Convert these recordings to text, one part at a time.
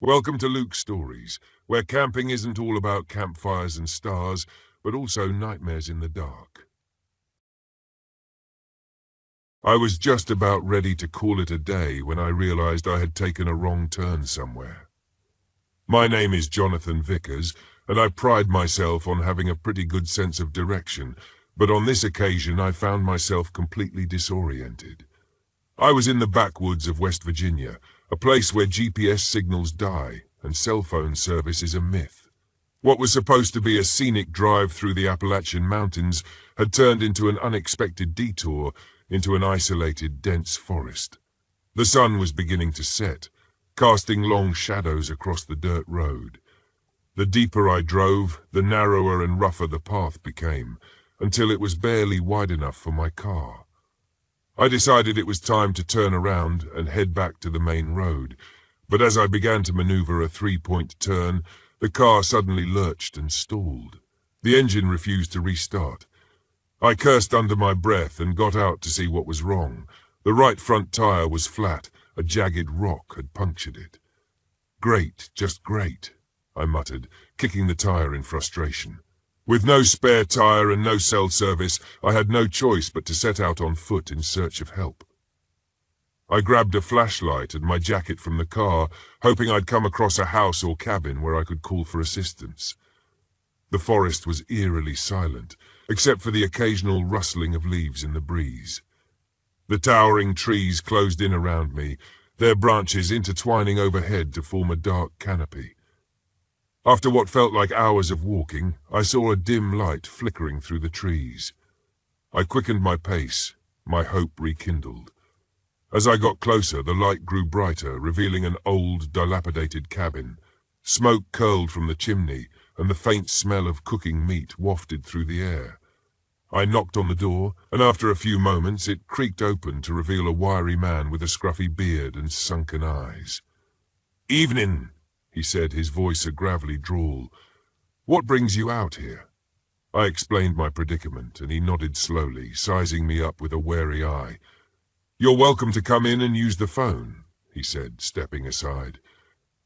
Welcome to Luke's Stories, where camping isn't all about campfires and stars, but also nightmares in the dark. I was just about ready to call it a day when I realized I had taken a wrong turn somewhere. My name is Jonathan Vickers, and I pride myself on having a pretty good sense of direction, but on this occasion I found myself completely disoriented. I was in the backwoods of West Virginia, a place where GPS signals die and cell phone service is a myth. What was supposed to be a scenic drive through the Appalachian Mountains had turned into an unexpected detour into an isolated, dense forest. The sun was beginning to set, casting long shadows across the dirt road. The deeper I drove, the narrower and rougher the path became, until it was barely wide enough for my car. I decided it was time to turn around and head back to the main road, but as I began to maneuver a three-point turn, the car suddenly lurched and stalled. The engine refused to restart. I cursed under my breath and got out to see what was wrong. The right front tire was flat. A jagged rock had punctured it. "Great, just great," I muttered, kicking the tire in frustration. With no spare tire and no cell service, I had no choice but to set out on foot in search of help. I grabbed a flashlight and my jacket from the car, hoping I'd come across a house or cabin where I could call for assistance. The forest was eerily silent, except for the occasional rustling of leaves in the breeze. The towering trees closed in around me, their branches intertwining overhead to form a dark canopy. After what felt like hours of walking, I saw a dim light flickering through the trees. I quickened my pace, my hope rekindled. As I got closer, the light grew brighter, revealing an old, dilapidated cabin. Smoke curled from the chimney, and the faint smell of cooking meat wafted through the air. I knocked on the door, and after a few moments it creaked open to reveal a wiry man with a scruffy beard and sunken eyes. "Evening," he said, his voice a gravelly drawl. "What brings you out here?" I explained my predicament, and he nodded slowly, sizing me up with a wary eye. "You're welcome to come in and use the phone," he said, stepping aside.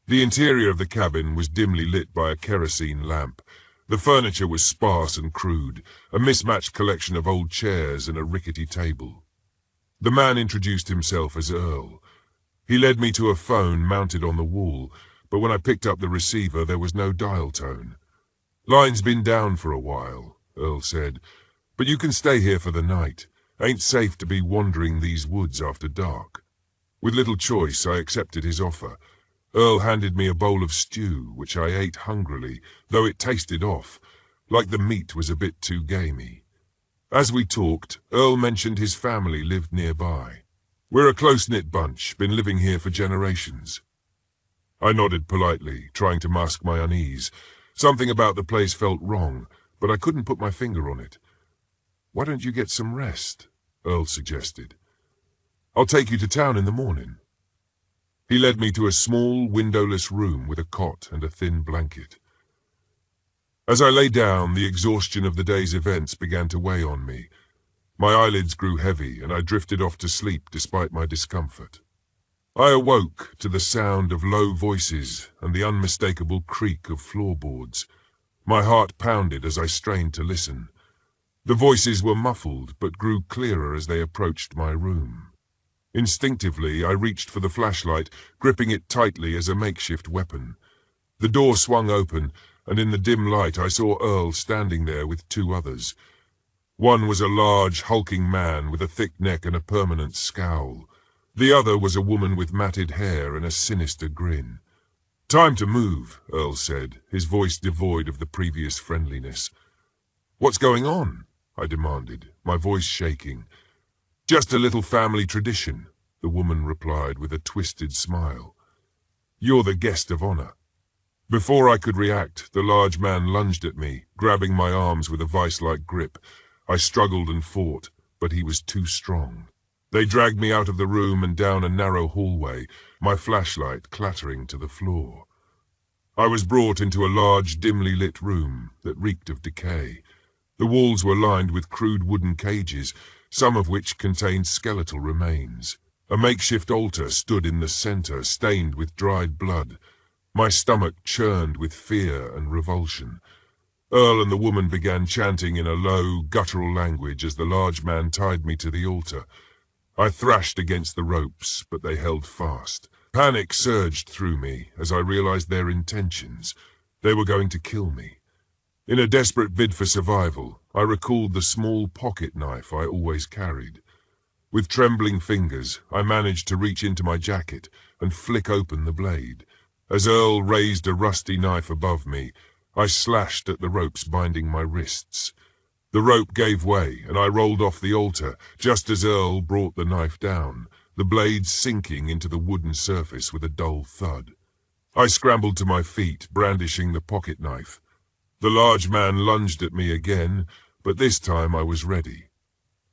The interior of the cabin was dimly lit by a kerosene lamp. The furniture was sparse and crude, a mismatched collection of old chairs and a rickety table. The man introduced himself as Earl. He led me to a phone mounted on the wall, but when I picked up the receiver there was no dial tone. "Line's been down for a while," Earl said, "but you can stay here for the night. Ain't safe to be wandering these woods after dark." With little choice, I accepted his offer. Earl handed me a bowl of stew, which I ate hungrily, though it tasted off, like the meat was a bit too gamey. As we talked, Earl mentioned his family lived nearby. "We're a close-knit bunch, been living here for generations." I nodded politely, trying to mask my unease. Something about the place felt wrong, but I couldn't put my finger on it. "Why don't you get some rest?" Earl suggested. "I'll take you to town in the morning." He led me to a small, windowless room with a cot and a thin blanket. As I lay down, the exhaustion of the day's events began to weigh on me. My eyelids grew heavy, and I drifted off to sleep despite my discomfort. I awoke to the sound of low voices and the unmistakable creak of floorboards. My heart pounded as I strained to listen. The voices were muffled, but grew clearer as they approached my room. Instinctively, I reached for the flashlight, gripping it tightly as a makeshift weapon. The door swung open, and in the dim light I saw Earl standing there with two others. One was a large, hulking man with a thick neck and a permanent scowl. The other was a woman with matted hair and a sinister grin. "Time to move," Earl said, his voice devoid of the previous friendliness. "What's going on?" I demanded, my voice shaking. "Just a little family tradition," the woman replied with a twisted smile. "You're the guest of honor." Before I could react, the large man lunged at me, grabbing my arms with a vice-like grip. I struggled and fought, but he was too strong. They dragged me out of the room and down a narrow hallway, my flashlight clattering to the floor. I was brought into a large, dimly lit room that reeked of decay. The walls were lined with crude wooden cages, some of which contained skeletal remains. A makeshift altar stood in the center, stained with dried blood. My stomach churned with fear and revulsion. Earl and the woman began chanting in a low, guttural language as the large man tied me to the altar. I thrashed against the ropes, but they held fast. Panic surged through me as I realized their intentions. They were going to kill me. In a desperate bid for survival, I recalled the small pocket knife I always carried. With trembling fingers, I managed to reach into my jacket and flick open the blade. As Earl raised a rusty knife above me, I slashed at the ropes binding my wrists. The rope gave way, and I rolled off the altar, just as Earl brought the knife down, the blade sinking into the wooden surface with a dull thud. I scrambled to my feet, brandishing the pocket knife. The large man lunged at me again, but this time I was ready.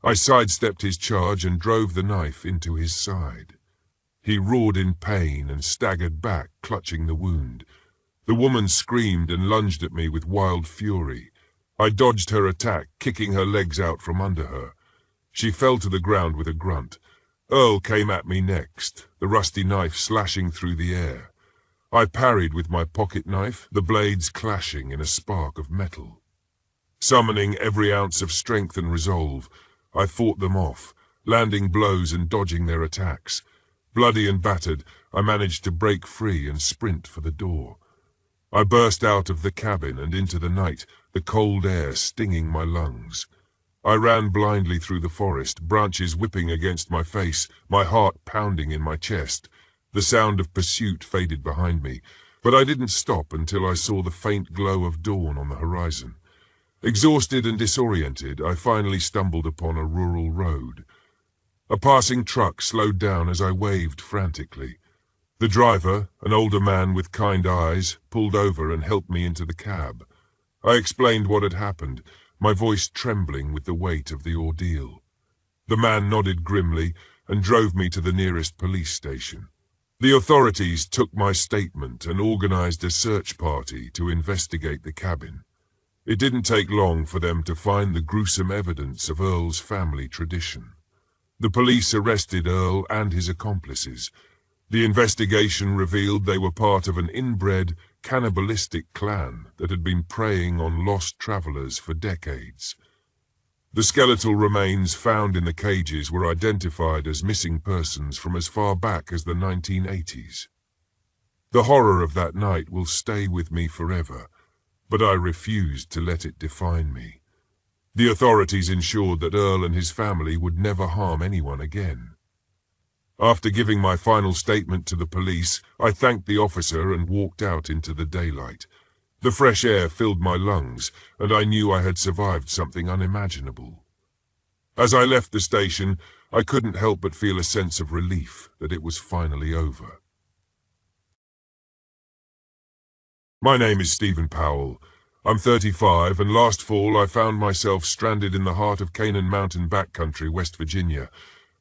I sidestepped his charge and drove the knife into his side. He roared in pain and staggered back, clutching the wound. The woman screamed and lunged at me with wild fury. I dodged her attack, kicking her legs out from under her. She fell to the ground with a grunt. Earl came at me next, the rusty knife slashing through the air. I parried with my pocket knife, the blades clashing in a spark of metal. Summoning every ounce of strength and resolve, I fought them off, landing blows and dodging their attacks. Bloody and battered, I managed to break free and sprint for the door. I burst out of the cabin and into the night, the cold air stinging my lungs. I ran blindly through the forest, branches whipping against my face, my heart pounding in my chest. The sound of pursuit faded behind me, but I didn't stop until I saw the faint glow of dawn on the horizon. Exhausted and disoriented, I finally stumbled upon a rural road. A passing truck slowed down as I waved frantically. The driver, an older man with kind eyes, pulled over and helped me into the cab. I explained what had happened, my voice trembling with the weight of the ordeal. The man nodded grimly and drove me to the nearest police station. The authorities took my statement and organized a search party to investigate the cabin. It didn't take long for them to find the gruesome evidence of Earl's family tradition. The police arrested Earl and his accomplices. The investigation revealed they were part of an inbred, cannibalistic clan that had been preying on lost travelers for decades. The skeletal remains found in the cages were identified as missing persons from as far back as the 1980s. The horror of that night will stay with me forever, but I refused to let it define me. The authorities ensured that Earl and his family would never harm anyone again. After giving my final statement to the police, I thanked the officer and walked out into the daylight. The fresh air filled my lungs, and I knew I had survived something unimaginable. As I left the station, I couldn't help but feel a sense of relief that it was finally over. My name is Stephen Powell. I'm 35, and last fall I found myself stranded in the heart of Canaan Mountain Backcountry, West Virginia,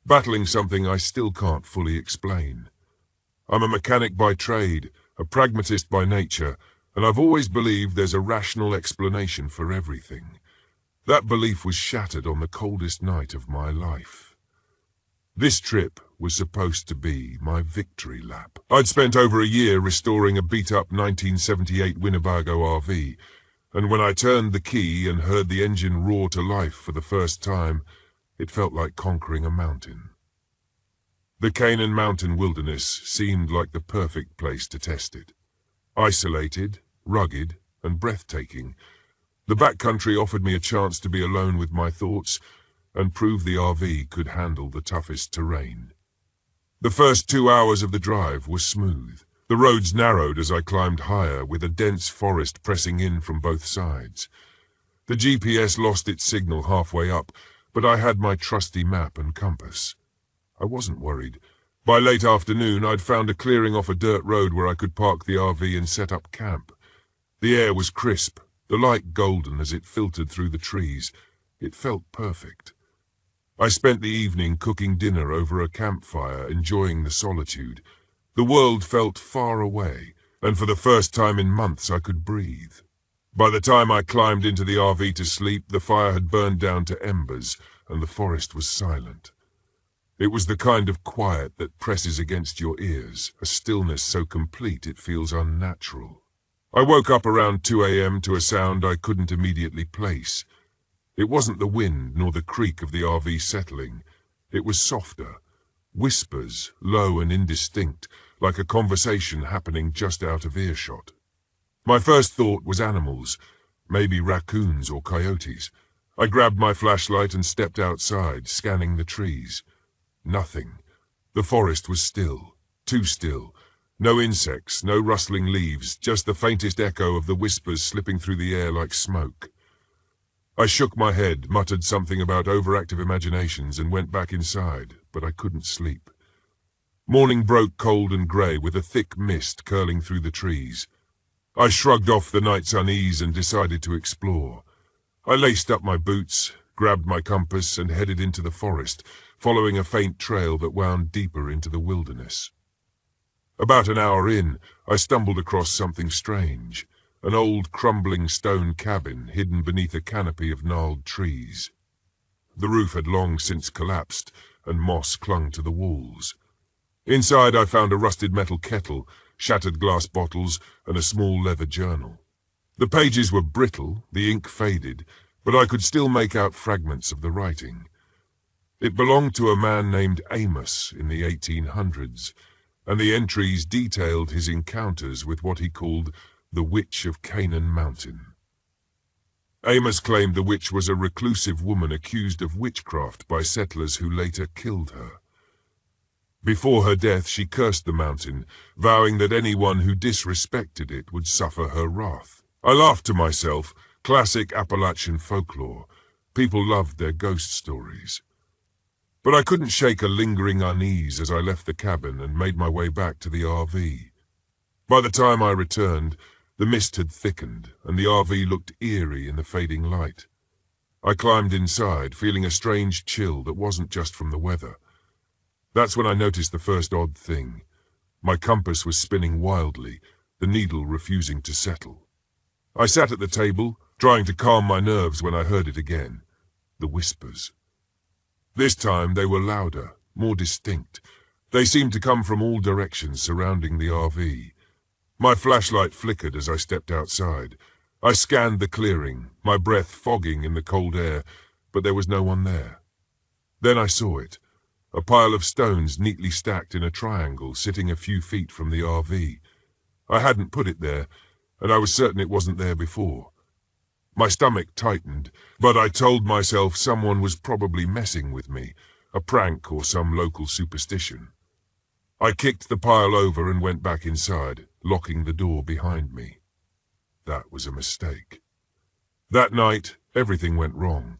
battling something I still can't fully explain. I'm a mechanic by trade, a pragmatist by nature, and I've always believed there's a rational explanation for everything. That belief was shattered on the coldest night of my life. This trip was supposed to be my victory lap. I'd spent over a year restoring a beat-up 1978 Winnebago RV, and when I turned the key and heard the engine roar to life for the first time, it felt like conquering a mountain. The Canaan Mountain wilderness seemed like the perfect place to test it. Isolated, rugged, and breathtaking, the backcountry offered me a chance to be alone with my thoughts and prove the RV could handle the toughest terrain. The first 2 hours of the drive were smooth. The roads narrowed as I climbed higher, with a dense forest pressing in from both sides. The GPS lost its signal halfway up, but I had my trusty map and compass. I wasn't worried. By late afternoon, I'd found a clearing off a dirt road where I could park the RV and set up camp. The air was crisp, the light golden as it filtered through the trees. It felt perfect. I spent the evening cooking dinner over a campfire, enjoying the solitude. The world felt far away, and for the first time in months I could breathe. By the time I climbed into the RV to sleep, the fire had burned down to embers, and the forest was silent. It was the kind of quiet that presses against your ears, a stillness so complete it feels unnatural. I woke up around 2 a.m. to a sound I couldn't immediately place. It wasn't the wind nor the creak of the RV settling. It was softer. Whispers, low and indistinct, like a conversation happening just out of earshot. My first thought was animals, maybe raccoons or coyotes. I grabbed my flashlight and stepped outside, scanning the trees. Nothing. The forest was still, too still. No insects, no rustling leaves, just the faintest echo of the whispers slipping through the air like smoke. I shook my head, muttered something about overactive imaginations, and went back inside, but I couldn't sleep. Morning broke cold and grey, with a thick mist curling through the trees. I shrugged off the night's unease and decided to explore. I laced up my boots, grabbed my compass, and headed into the forest, following a faint trail that wound deeper into the wilderness. About an hour in, I stumbled across something strange. An old, crumbling stone cabin hidden beneath a canopy of gnarled trees. The roof had long since collapsed, and moss clung to the walls. Inside I found a rusted metal kettle, shattered glass bottles, and a small leather journal. The pages were brittle, the ink faded, but I could still make out fragments of the writing. It belonged to a man named Amos in the 1800s, and the entries detailed his encounters with what he called the Witch of Canaan Mountain. Amos claimed the witch was a reclusive woman accused of witchcraft by settlers who later killed her. Before her death, she cursed the mountain, vowing that anyone who disrespected it would suffer her wrath. I laughed to myself. Classic Appalachian folklore. People loved their ghost stories. But I couldn't shake a lingering unease as I left the cabin and made my way back to the RV. By the time I returned, the mist had thickened, and the RV looked eerie in the fading light. I climbed inside, feeling a strange chill that wasn't just from the weather. That's when I noticed the first odd thing. My compass was spinning wildly, the needle refusing to settle. I sat at the table, trying to calm my nerves when I heard it again. The whispers. This time they were louder, more distinct. They seemed to come from all directions surrounding the RV. My flashlight flickered as I stepped outside. I scanned the clearing, my breath fogging in the cold air, but there was no one there. Then I saw it, a pile of stones neatly stacked in a triangle sitting a few feet from the RV. I hadn't put it there, and I was certain it wasn't there before. My stomach tightened, but I told myself someone was probably messing with me, a prank or some local superstition. I kicked the pile over and went back inside, locking the door behind me. That was a mistake. That night, everything went wrong.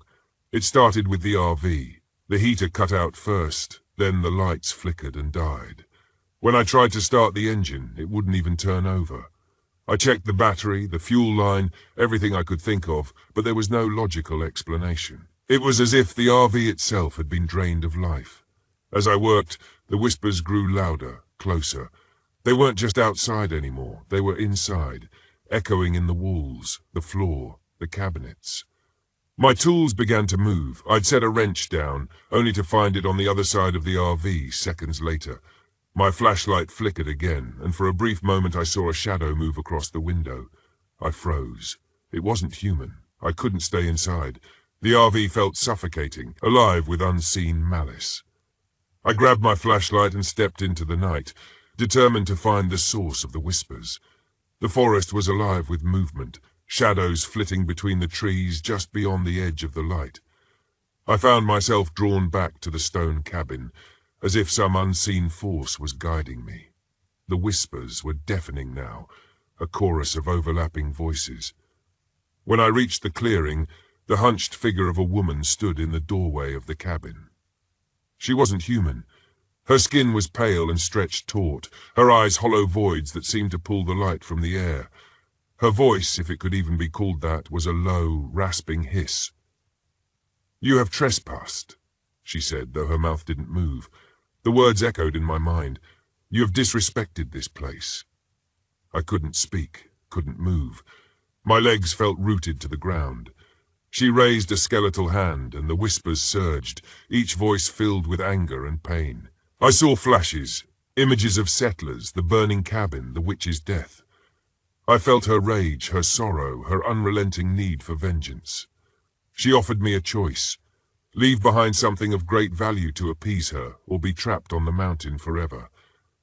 It started with the RV. The heater cut out first, then the lights flickered and died. When I tried to start the engine, it wouldn't even turn over. I checked the battery, the fuel line, everything I could think of, but there was no logical explanation. It was as if the RV itself had been drained of life. As I worked, the whispers grew louder, closer. They weren't just outside anymore, they were inside, echoing in the walls, the floor, the cabinets. My tools began to move. I'd set a wrench down, only to find it on the other side of the RV seconds later. My flashlight flickered again, and for a brief moment I saw a shadow move across the window. I froze. It wasn't human. I couldn't stay inside. The RV felt suffocating, alive with unseen malice. I grabbed my flashlight and stepped into the night, determined to find the source of the whispers. The forest was alive with movement, shadows flitting between the trees just beyond the edge of the light. I found myself drawn back to the stone cabin, as if some unseen force was guiding me. The whispers were deafening now, a chorus of overlapping voices. When I reached the clearing, the hunched figure of a woman stood in the doorway of the cabin. She wasn't human. Her skin was pale and stretched taut, her eyes hollow voids that seemed to pull the light from the air. Her voice, if it could even be called that, was a low, rasping hiss. "You have trespassed," she said, though her mouth didn't move. The words echoed in my mind. "You have disrespected this place." I couldn't speak, couldn't move. My legs felt rooted to the ground. She raised a skeletal hand, and the whispers surged, each voice filled with anger and pain. I saw flashes, images of settlers, the burning cabin, the witch's death. I felt her rage, her sorrow, her unrelenting need for vengeance. She offered me a choice: leave behind something of great value to appease her, or be trapped on the mountain forever.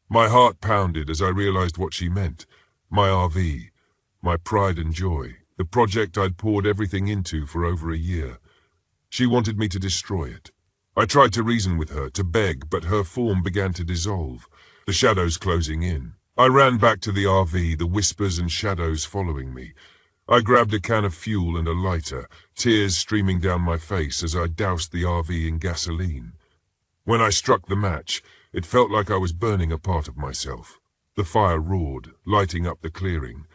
My heart pounded as I realized what she meant. My RV, my pride and joy, the project I'd poured everything into for over a year. She wanted me to destroy it. I tried to reason with her, to beg, but her form began to dissolve, the shadows closing in. I ran back to the RV, the whispers and shadows following me. I grabbed a can of fuel and a lighter, tears streaming down my face as I doused the RV in gasoline. When I struck the match, it felt like I was burning a part of myself. The fire roared, lighting up the clearing.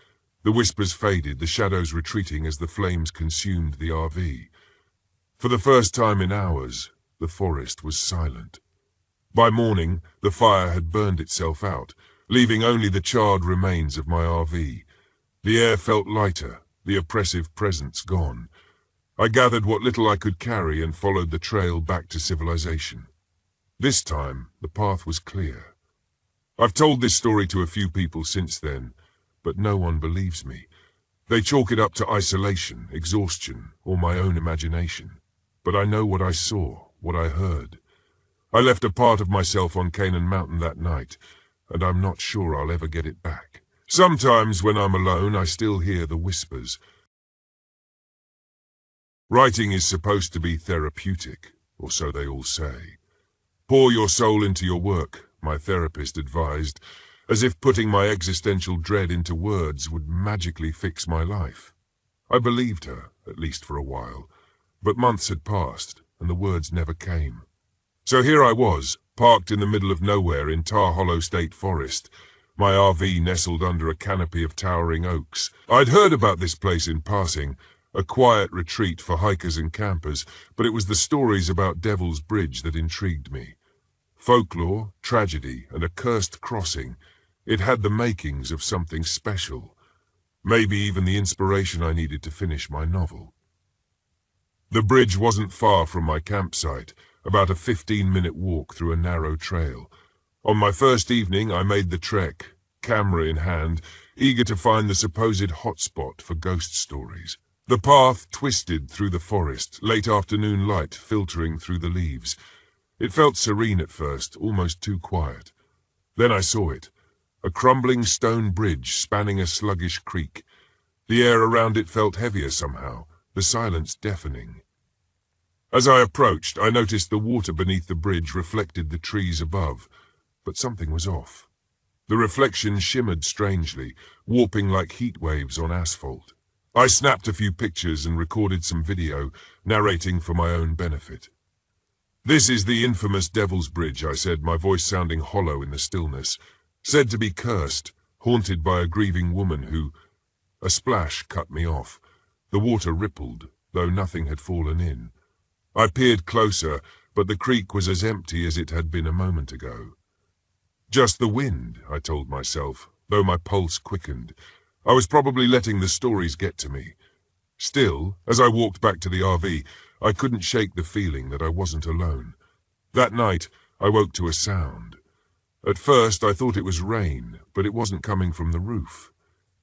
The whispers faded, the shadows retreating as the flames consumed the RV. For the first time in hours, the forest was silent. By morning, the fire had burned itself out, leaving only the charred remains of my RV. The air felt lighter, the oppressive presence gone. I gathered what little I could carry and followed the trail back to civilization. This time, the path was clear. I've told this story to a few people since then, but no one believes me. They chalk it up to isolation, exhaustion, or my own imagination. But I know what I saw, what I heard. I left a part of myself on Canaan Mountain that night, and I'm not sure I'll ever get it back. Sometimes when I'm alone, I still hear the whispers. Writing is supposed to be therapeutic, or so they all say. Pour your soul into your work, my therapist advised, as if putting my existential dread into words would magically fix my life. I believed her, at least for a while, but months had passed, and the words never came. So here I was, parked in the middle of nowhere in Tar Hollow State Forest, my RV nestled under a canopy of towering oaks. I'd heard about this place in passing, a quiet retreat for hikers and campers, but it was the stories about Devil's Bridge that intrigued me. Folklore, tragedy, and a cursed crossing. It had the makings of something special. Maybe even the inspiration I needed to finish my novel. The bridge wasn't far from my campsite, about a 15-minute walk through a narrow trail. On my first evening, I made the trek, camera in hand, eager to find the supposed hotspot for ghost stories. The path twisted through the forest, late afternoon light filtering through the leaves. It felt serene at first, almost too quiet. Then I saw it, a crumbling stone bridge spanning a sluggish creek. The air around it felt heavier somehow, the silence deafening. As I approached, I noticed the water beneath the bridge reflected the trees above, but something was off. The reflection shimmered strangely, warping like heat waves on asphalt. I snapped a few pictures and recorded some video, narrating for my own benefit. "This is the infamous Devil's Bridge," I said, my voice sounding hollow in the stillness. "Said to be cursed, haunted by a grieving woman who—" A splash cut me off. The water rippled, though nothing had fallen in. I peered closer, but the creek was as empty as it had been a moment ago. Just the wind, I told myself, though my pulse quickened. I was probably letting the stories get to me. Still, as I walked back to the RV, I couldn't shake the feeling that I wasn't alone. That night, I woke to a sound. At first, I thought it was rain, but it wasn't coming from the roof.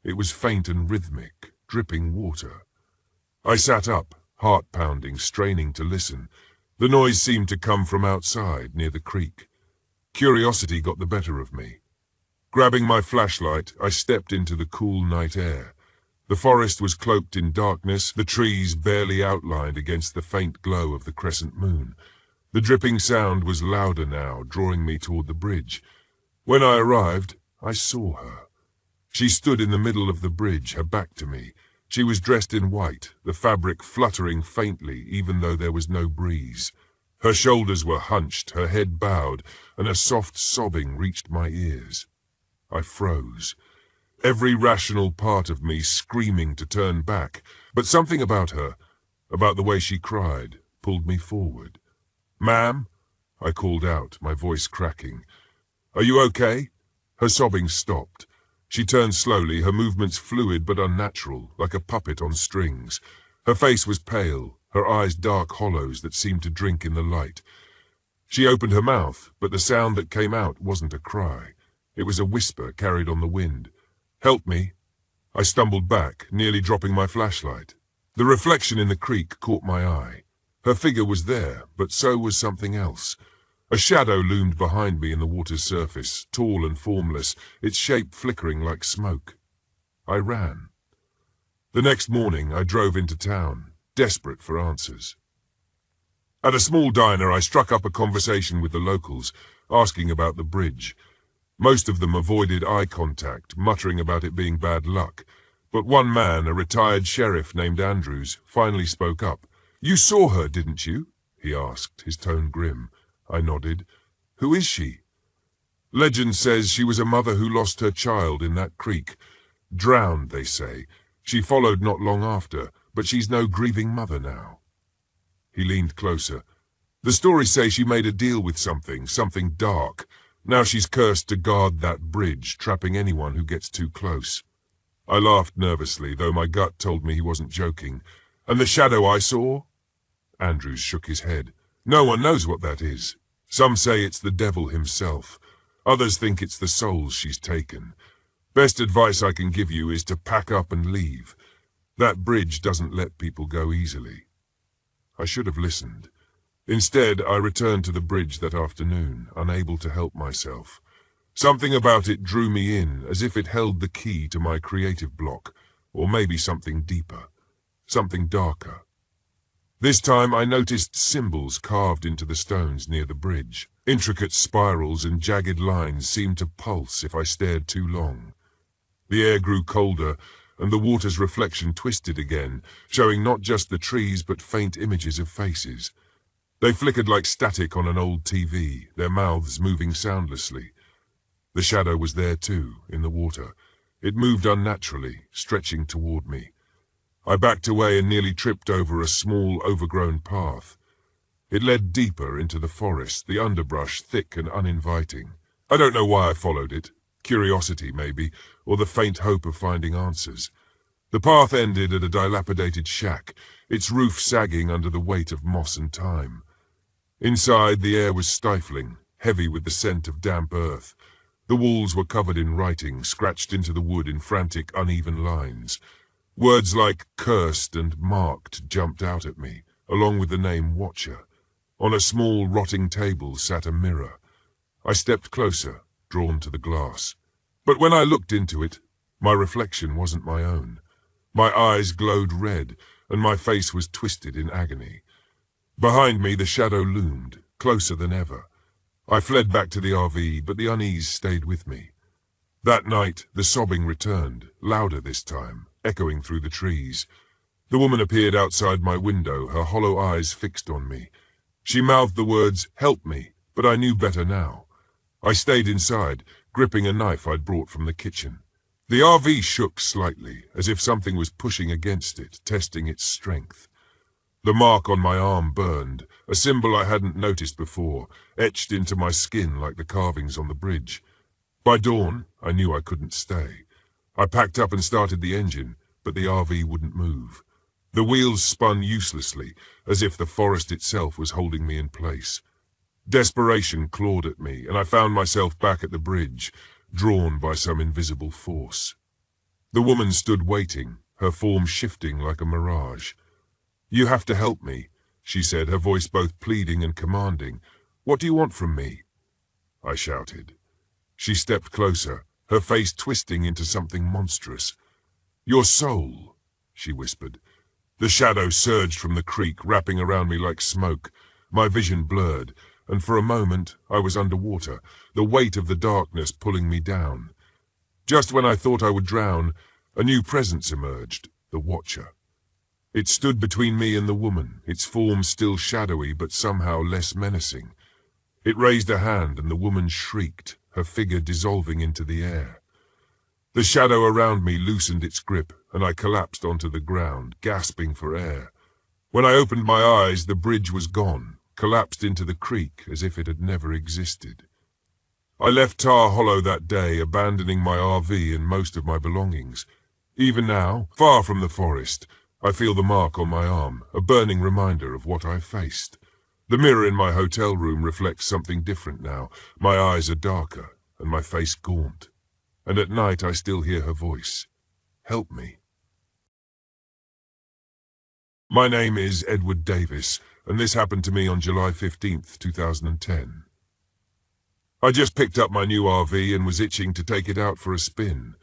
It was faint and rhythmic, dripping water. I sat up, heart pounding, straining to listen. The noise seemed to come from outside, near the creek. Curiosity got the better of me. Grabbing my flashlight, I stepped into the cool night air. The forest was cloaked in darkness, the trees barely outlined against the faint glow of the crescent moon. The dripping sound was louder now, drawing me toward the bridge. When I arrived, I saw her. She stood in the middle of the bridge, her back to me. She was dressed in white, the fabric fluttering faintly even though there was no breeze. Her shoulders were hunched, her head bowed, and a soft sobbing reached my ears. I froze, every rational part of me screaming to turn back, but something about her, about the way she cried, pulled me forward. "Ma'am?" I called out, my voice cracking. "Are you okay?" Her sobbing stopped. She turned slowly, her movements fluid but unnatural, like a puppet on strings. Her face was pale, her eyes dark hollows that seemed to drink in the light. She opened her mouth, but the sound that came out wasn't a cry. It was a whisper carried on the wind. "Help me." I stumbled back, nearly dropping my flashlight. The reflection in the creek caught my eye. Her figure was there, but so was something else. A shadow loomed behind me in the water's surface, tall and formless, its shape flickering like smoke. I ran. The next morning I drove into town, desperate for answers. At a small diner I struck up a conversation with the locals, asking about the bridge. Most of them avoided eye contact, muttering about it being bad luck. But one man, a retired sheriff named Andrews, finally spoke up. "You saw her, didn't you?" he asked, his tone grim. I nodded. "Who is she?" "Legend says she was a mother who lost her child in that creek. Drowned, they say. She followed not long after, but she's no grieving mother now." He leaned closer. "The stories say she made a deal with something dark. Now she's cursed to guard that bridge, trapping anyone who gets too close." I laughed nervously, though my gut told me he wasn't joking. "And the shadow I saw?" Andrews shook his head. "No one knows what that is. Some say it's the devil himself. Others think it's the souls she's taken. Best advice I can give you is to pack up and leave. That bridge doesn't let people go easily." I should have listened. Instead, I returned to the bridge that afternoon, unable to help myself. Something about it drew me in, as if it held the key to my creative block, or maybe something deeper, something darker. This time I noticed symbols carved into the stones near the bridge. Intricate spirals and jagged lines seemed to pulse if I stared too long. The air grew colder, and the water's reflection twisted again, showing not just the trees but faint images of faces. They flickered like static on an old TV, their mouths moving soundlessly. The shadow was there too, in the water. It moved unnaturally, stretching toward me. I backed away and nearly tripped over a small, overgrown path. It led deeper into the forest, the underbrush thick and uninviting. I don't know why I followed it. Curiosity, maybe, or the faint hope of finding answers. The path ended at a dilapidated shack, its roof sagging under the weight of moss and time. Inside, the air was stifling, heavy with the scent of damp earth. The walls were covered in writing, scratched into the wood in frantic, uneven lines. Words like cursed and marked jumped out at me, along with the name Watcher. On a small, rotting table sat a mirror. I stepped closer, drawn to the glass. But when I looked into it, my reflection wasn't my own. My eyes glowed red, and my face was twisted in agony. Behind me, the shadow loomed, closer than ever. I fled back to the RV, but the unease stayed with me. That night, the sobbing returned, louder this time, echoing through the trees. The woman appeared outside my window, her hollow eyes fixed on me. She mouthed the words, "Help me," but I knew better now. I stayed inside, gripping a knife I'd brought from the kitchen. The RV shook slightly, as if something was pushing against it, testing its strength. The mark on my arm burned, a symbol I hadn't noticed before, etched into my skin like the carvings on the bridge. By dawn, I knew I couldn't stay. I packed up and started the engine, but the RV wouldn't move. The wheels spun uselessly, as if the forest itself was holding me in place. Desperation clawed at me, and I found myself back at the bridge, drawn by some invisible force. The woman stood waiting, her form shifting like a mirage. "You have to help me," she said, her voice both pleading and commanding. "What do you want from me?" I shouted. She stepped closer, her face twisting into something monstrous. "Your soul," she whispered. The shadow surged from the creek, wrapping around me like smoke. My vision blurred, and for a moment I was underwater, the weight of the darkness pulling me down. Just when I thought I would drown, a new presence emerged, the Watcher. It stood between me and the woman, its form still shadowy but somehow less menacing. It raised a hand and the woman shrieked, her figure dissolving into the air. The shadow around me loosened its grip, and I collapsed onto the ground, gasping for air. When I opened my eyes, the bridge was gone, collapsed into the creek as if it had never existed. I left Tar Hollow that day, abandoning my RV and most of my belongings. Even now, far from the forest, I feel the mark on my arm, a burning reminder of what I faced. The mirror in my hotel room reflects something different now. My eyes are darker, and my face gaunt. And at night I still hear her voice. Help me. My name is Edward Davis, and this happened to me on July 15th, 2010. I just picked up my new RV and was itching to take it out for a spin.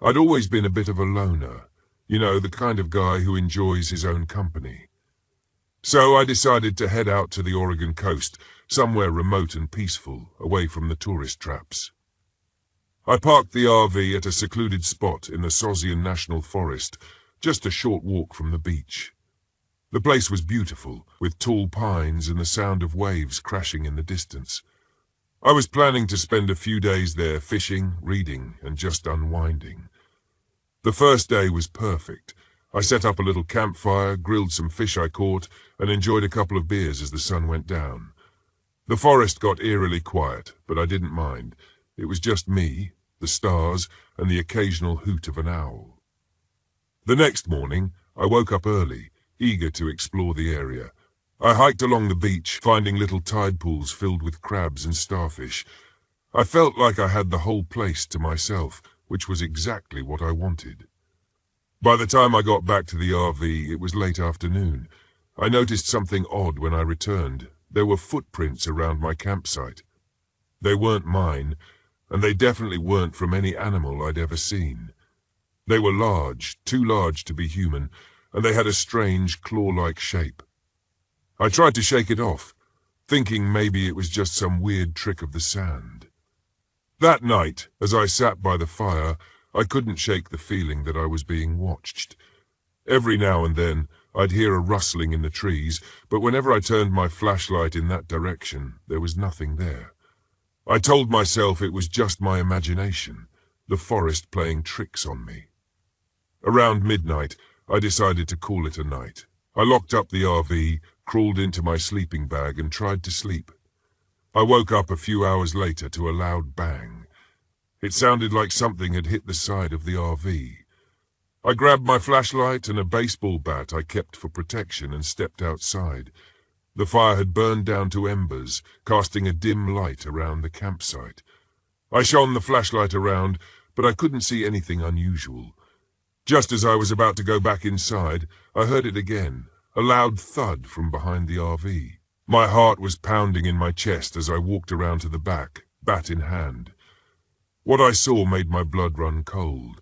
I'd always been a bit of a loner, you know, the kind of guy who enjoys his own company. So I decided to head out to the Oregon coast, somewhere remote and peaceful, away from the tourist traps. I parked the RV at a secluded spot in the Sauzian National Forest, just a short walk from the beach. The place was beautiful, with tall pines and the sound of waves crashing in the distance. I was planning to spend a few days there fishing, reading, and just unwinding. The first day was perfect. I set up a little campfire, grilled some fish I caught, and enjoyed a couple of beers as the sun went down. The forest got eerily quiet, but I didn't mind. It was just me, the stars, and the occasional hoot of an owl. The next morning, I woke up early, eager to explore the area. I hiked along the beach, finding little tide pools filled with crabs and starfish. I felt like I had the whole place to myself, which was exactly what I wanted. By the time I got back to the RV, it was late afternoon. I noticed something odd when I returned. There were footprints around my campsite. They weren't mine, and they definitely weren't from any animal I'd ever seen. They were large, too large to be human, and they had a strange, claw-like shape. I tried to shake it off, thinking maybe it was just some weird trick of the sand. That night, as I sat by the fire, I couldn't shake the feeling that I was being watched. Every now and then, I'd hear a rustling in the trees, but whenever I turned my flashlight in that direction, there was nothing there. I told myself it was just my imagination, the forest playing tricks on me. Around midnight, I decided to call it a night. I locked up the RV, crawled into my sleeping bag, and tried to sleep. I woke up a few hours later to a loud bang. It sounded like something had hit the side of the RV. I grabbed my flashlight and a baseball bat I kept for protection and stepped outside. The fire had burned down to embers, casting a dim light around the campsite. I shone the flashlight around, but I couldn't see anything unusual. Just as I was about to go back inside, I heard it again, a loud thud from behind the RV. My heart was pounding in my chest as I walked around to the back, bat in hand. What I saw made my blood run cold.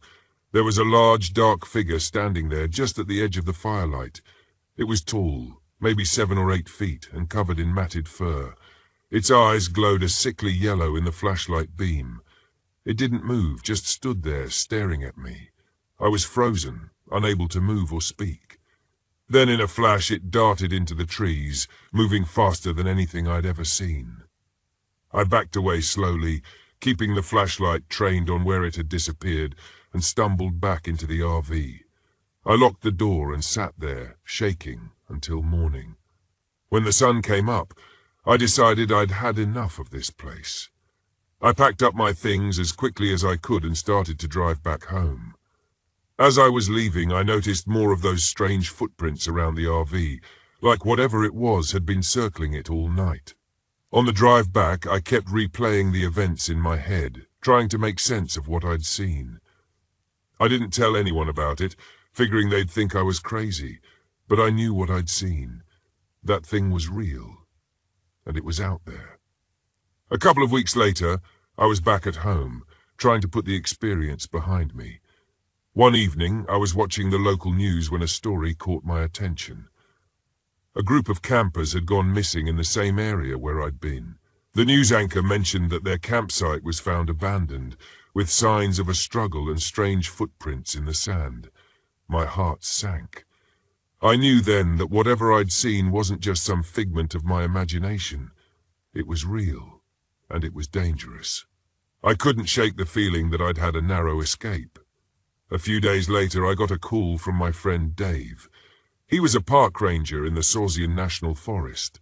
There was a large, dark figure standing there just at the edge of the firelight. It was tall, maybe 7 or 8 feet, and covered in matted fur. Its eyes glowed a sickly yellow in the flashlight beam. It didn't move, just stood there, staring at me. I was frozen, unable to move or speak. Then in a flash it darted into the trees, moving faster than anything I'd ever seen. I backed away slowly, keeping the flashlight trained on where it had disappeared, and stumbled back into the RV. I locked the door and sat there, shaking, until morning. When the sun came up, I decided I'd had enough of this place. I packed up my things as quickly as I could and started to drive back home. As I was leaving, I noticed more of those strange footprints around the RV, like whatever it was had been circling it all night. On the drive back, I kept replaying the events in my head, trying to make sense of what I'd seen. I didn't tell anyone about it, figuring they'd think I was crazy, but I knew what I'd seen. That thing was real, and it was out there. A couple of weeks later, I was back at home, trying to put the experience behind me. One evening, I was watching the local news when a story caught my attention. A group of campers had gone missing in the same area where I'd been. The news anchor mentioned that their campsite was found abandoned, with signs of a struggle and strange footprints in the sand. My heart sank. I knew then that whatever I'd seen wasn't just some figment of my imagination. It was real, and it was dangerous. I couldn't shake the feeling that I'd had a narrow escape. A few days later, I got a call from my friend Dave. He was a park ranger in the Sauzian National Forest.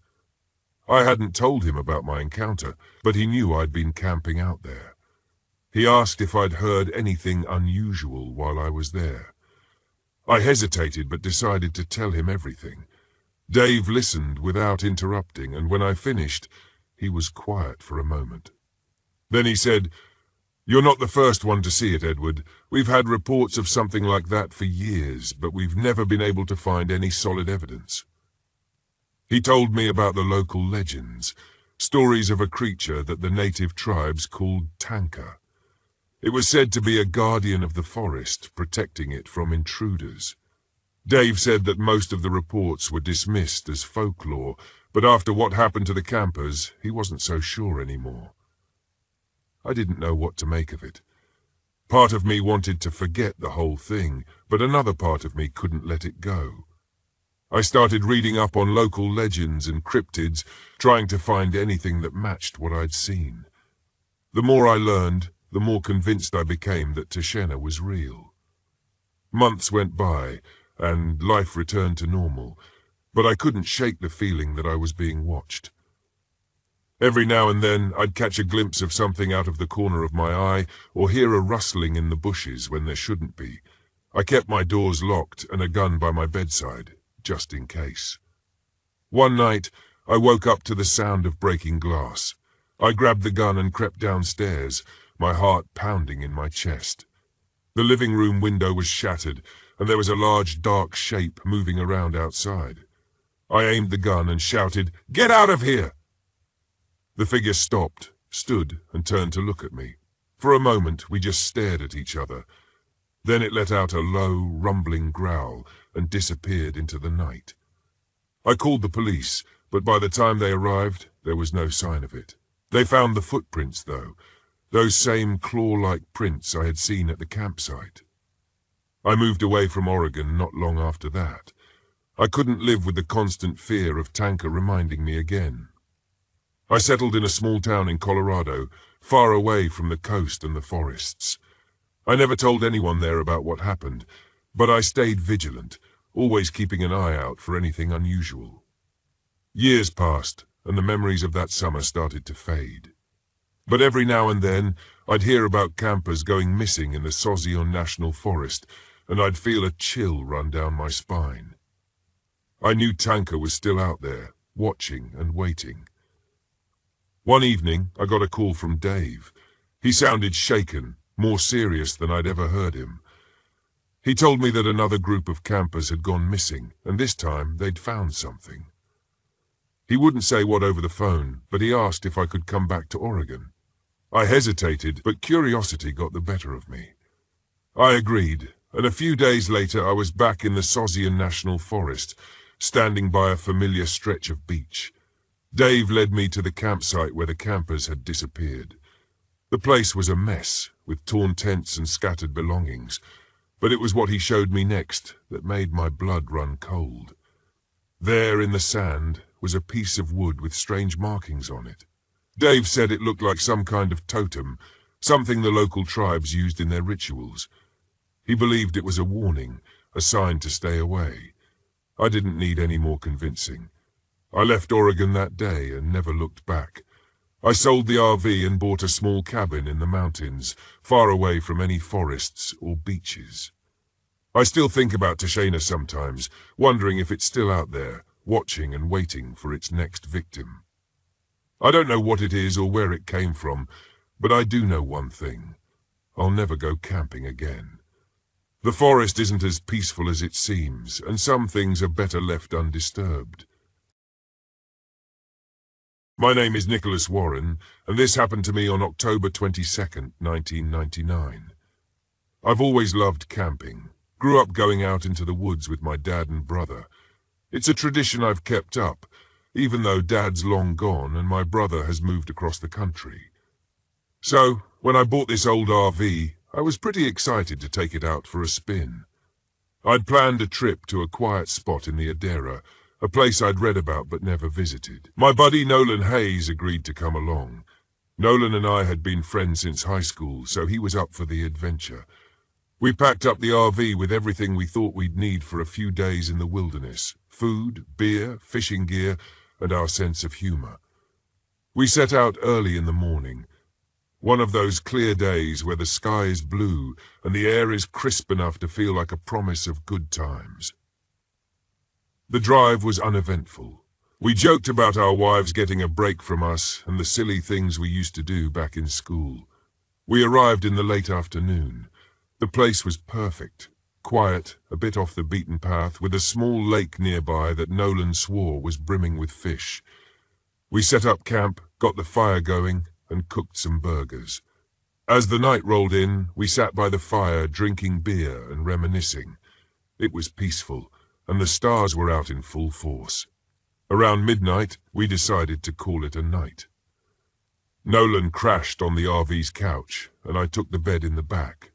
I hadn't told him about my encounter, but he knew I'd been camping out there. He asked if I'd heard anything unusual while I was there. I hesitated but decided to tell him everything. Dave listened without interrupting, and when I finished, he was quiet for a moment. Then he said, "You're not the first one to see it, Edward. We've had reports of something like that for years, but we've never been able to find any solid evidence." He told me about the local legends, stories of a creature that the native tribes called Tanka. It was said to be a guardian of the forest, protecting it from intruders. Dave said that most of the reports were dismissed as folklore, but after what happened to the campers, he wasn't so sure anymore. I didn't know what to make of it. Part of me wanted to forget the whole thing, but another part of me couldn't let it go. I started reading up on local legends and cryptids, trying to find anything that matched what I'd seen. The more I learned, the more convinced I became that Tashena was real. Months went by, and life returned to normal, but I couldn't shake the feeling that I was being watched. Every now and then, I'd catch a glimpse of something out of the corner of my eye, or hear a rustling in the bushes when there shouldn't be. I kept my doors locked and a gun by my bedside, just in case. One night, I woke up to the sound of breaking glass. I grabbed the gun and crept downstairs, my heart pounding in my chest. The living room window was shattered, and there was a large dark shape moving around outside. I aimed the gun and shouted, "Get out of here!" The figure stopped, stood, and turned to look at me. For a moment, we just stared at each other. Then it let out a low, rumbling growl and disappeared into the night. I called the police, but by the time they arrived, there was no sign of it. They found the footprints, though, those same claw-like prints I had seen at the campsite. I moved away from Oregon not long after that. I couldn't live with the constant fear of Tanka reminding me again. I settled in a small town in Colorado, far away from the coast and the forests. I never told anyone there about what happened, but I stayed vigilant, always keeping an eye out for anything unusual. Years passed, and the memories of that summer started to fade. But every now and then, I'd hear about campers going missing in the Sauzion National Forest, and I'd feel a chill run down my spine. I knew Tanka was still out there, watching and waiting. One evening, I got a call from Dave. He sounded shaken, more serious than I'd ever heard him. He told me that another group of campers had gone missing, and this time they'd found something. He wouldn't say what over the phone, but he asked if I could come back to Oregon. I hesitated, but curiosity got the better of me. I agreed, and a few days later I was back in the Sauzion National Forest, standing by a familiar stretch of beach. Dave led me to the campsite where the campers had disappeared. The place was a mess, with torn tents and scattered belongings, but it was what he showed me next that made my blood run cold. There in the sand was a piece of wood with strange markings on it. Dave said it looked like some kind of totem, something the local tribes used in their rituals. He believed it was a warning, a sign to stay away. I didn't need any more convincing. I left Oregon that day and never looked back. I sold the RV and bought a small cabin in the mountains, far away from any forests or beaches. I still think about Tashena sometimes, wondering if it's still out there, watching and waiting for its next victim. I don't know what it is or where it came from, but I do know one thing. I'll never go camping again. The forest isn't as peaceful as it seems, and some things are better left undisturbed. My name is Nicholas Warren, and this happened to me on October 22nd, 1999. I've always loved camping. Grew up going out into the woods with my dad and brother. It's a tradition I've kept up, even though Dad's long gone and my brother has moved across the country. So, when I bought this old RV, I was pretty excited to take it out for a spin. I'd planned a trip to a quiet spot in the Adera, a place I'd read about but never visited. My buddy Nolan Hayes agreed to come along. Nolan and I had been friends since high school, so he was up for the adventure. We packed up the RV with everything we thought we'd need for a few days in the wilderness: food, beer, fishing gear, and our sense of humor. We set out early in the morning. One of those clear days where the sky is blue and the air is crisp enough to feel like a promise of good times. The drive was uneventful. We joked about our wives getting a break from us and the silly things we used to do back in school. We arrived in the late afternoon. The place was perfect. Quiet, a bit off the beaten path, with a small lake nearby that Nolan swore was brimming with fish. We set up camp, got the fire going, and cooked some burgers. As the night rolled in, we sat by the fire drinking beer and reminiscing. It was peaceful, and the stars were out in full force. Around midnight, we decided to call it a night. Nolan crashed on the RV's couch, and I took the bed in the back.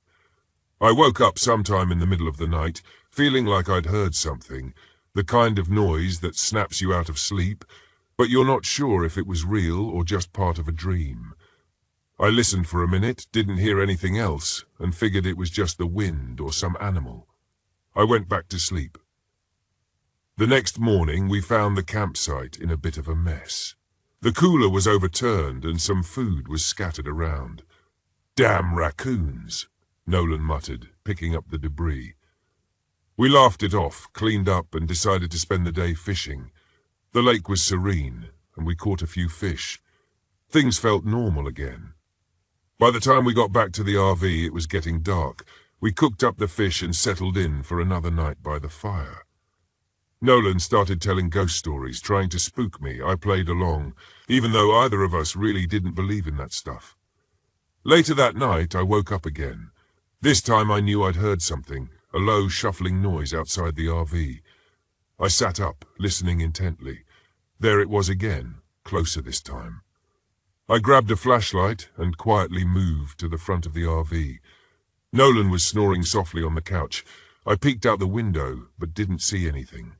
I woke up sometime in the middle of the night, feeling like I'd heard something, the kind of noise that snaps you out of sleep, but you're not sure if it was real or just part of a dream. I listened for a minute, didn't hear anything else, and figured it was just the wind or some animal. I went back to sleep. The next morning we found the campsite in a bit of a mess. The cooler was overturned and some food was scattered around. "Damn raccoons," Nolan muttered, picking up the debris. We laughed it off, cleaned up, and decided to spend the day fishing. The lake was serene, and we caught a few fish. Things felt normal again. By the time we got back to the RV, it was getting dark. We cooked up the fish and settled in for another night by the fire. Nolan started telling ghost stories, trying to spook me. I played along, even though either of us really didn't believe in that stuff. Later that night, I woke up again. This time I knew I'd heard something, a low shuffling noise outside the RV. I sat up, listening intently. There it was again, closer this time. I grabbed a flashlight and quietly moved to the front of the RV. Nolan was snoring softly on the couch. I peeked out the window, but didn't see anything.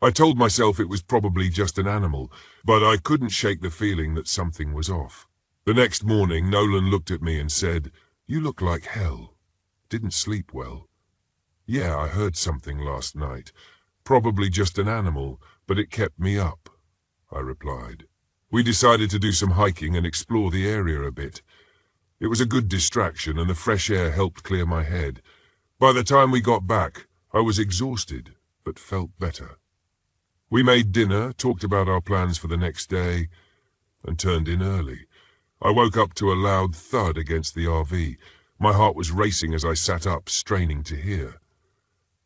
I told myself it was probably just an animal, but I couldn't shake the feeling that something was off. The next morning, Nolan looked at me and said, "You look like hell. Didn't sleep well." "Yeah, I heard something last night. Probably just an animal, but it kept me up," I replied. We decided to do some hiking and explore the area a bit. It was a good distraction, and the fresh air helped clear my head. By the time we got back, I was exhausted, but felt better. We made dinner, talked about our plans for the next day, and turned in early. I woke up to a loud thud against the RV. My heart was racing as I sat up, straining to hear.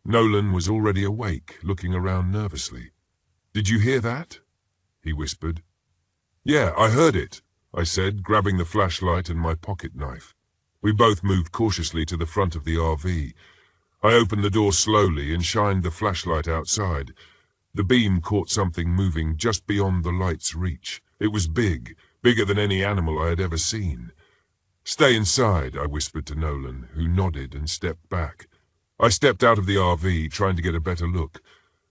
Nolan was already awake, looking around nervously. "Did you hear that?" he whispered. "Yeah, I heard it," I said, grabbing the flashlight and my pocket knife. We both moved cautiously to the front of the RV. I opened the door slowly and shined the flashlight outside. The beam caught something moving just beyond the light's reach. It was big, bigger than any animal I had ever seen. "Stay inside," I whispered to Nolan, who nodded and stepped back. I stepped out of the RV, trying to get a better look.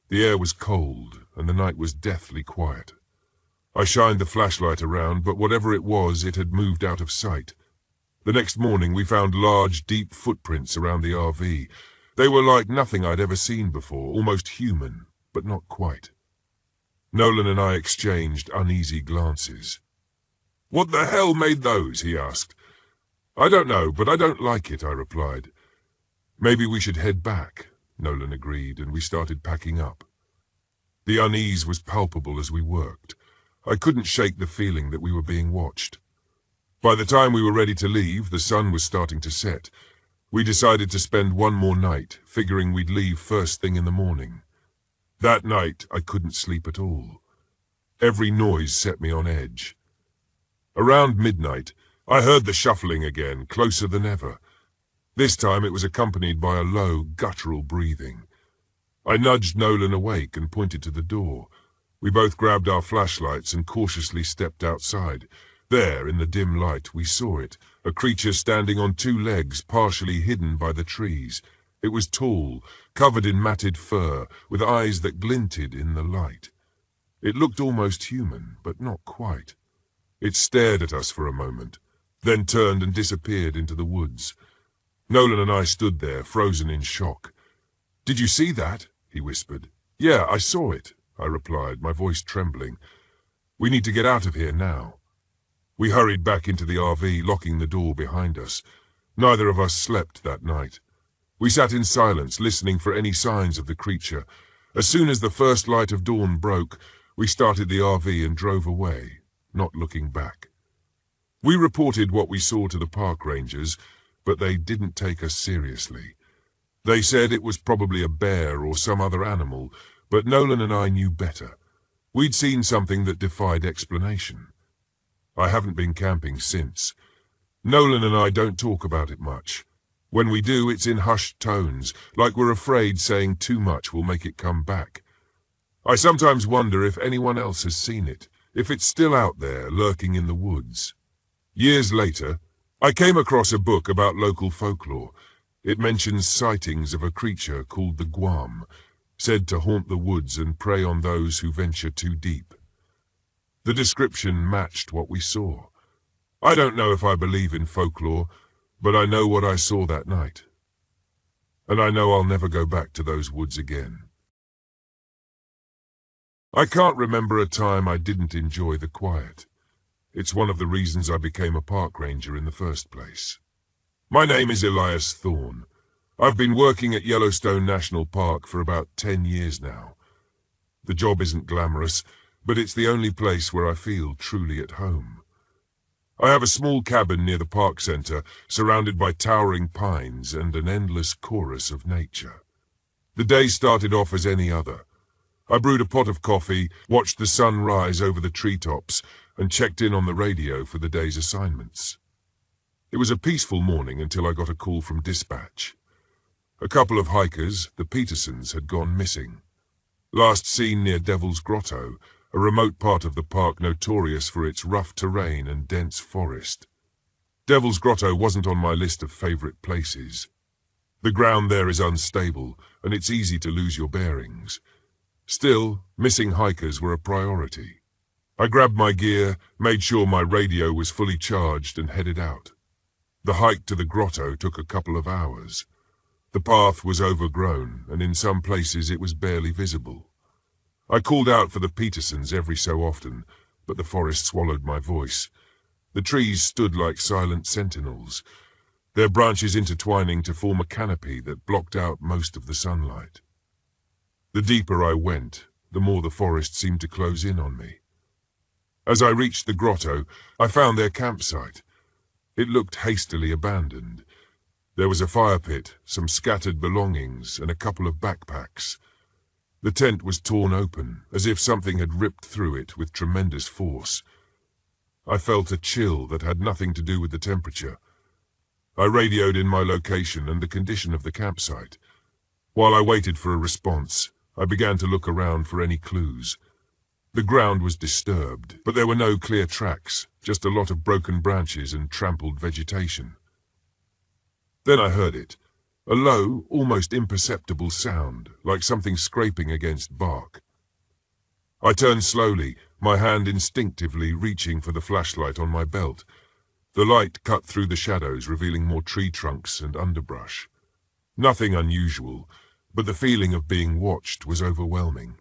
The air was cold, and the night was deathly quiet. I shined the flashlight around, but whatever it was, it had moved out of sight. The next morning we found large, deep footprints around the RV. They were like nothing I'd ever seen before, almost human, but not quite. Nolan and I exchanged uneasy glances. "What the hell made those?" he asked. "I don't know, but I don't like it," I replied. "Maybe we should head back," Nolan agreed, and we started packing up. The unease was palpable as we worked. I couldn't shake the feeling that we were being watched. By the time we were ready to leave, the sun was starting to set. We decided to spend one more night, figuring we'd leave first thing in the morning. That night, I couldn't sleep at all. Every noise set me on edge. Around midnight, I heard the shuffling again, closer than ever. This time it was accompanied by a low, guttural breathing. I nudged Nolan awake and pointed to the door. We both grabbed our flashlights and cautiously stepped outside. There, in the dim light, we saw it, a creature standing on two legs, partially hidden by the trees. It was tall, covered in matted fur, with eyes that glinted in the light. It looked almost human, but not quite. It stared at us for a moment, then turned and disappeared into the woods. Nolan and I stood there, frozen in shock. "Did you see that?" he whispered. "Yeah, I saw it," I replied, my voice trembling. "We need to get out of here now." We hurried back into the RV, locking the door behind us. Neither of us slept that night. We sat in silence, listening for any signs of the creature. As soon as the first light of dawn broke, we started the RV and drove away, not looking back. We reported what we saw to the park rangers, but they didn't take us seriously. They said it was probably a bear or some other animal, but Nolan and I knew better. We'd seen something that defied explanation. I haven't been camping since. Nolan and I don't talk about it much. When we do, it's in hushed tones, like we're afraid saying too much will make it come back. I sometimes wonder if anyone else has seen it, if it's still out there, lurking in the woods. Years later, I came across a book about local folklore. It mentions sightings of a creature called the Guam, said to haunt the woods and prey on those who venture too deep. The description matched what we saw. I don't know if I believe in folklore, but I know what I saw that night. And I know I'll never go back to those woods again. I can't remember a time I didn't enjoy the quiet. It's one of the reasons I became a park ranger in the first place. My name is Elias Thorne. I've been working at Yellowstone National Park for about 10 years now. The job isn't glamorous, but it's the only place where I feel truly at home. I have a small cabin near the park center, surrounded by towering pines and an endless chorus of nature. The day started off as any other. I brewed a pot of coffee, watched the sun rise over the treetops, and checked in on the radio for the day's assignments. It was a peaceful morning until I got a call from dispatch. A couple of hikers, the Petersons, had gone missing. Last seen near Devil's Grotto, a remote part of the park notorious for its rough terrain and dense forest. Devil's Grotto wasn't on my list of favorite places. The ground there is unstable, and it's easy to lose your bearings. Still, missing hikers were a priority. I grabbed my gear, made sure my radio was fully charged, and headed out. The hike to the grotto took a couple of hours. The path was overgrown, and in some places it was barely visible. I called out for the Petersons every so often, but the forest swallowed my voice. The trees stood like silent sentinels, their branches intertwining to form a canopy that blocked out most of the sunlight. The deeper I went, the more the forest seemed to close in on me. As I reached the grotto, I found their campsite. It looked hastily abandoned. There was a fire pit, some scattered belongings, and a couple of backpacks. The tent was torn open, as if something had ripped through it with tremendous force. I felt a chill that had nothing to do with the temperature. I radioed in my location and the condition of the campsite. While I waited for a response, I began to look around for any clues. The ground was disturbed, but there were no clear tracks, just a lot of broken branches and trampled vegetation. Then I heard it, a low, almost imperceptible sound, like something scraping against bark. I turned slowly, my hand instinctively reaching for the flashlight on my belt. The light cut through the shadows, revealing more tree trunks and underbrush. Nothing unusual, but the feeling of being watched was overwhelming.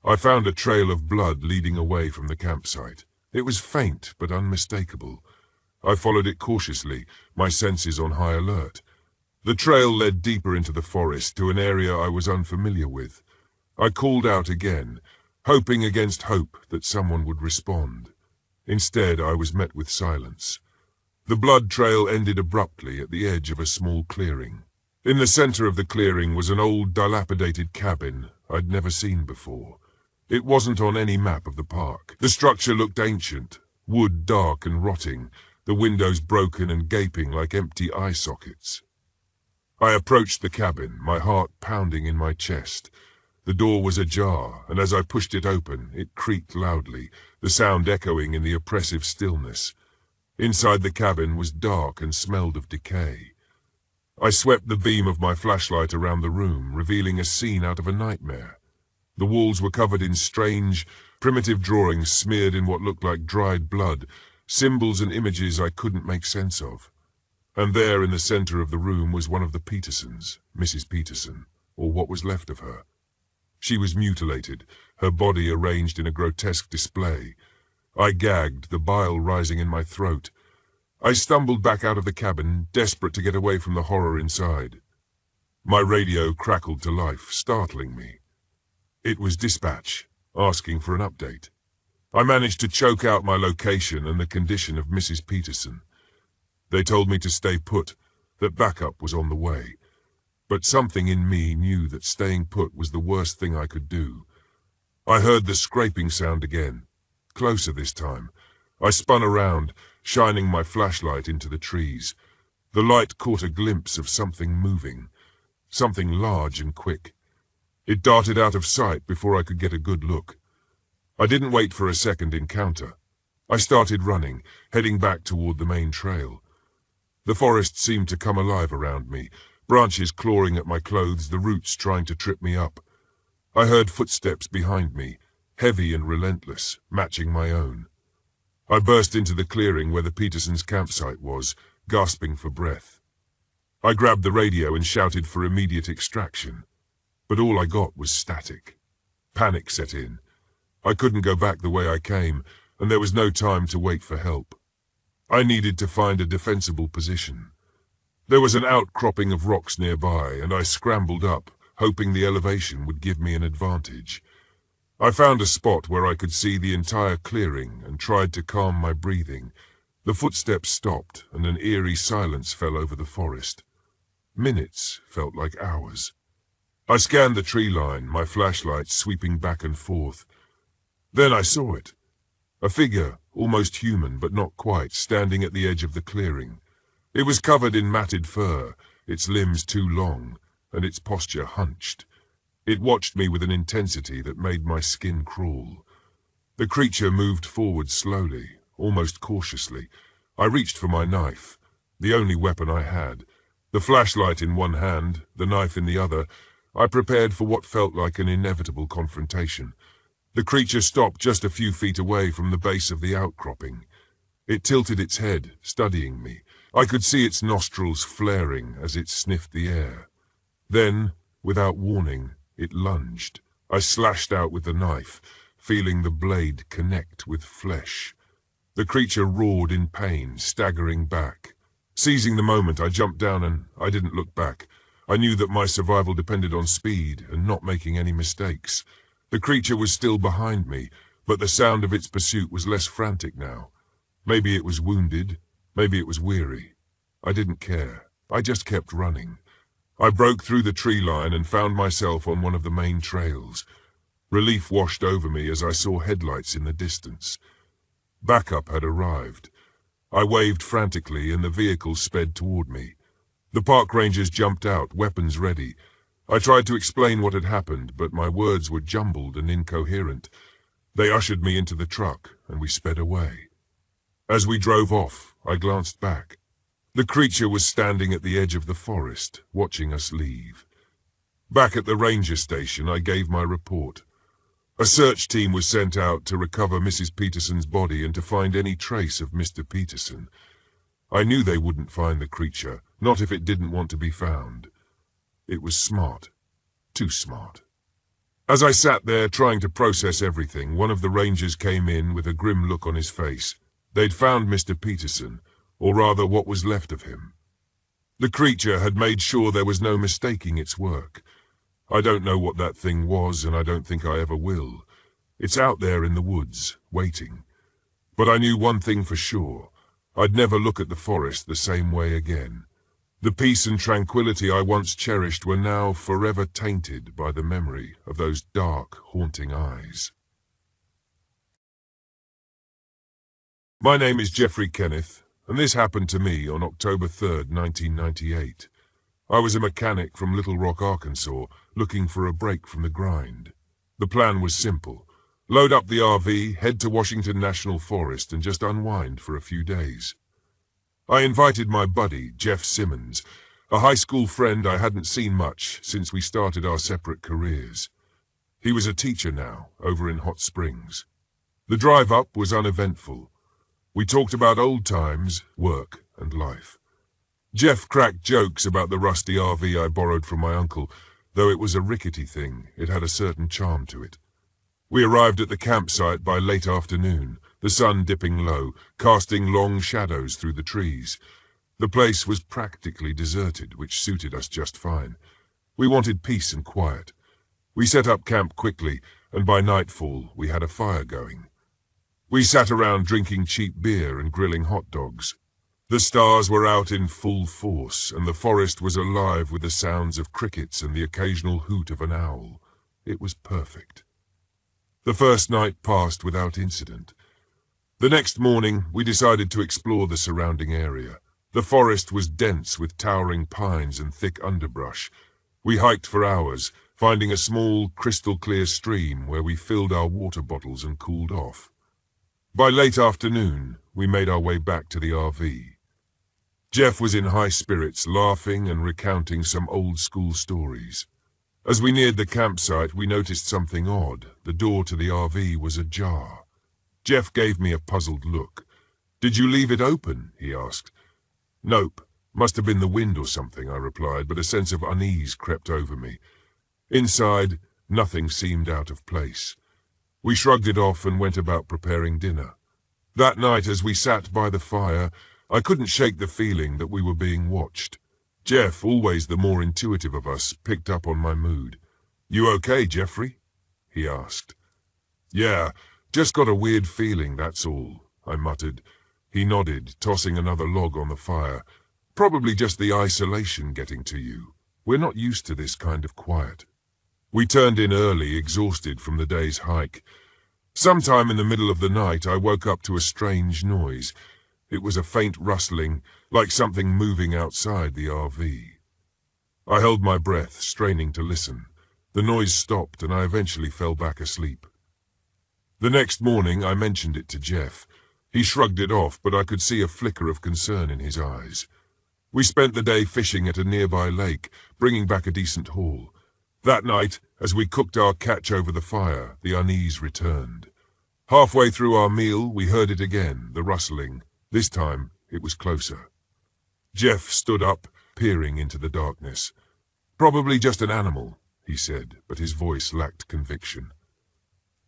I found a trail of blood leading away from the campsite. It was faint but unmistakable. I followed it cautiously, my senses on high alert. The trail led deeper into the forest to an area I was unfamiliar with. I called out again, hoping against hope that someone would respond. Instead, I was met with silence. The blood trail ended abruptly at the edge of a small clearing. In the center of the clearing was an old, dilapidated cabin I'd never seen before. It wasn't on any map of the park. The structure looked ancient, wood dark and rotting, the windows broken and gaping like empty eye sockets. I approached the cabin, my heart pounding in my chest. The door was ajar, and as I pushed it open, it creaked loudly, the sound echoing in the oppressive stillness. Inside the cabin was dark and smelled of decay. I swept the beam of my flashlight around the room, revealing a scene out of a nightmare. The walls were covered in strange, primitive drawings smeared in what looked like dried blood, symbols and images I couldn't make sense of. And there in the center of the room was one of the Petersons, Mrs. Peterson, or what was left of her. She was mutilated, her body arranged in a grotesque display. I gagged, the bile rising in my throat. I stumbled back out of the cabin, desperate to get away from the horror inside. My radio crackled to life, startling me. It was dispatch, asking for an update. I managed to choke out my location and the condition of Mrs. Peterson. They told me to stay put, that backup was on the way. But something in me knew that staying put was the worst thing I could do. I heard the scraping sound again, closer this time. I spun around, shining my flashlight into the trees. The light caught a glimpse of something moving, something large and quick. It darted out of sight before I could get a good look. I didn't wait for a second encounter. I started running, heading back toward the main trail. The forest seemed to come alive around me, branches clawing at my clothes, the roots trying to trip me up. I heard footsteps behind me, heavy and relentless, matching my own. I burst into the clearing where the Petersons' campsite was, gasping for breath. I grabbed the radio and shouted for immediate extraction, but all I got was static. Panic set in. I couldn't go back the way I came, and there was no time to wait for help. I needed to find a defensible position. There was an outcropping of rocks nearby, and I scrambled up, hoping the elevation would give me an advantage. I found a spot where I could see the entire clearing and tried to calm my breathing. The footsteps stopped, and an eerie silence fell over the forest. Minutes felt like hours. I scanned the tree line, my flashlight sweeping back and forth. Then I saw it. A figure, almost human but not quite, standing at the edge of the clearing. It was covered in matted fur, its limbs too long, and its posture hunched. It watched me with an intensity that made my skin crawl. The creature moved forward slowly, almost cautiously. I reached for my knife, the only weapon I had. The flashlight in one hand, the knife in the other, I prepared for what felt like an inevitable confrontation. The creature stopped just a few feet away from the base of the outcropping. It tilted its head, studying me. I could see its nostrils flaring as it sniffed the air. Then, without warning, it lunged. I slashed out with the knife, feeling the blade connect with flesh. The creature roared in pain, staggering back. Seizing the moment, I jumped down and I didn't look back. I knew that my survival depended on speed and not making any mistakes. The creature was still behind me, but the sound of its pursuit was less frantic now. Maybe it was wounded, maybe it was weary. I didn't care. I just kept running. I broke through the tree line and found myself on one of the main trails. Relief washed over me as I saw headlights in the distance. Backup had arrived. I waved frantically and the vehicle sped toward me. The park rangers jumped out, weapons ready. I tried to explain what had happened, but my words were jumbled and incoherent. They ushered me into the truck, and we sped away. As we drove off, I glanced back. The creature was standing at the edge of the forest, watching us leave. Back at the ranger station, I gave my report. A search team was sent out to recover Mrs. Peterson's body and to find any trace of Mr. Peterson. I knew they wouldn't find the creature, not if it didn't want to be found. It was smart. Too smart. As I sat there trying to process everything, one of the rangers came in with a grim look on his face. They'd found Mr. Peterson, or rather what was left of him. The creature had made sure there was no mistaking its work. I don't know what that thing was, and I don't think I ever will. It's out there in the woods, waiting. But I knew one thing for sure. I'd never look at the forest the same way again. The peace and tranquility I once cherished were now forever tainted by the memory of those dark, haunting eyes. My name is Jeffrey Kenneth, and this happened to me on October 3rd, 1998. I was a mechanic from Little Rock, Arkansas, looking for a break from the grind. The plan was simple. Load up the RV, head to Washington National Forest, and just unwind for a few days. I invited my buddy, Jeff Simmons, a high school friend I hadn't seen much since we started our separate careers. He was a teacher now, over in Hot Springs. The drive up was uneventful. We talked about old times, work, and life. Jeff cracked jokes about the rusty RV I borrowed from my uncle. Though it was a rickety thing, it had a certain charm to it. We arrived at the campsite by late afternoon, the sun dipping low, casting long shadows through the trees. The place was practically deserted, which suited us just fine. We wanted peace and quiet. We set up camp quickly, and by nightfall we had a fire going. We sat around drinking cheap beer and grilling hot dogs. The stars were out in full force, and the forest was alive with the sounds of crickets and the occasional hoot of an owl. It was perfect. The first night passed without incident. The next morning, we decided to explore the surrounding area. The forest was dense with towering pines and thick underbrush. We hiked for hours, finding a small, crystal-clear stream where we filled our water bottles and cooled off. By late afternoon, we made our way back to the RV. Jeff was in high spirits, laughing and recounting some old-school stories. As we neared the campsite, we noticed something odd. The door to the RV was ajar. Jeff gave me a puzzled look. "Did you leave it open?" he asked. "Nope. Must have been the wind or something," I replied, but a sense of unease crept over me. Inside, nothing seemed out of place. We shrugged it off and went about preparing dinner. That night, as we sat by the fire, I couldn't shake the feeling that we were being watched. Jeff, always the more intuitive of us, picked up on my mood. "You okay, Jeffrey?" he asked. "Yeah, just got a weird feeling, that's all," I muttered. He nodded, tossing another log on the fire. "Probably just the isolation getting to you. We're not used to this kind of quiet." We turned in early, exhausted from the day's hike. Sometime in the middle of the night, I woke up to a strange noise. It was a faint rustling, like something moving outside the RV. I held my breath, straining to listen. The noise stopped, and I eventually fell back asleep. The next morning, I mentioned it to Jeff. He shrugged it off, but I could see a flicker of concern in his eyes. We spent the day fishing at a nearby lake, bringing back a decent haul. That night, as we cooked our catch over the fire, the unease returned. Halfway through our meal, we heard it again, the rustling. This time, it was closer. Jeff stood up, peering into the darkness. "Probably just an animal," he said, but his voice lacked conviction.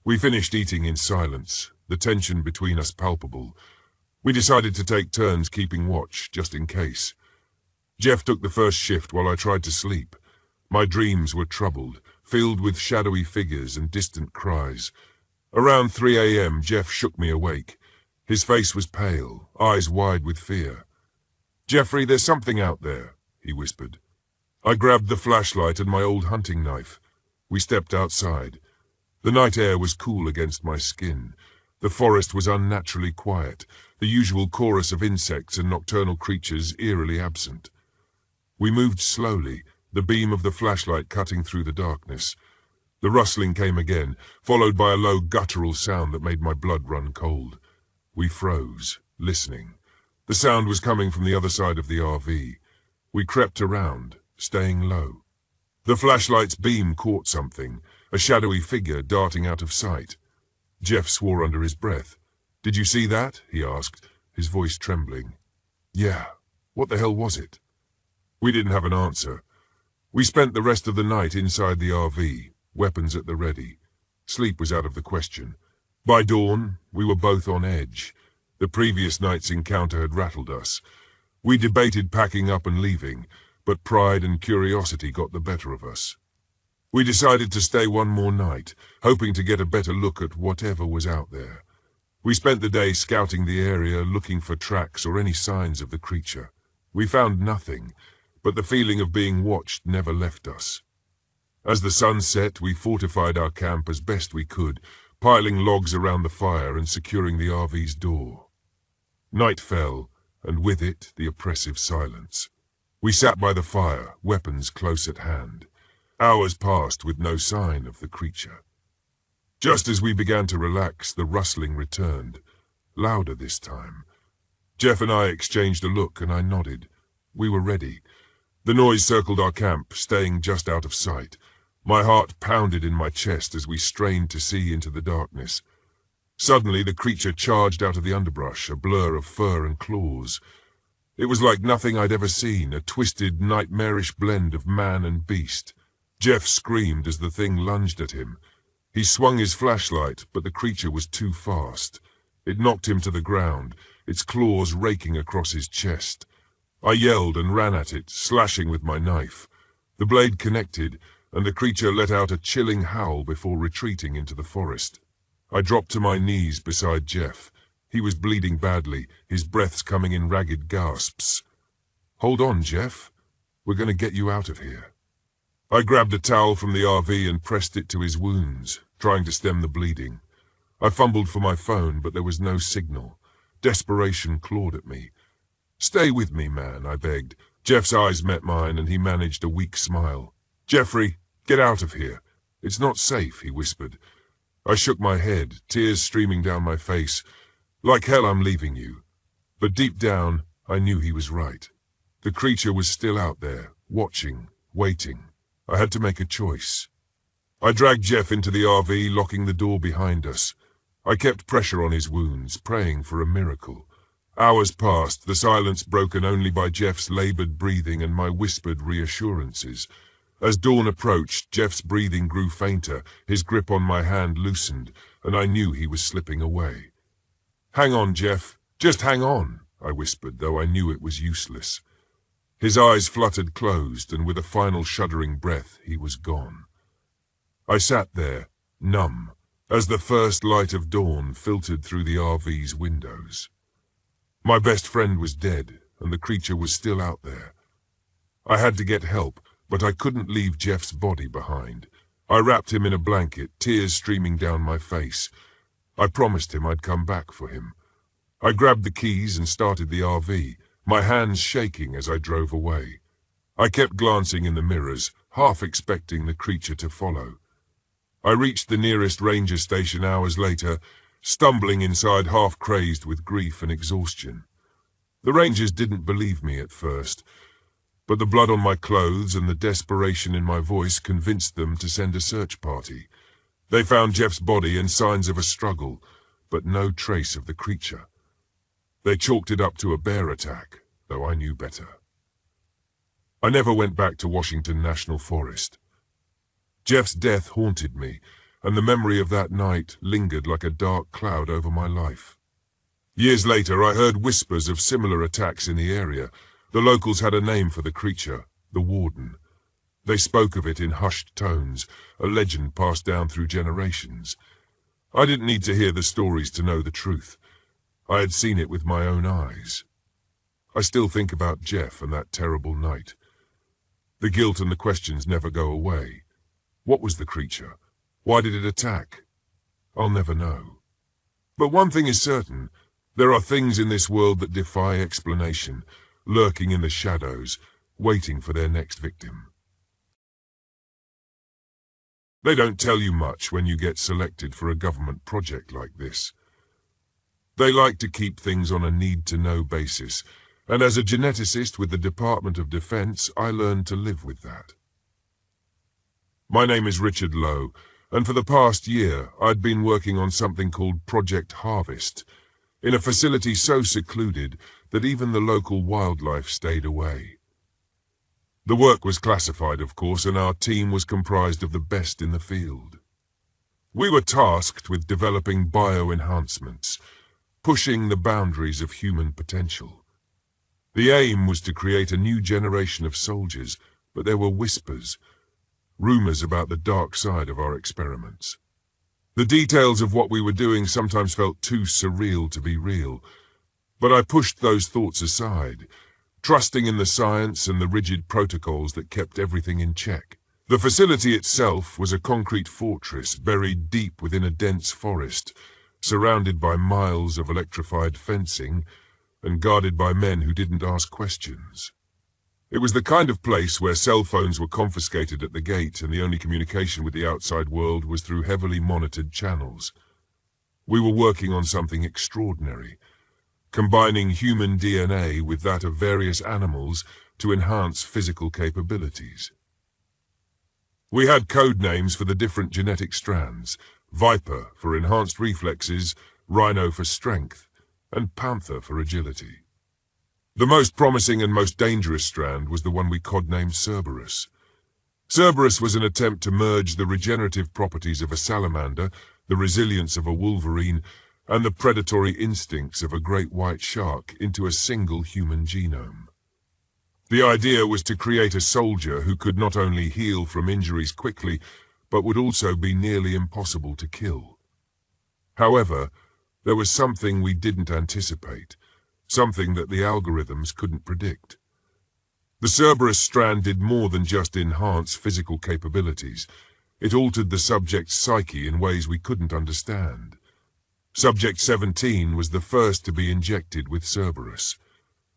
We finished eating in silence, the tension between us palpable. We decided to take turns keeping watch, just in case. Jeff took the first shift while I tried to sleep. My dreams were troubled, filled with shadowy figures and distant cries. Around 3 a.m., Jeff shook me awake. His face was pale, eyes wide with fear. "Jeffrey, there's something out there," he whispered. I grabbed the flashlight and my old hunting knife. We stepped outside. The night air was cool against my skin. The forest was unnaturally quiet, the usual chorus of insects and nocturnal creatures eerily absent. We moved slowly, the beam of the flashlight cutting through the darkness. The rustling came again, followed by a low guttural sound that made my blood run cold. We froze, listening. The sound was coming from the other side of the RV. We crept around, staying low. The flashlight's beam caught something, a shadowy figure darting out of sight. Jeff swore under his breath. "Did you see that?" he asked, his voice trembling. "Yeah. What the hell was it?" We didn't have an answer. We spent the rest of the night inside the RV, weapons at the ready. Sleep was out of the question. By dawn, we were both on edge. The previous night's encounter had rattled us. We debated packing up and leaving, but pride and curiosity got the better of us. We decided to stay one more night, hoping to get a better look at whatever was out there. We spent the day scouting the area, looking for tracks or any signs of the creature. We found nothing, but the feeling of being watched never left us. As the sun set, we fortified our camp as best we could, piling logs around the fire and securing the RV's door. Night fell, and with it the oppressive silence. We sat by the fire, weapons close at hand. Hours passed with no sign of the creature. Just as we began to relax, the rustling returned, louder this time. Jeff and I exchanged a look, and I nodded. We were ready. The noise circled our camp, staying just out of sight. My heart pounded in my chest as we strained to see into the darkness. Suddenly, the creature charged out of the underbrush, a blur of fur and claws. It was like nothing I'd ever seen, a twisted, nightmarish blend of man and beast. Jeff screamed as the thing lunged at him. He swung his flashlight, but the creature was too fast. It knocked him to the ground, its claws raking across his chest. I yelled and ran at it, slashing with my knife. The blade connected, and the creature let out a chilling howl before retreating into the forest. I dropped to my knees beside Jeff. He was bleeding badly, his breaths coming in ragged gasps. "Hold on, Jeff. We're going to get you out of here." I grabbed a towel from the RV and pressed it to his wounds, trying to stem the bleeding. I fumbled for my phone, but there was no signal. Desperation clawed at me. "Stay with me, man," I begged. Jeff's eyes met mine, and he managed a weak smile. "Jeffrey, get out of here. It's not safe," he whispered. I shook my head, tears streaming down my face. "Like hell I'm leaving you." But deep down, I knew he was right. The creature was still out there, watching, waiting. I had to make a choice. I dragged Jeff into the RV, locking the door behind us. I kept pressure on his wounds, praying for a miracle. Hours passed, the silence broken only by Jeff's labored breathing and my whispered reassurances. As dawn approached, Jeff's breathing grew fainter, his grip on my hand loosened, and I knew he was slipping away. "Hang on, Jeff. Just hang on," I whispered, though I knew it was useless. His eyes fluttered closed, and with a final shuddering breath, he was gone. I sat there, numb, as the first light of dawn filtered through the RV's windows. My best friend was dead, and the creature was still out there. I had to get help, but I couldn't leave Jeff's body behind. I wrapped him in a blanket, tears streaming down my face. I promised him I'd come back for him. I grabbed the keys and started the RV, my hands shaking as I drove away. I kept glancing in the mirrors, half expecting the creature to follow. I reached the nearest ranger station hours later, stumbling inside half-crazed with grief and exhaustion. The rangers didn't believe me at first, but the blood on my clothes and the desperation in my voice convinced them to send a search party. They found Jeff's body and signs of a struggle, but no trace of the creature. They chalked it up to a bear attack, though I knew better. I never went back to Washington National Forest. Jeff's death haunted me, and the memory of that night lingered like a dark cloud over my life. Years later, I heard whispers of similar attacks in the area. The locals had a name for the creature, the Warden. They spoke of it in hushed tones, a legend passed down through generations. I didn't need to hear the stories to know the truth. I had seen it with my own eyes. I still think about Jeff and that terrible night. The guilt and the questions never go away. What was the creature? Why did it attack? I'll never know. But one thing is certain. There are things in this world that defy explanation, lurking in the shadows, waiting for their next victim. They don't tell you much when you get selected for a government project like this. They like to keep things on a need-to-know basis, and as a geneticist with the Department of Defense, I learned to live with that. My name is Richard Lowe, and for the past year, I'd been working on something called Project Harvest, in a facility so secluded that even the local wildlife stayed away. The work was classified, of course, and our team was comprised of the best in the field. We were tasked with developing bioenhancements, pushing the boundaries of human potential. The aim was to create a new generation of soldiers, but there were whispers, rumors about the dark side of our experiments. The details of what we were doing sometimes felt too surreal to be real, but I pushed those thoughts aside, trusting in the science and the rigid protocols that kept everything in check. The facility itself was a concrete fortress buried deep within a dense forest, surrounded by miles of electrified fencing and guarded by men who didn't ask questions. It was the kind of place where cell phones were confiscated at the gate and the only communication with the outside world was through heavily monitored channels. We were working on something extraordinary, combining human DNA with that of various animals to enhance physical capabilities. We had code names for the different genetic strands: Viper for enhanced reflexes, Rhino for strength, and Panther for agility. The most promising and most dangerous strand was the one we codenamed Cerberus. Cerberus was an attempt to merge the regenerative properties of a salamander, the resilience of a wolverine, and the predatory instincts of a great white shark into a single human genome. The idea was to create a soldier who could not only heal from injuries quickly, but would also be nearly impossible to kill. However, there was something we didn't anticipate, something that the algorithms couldn't predict. The Cerberus strand did more than just enhance physical capabilities. It altered the subject's psyche in ways we couldn't understand. Subject 17 was the first to be injected with Cerberus.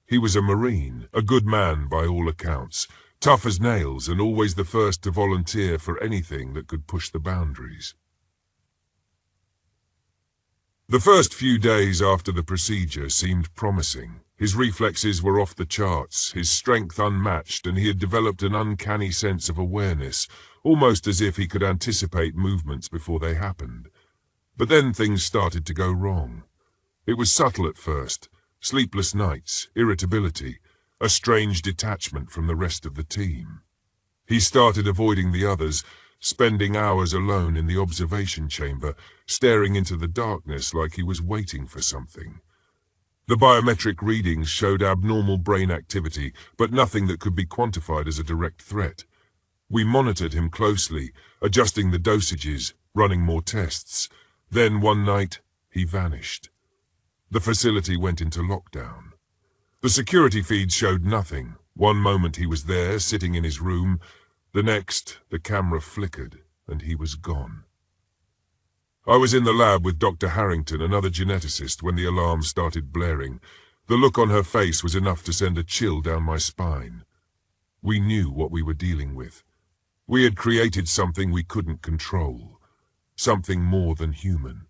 He was a Marine, a good man by all accounts, tough as nails and always the first to volunteer for anything that could push the boundaries. The first few days after the procedure seemed promising. His reflexes were off the charts, his strength unmatched, and he had developed an uncanny sense of awareness, almost as if he could anticipate movements before they happened. But then things started to go wrong. It was subtle at first. Sleepless nights, irritability, a strange detachment from the rest of the team. He started avoiding the others, spending hours alone in the observation chamber, staring into the darkness like he was waiting for something. The biometric readings showed abnormal brain activity, but nothing that could be quantified as a direct threat. We monitored him closely, adjusting the dosages, running more tests. Then one night, he vanished. The facility went into lockdown. The security feeds showed nothing. One moment he was there, sitting in his room. The next, the camera flickered, and he was gone. I was in the lab with Dr. Harrington, another geneticist, when the alarm started blaring. The look on her face was enough to send a chill down my spine. We knew what we were dealing with. We had created something we couldn't control, something more than human.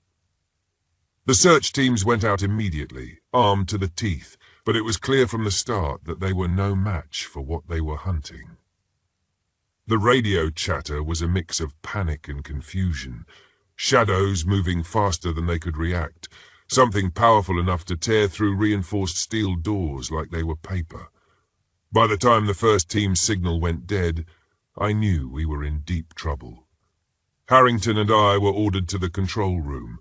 The search teams went out immediately, armed to the teeth, but it was clear from the start that they were no match for what they were hunting. The radio chatter was a mix of panic and confusion, shadows moving faster than they could react, something powerful enough to tear through reinforced steel doors like they were paper. By the time the first team's signal went dead, I knew we were in deep trouble. Harrington and I were ordered to the control room,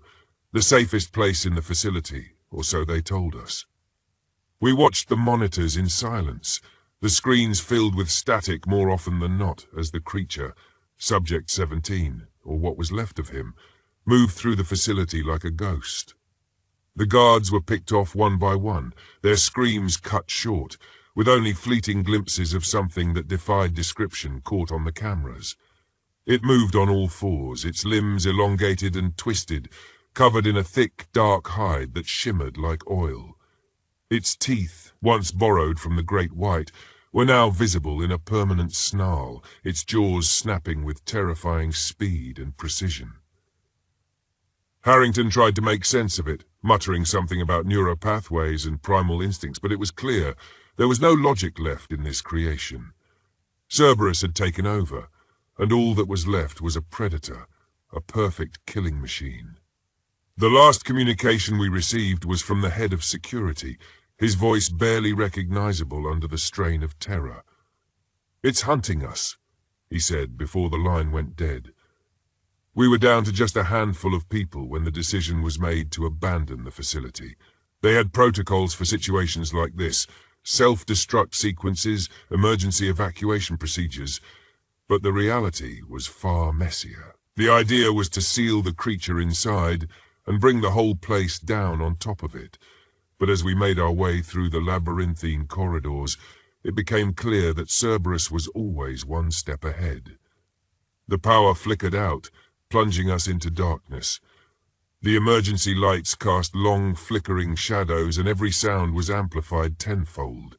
the safest place in the facility, or so they told us. We watched the monitors in silence, the screens filled with static more often than not as the creature, Subject 17, or what was left of him, moved through the facility like a ghost. The guards were picked off one by one, their screams cut short, with only fleeting glimpses of something that defied description caught on the cameras. It moved on all fours, its limbs elongated and twisted, covered in a thick, dark hide that shimmered like oil. Its teeth, once borrowed from the great white, were now visible in a permanent snarl, its jaws snapping with terrifying speed and precision. Harrington tried to make sense of it, muttering something about neuropathways and primal instincts, but it was clear there was no logic left in this creation. Cerberus had taken over, and all that was left was a predator, a perfect killing machine. The last communication we received was from the head of security, his voice barely recognizable under the strain of terror. "It's hunting us," he said before the line went dead. We were down to just a handful of people when the decision was made to abandon the facility. They had protocols for situations like this, self-destruct sequences, emergency evacuation procedures, but the reality was far messier. The idea was to seal the creature inside and bring the whole place down on top of it. But as we made our way through the labyrinthine corridors, it became clear that Cerberus was always one step ahead. The power flickered out, plunging us into darkness. The emergency lights cast long, flickering shadows, and every sound was amplified tenfold.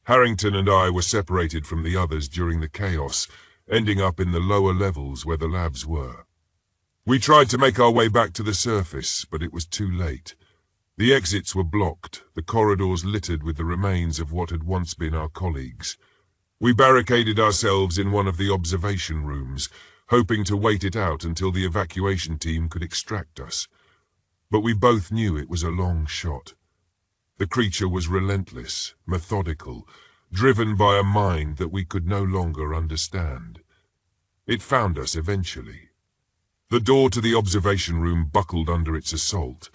Harrington and I were separated from the others during the chaos, ending up in the lower levels where the labs were. We tried to make our way back to the surface, but it was too late. The exits were blocked, the corridors littered with the remains of what had once been our colleagues. We barricaded ourselves in one of the observation rooms, hoping to wait it out until the evacuation team could extract us. But we both knew it was a long shot. The creature was relentless, methodical, driven by a mind that we could no longer understand. It found us eventually. The door to the observation room buckled under its assault.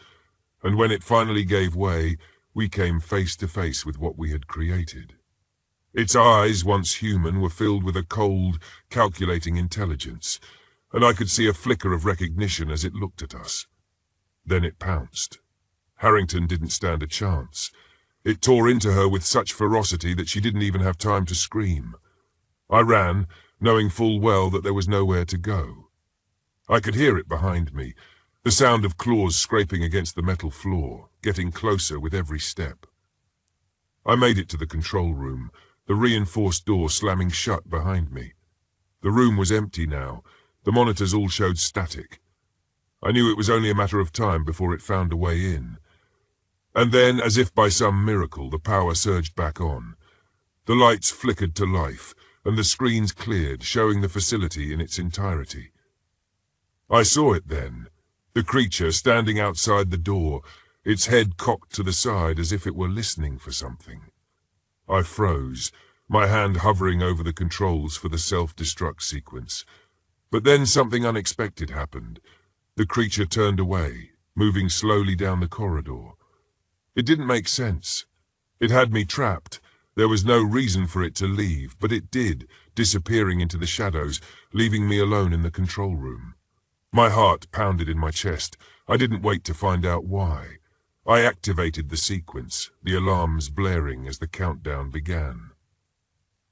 and when it finally gave way, we came face to face with what we had created. Its eyes, once human, were filled with a cold, calculating intelligence, and I could see a flicker of recognition as it looked at us. Then it pounced. Harrington didn't stand a chance. It tore into her with such ferocity that she didn't even have time to scream. I ran, knowing full well that there was nowhere to go. I could hear it behind me, the sound of claws scraping against the metal floor, getting closer with every step. I made it to the control room, the reinforced door slamming shut behind me. The room was empty now. The monitors all showed static. I knew it was only a matter of time before it found a way in. And then, as if by some miracle, the power surged back on. The lights flickered to life, and the screens cleared, showing the facility in its entirety. I saw it then, the creature standing outside the door, its head cocked to the side as if it were listening for something. I froze, my hand hovering over the controls for the self-destruct sequence. But then something unexpected happened. The creature turned away, moving slowly down the corridor. It didn't make sense. It had me trapped. There was no reason for it to leave, but it did, disappearing into the shadows, leaving me alone in the control room. My heart pounded in my chest. I didn't wait to find out why. I activated the sequence, the alarms blaring as the countdown began.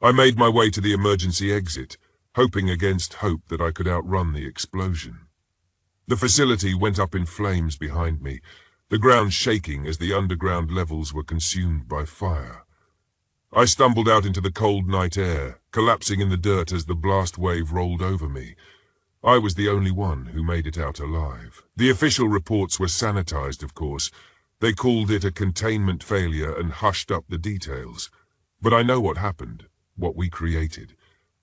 I made my way to the emergency exit, hoping against hope that I could outrun the explosion. The facility went up in flames behind me, the ground shaking as the underground levels were consumed by fire. I stumbled out into the cold night air, collapsing in the dirt as the blast wave rolled over me. I was the only one who made it out alive. The official reports were sanitized, of course. They called it a containment failure and hushed up the details. But I know what happened, what we created.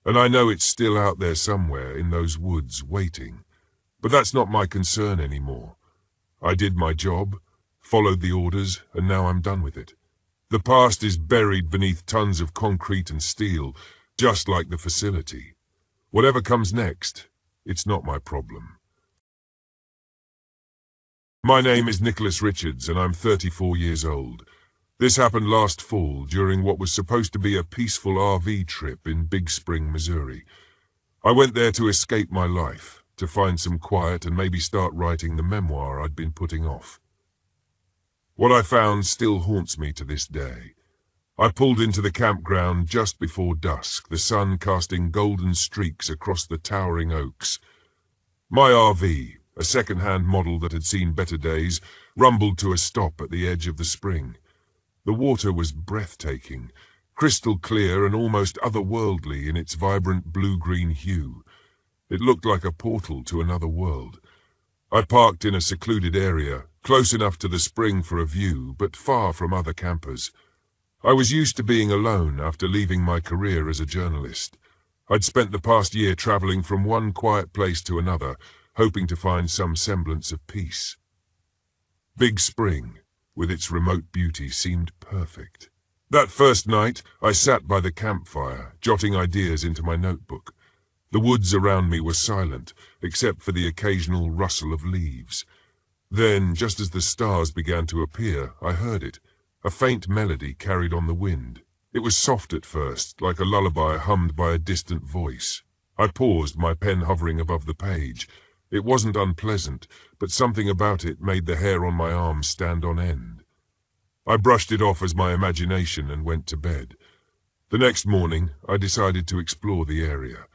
And I know it's still out there somewhere in those woods waiting. But that's not my concern anymore. I did my job, followed the orders, and now I'm done with it. The past is buried beneath tons of concrete and steel, just like the facility. Whatever comes next, it's not my problem. My name is Nicholas Richards, and I'm 34 years old. This happened last fall during what was supposed to be a peaceful RV trip in Big Spring, Missouri. I went there to escape my life, to find some quiet and maybe start writing the memoir I'd been putting off. What I found still haunts me to this day. I pulled into the campground just before dusk, the sun casting golden streaks across the towering oaks. My RV, a second-hand model that had seen better days, rumbled to a stop at the edge of the spring. The water was breathtaking, crystal clear and almost otherworldly in its vibrant blue-green hue. It looked like a portal to another world. I parked in a secluded area, close enough to the spring for a view, but far from other campers. I was used to being alone after leaving my career as a journalist. I'd spent the past year traveling from one quiet place to another, hoping to find some semblance of peace. Big Spring, with its remote beauty, seemed perfect. That first night, I sat by the campfire, jotting ideas into my notebook. The woods around me were silent, except for the occasional rustle of leaves. Then, just as the stars began to appear, I heard it, a faint melody carried on the wind. It was soft at first, like a lullaby hummed by a distant voice. I paused, my pen hovering above the page. It wasn't unpleasant, but something about it made the hair on my arms stand on end. I brushed it off as my imagination and went to bed. The next morning, I decided to explore the area.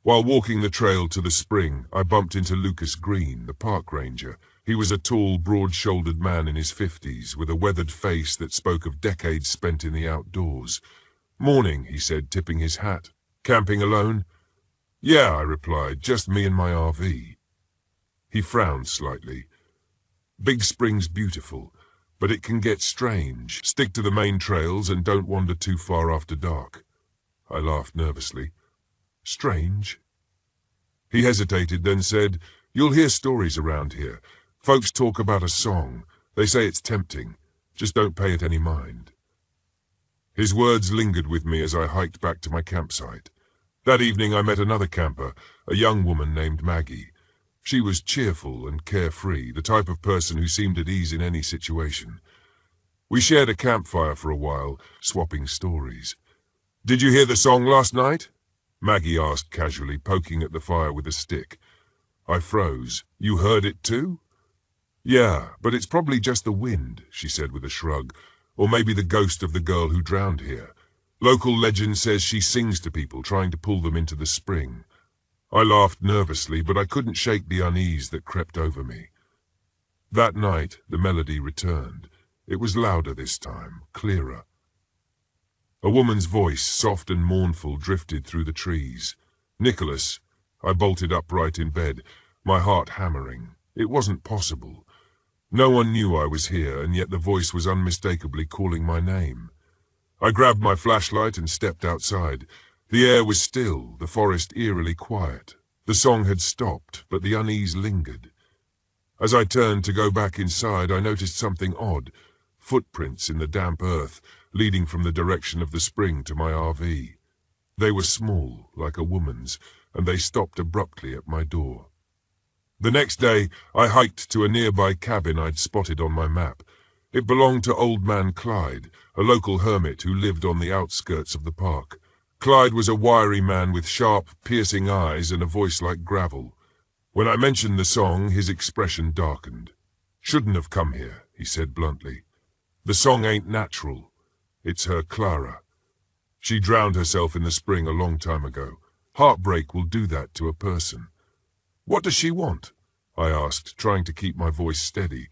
While walking the trail to the spring, I bumped into Lucas Green, the park ranger. He was a tall, broad-shouldered man in his 50s, with a weathered face that spoke of decades spent in the outdoors. "Morning," he said, tipping his hat. "Camping alone?" "Yeah," I replied, "just me and my RV." He frowned slightly. "Big Spring's beautiful, but it can get strange. Stick to the main trails and don't wander too far after dark." I laughed nervously. "Strange?" He hesitated, then said, "You'll hear stories around here. Folks talk about a song. They say it's tempting. Just don't pay it any mind." His words lingered with me as I hiked back to my campsite. That evening I met another camper, a young woman named Maggie. She was cheerful and carefree, the type of person who seemed at ease in any situation. We shared a campfire for a while, swapping stories. "Did you hear the song last night?" Maggie asked casually, poking at the fire with a stick. I froze. "You heard it too?" "Yeah, but it's probably just the wind," she said with a shrug. "Or maybe the ghost of the girl who drowned here. Local legend says she sings to people, trying to pull them into the spring." I laughed nervously, but I couldn't shake the unease that crept over me. That night, the melody returned. It was louder this time, clearer. A woman's voice, soft and mournful, drifted through the trees. "Nicholas." I bolted upright in bed, my heart hammering. It wasn't possible. No one knew I was here, and yet the voice was unmistakably calling my name. I grabbed my flashlight and stepped outside. The air was still, the forest eerily quiet. The song had stopped, but the unease lingered. As I turned to go back inside, I noticed something odd. Footprints in the damp earth, leading from the direction of the spring to my RV. They were small, like a woman's, and they stopped abruptly at my door. The next day, I hiked to a nearby cabin I'd spotted on my map. It belonged to Old Man Clyde, a local hermit who lived on the outskirts of the park. Clyde was a wiry man with sharp, piercing eyes and a voice like gravel. When I mentioned the song, his expression darkened. "Shouldn't have come here," he said bluntly. "The song ain't natural. It's her Clara. She drowned herself in the spring a long time ago. Heartbreak will do that to a person." "What does she want?" I asked, trying to keep my voice steady.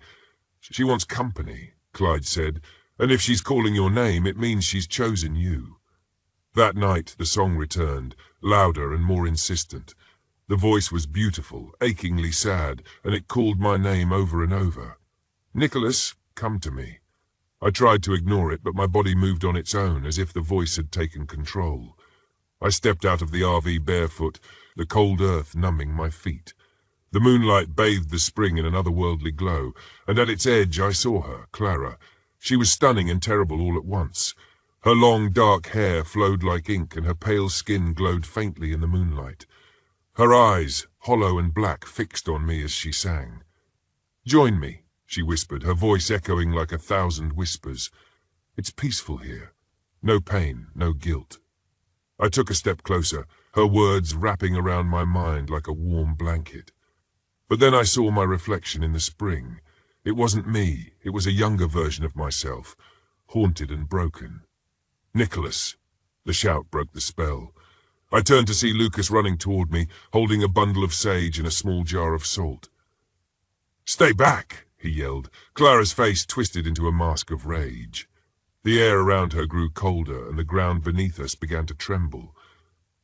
"She wants company," Clyde said, "and if she's calling your name, it means she's chosen you." That night the song returned, louder and more insistent. The voice was beautiful, achingly sad, and it called my name over and over. "Nicholas, come to me." I tried to ignore it, but my body moved on its own, as if the voice had taken control. I stepped out of the RV barefoot, the cold earth numbing my feet. The moonlight bathed the spring in an otherworldly glow, and at its edge I saw her, Clara. She was stunning and terrible all at once. Her long, dark hair flowed like ink, and her pale skin glowed faintly in the moonlight. Her eyes, hollow and black, fixed on me as she sang. "Join me," she whispered, her voice echoing like 1,000 whispers. "It's peaceful here. No pain, no guilt." I took a step closer, her words wrapping around my mind like a warm blanket. But then I saw my reflection in the spring. It wasn't me, it was a younger version of myself, haunted and broken. "Nicholas!" The shout broke the spell. I turned to see Lucas running toward me, holding a bundle of sage and a small jar of salt. "Stay back!" he yelled. Clara's face twisted into a mask of rage. The air around her grew colder, and the ground beneath us began to tremble.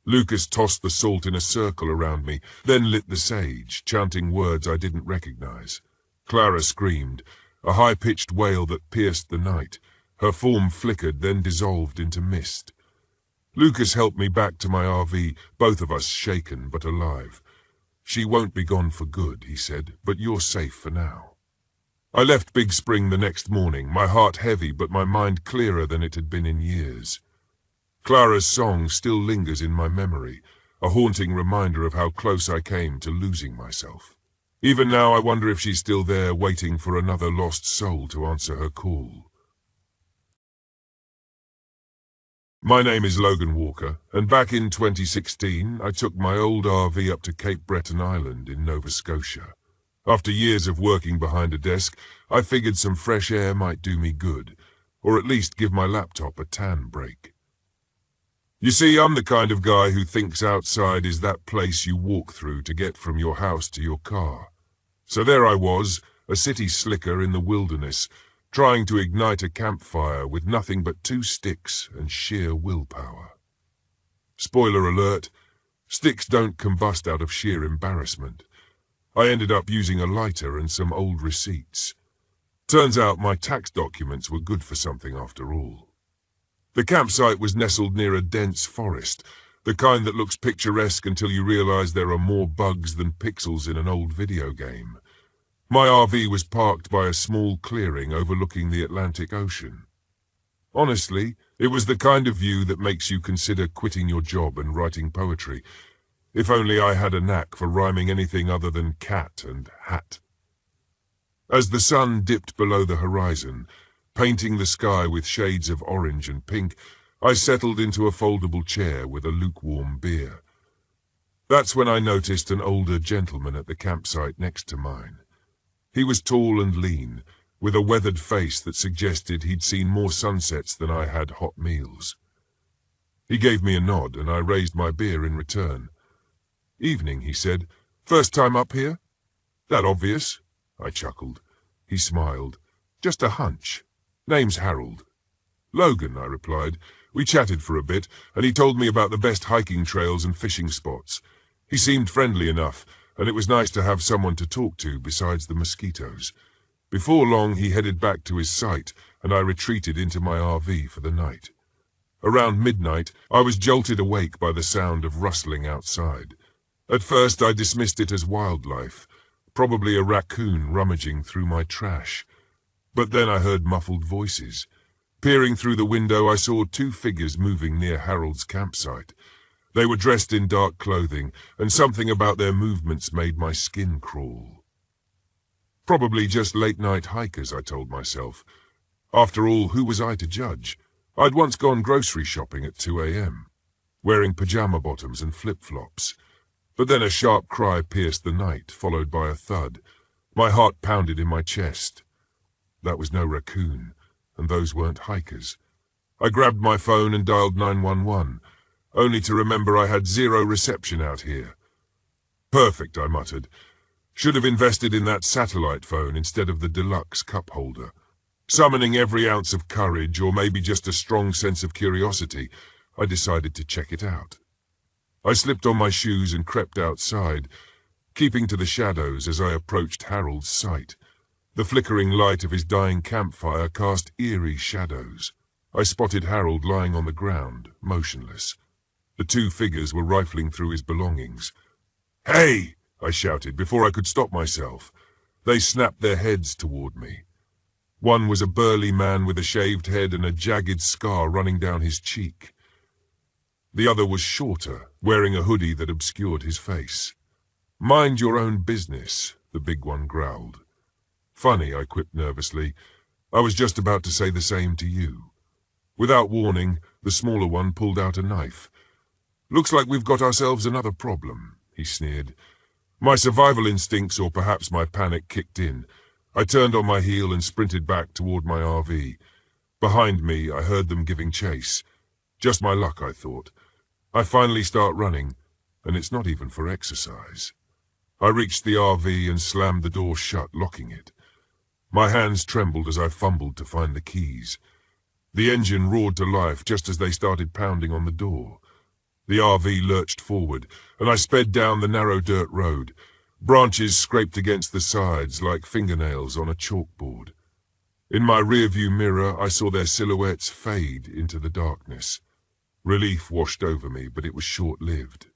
Lucas tossed the salt in a circle around me, then lit the sage, chanting words I didn't recognize. Clara screamed, a high-pitched wail that pierced the night. Her form flickered, then dissolved into mist. Lucas helped me back to my RV, both of us shaken but alive. "She won't be gone for good," he said, "but you're safe for now." I left Big Spring the next morning, my heart heavy but my mind clearer than it had been in years. Clara's song still lingers in my memory, a haunting reminder of how close I came to losing myself. Even now I wonder if she's still there, waiting for another lost soul to answer her call. My name is Logan Walker, and back in 2016 I took my old RV up to Cape Breton Island in Nova Scotia. After years of working behind a desk, I figured some fresh air might do me good, or at least give my laptop a tan break. You see, I'm the kind of guy who thinks outside is that place you walk through to get from your house to your car. So there I was, a city slicker in the wilderness, trying to ignite a campfire with nothing but 2 sticks and sheer willpower. Spoiler alert, sticks don't combust out of sheer embarrassment. I ended up using a lighter and some old receipts. Turns out my tax documents were good for something after all. The campsite was nestled near a dense forest, the kind that looks picturesque until you realize there are more bugs than pixels in an old video game. My RV was parked by a small clearing overlooking the Atlantic Ocean. Honestly, it was the kind of view that makes you consider quitting your job and writing poetry. If only I had a knack for rhyming anything other than cat and hat. As the sun dipped below the horizon, painting the sky with shades of orange and pink, I settled into a foldable chair with a lukewarm beer. That's when I noticed an older gentleman at the campsite next to mine. He was tall and lean, with a weathered face that suggested he'd seen more sunsets than I had hot meals. He gave me a nod, and I raised my beer in return. "Evening," he said. "First time up here?" "That obvious?" I chuckled. He smiled. "Just a hunch. Name's Harold." "Logan," I replied. We chatted for a bit, and he told me about the best hiking trails and fishing spots. He seemed friendly enough, and it was nice to have someone to talk to besides the mosquitoes. Before long, he headed back to his site, and I retreated into my RV for the night. Around midnight, I was jolted awake by the sound of rustling outside. At first, I dismissed it as wildlife, probably a raccoon rummaging through my trash. But then I heard muffled voices. Peering through the window, I saw two figures moving near Harold's campsite. They were dressed in dark clothing, and something about their movements made my skin crawl. Probably just late-night hikers, I told myself. After all, who was I to judge? I'd once gone grocery shopping at 2 a.m., wearing pajama bottoms and flip-flops. But then a sharp cry pierced the night, followed by a thud. My heart pounded in my chest. That was no raccoon, and those weren't hikers. I grabbed my phone and dialed 911, only to remember I had zero reception out here. "Perfect," I muttered. "Should have invested in that satellite phone instead of the deluxe cup holder." Summoning every ounce of courage, or maybe just a strong sense of curiosity, I decided to check it out. I slipped on my shoes and crept outside, keeping to the shadows as I approached Harold's site. The flickering light of his dying campfire cast eerie shadows. I spotted Harold lying on the ground, motionless. The two figures were rifling through his belongings. "Hey!" I shouted before I could stop myself. They snapped their heads toward me. One was a burly man with a shaved head and a jagged scar running down his cheek. The other was shorter, wearing a hoodie that obscured his face. "Mind your own business," the big one growled. "Funny," I quipped nervously. "I was just about to say the same to you." Without warning, the smaller one pulled out a knife. "Looks like we've got ourselves another problem," he sneered. My survival instincts, or perhaps my panic, kicked in. I turned on my heel and sprinted back toward my RV. Behind me, I heard them giving chase. Just my luck, I thought. I finally start running, and it's not even for exercise. I reached the RV and slammed the door shut, locking it. My hands trembled as I fumbled to find the keys. The engine roared to life just as they started pounding on the door. The RV lurched forward, and I sped down the narrow dirt road. Branches scraped against the sides like fingernails on a chalkboard. In my rearview mirror, I saw their silhouettes fade into the darkness. Relief washed over me, but it was short-lived.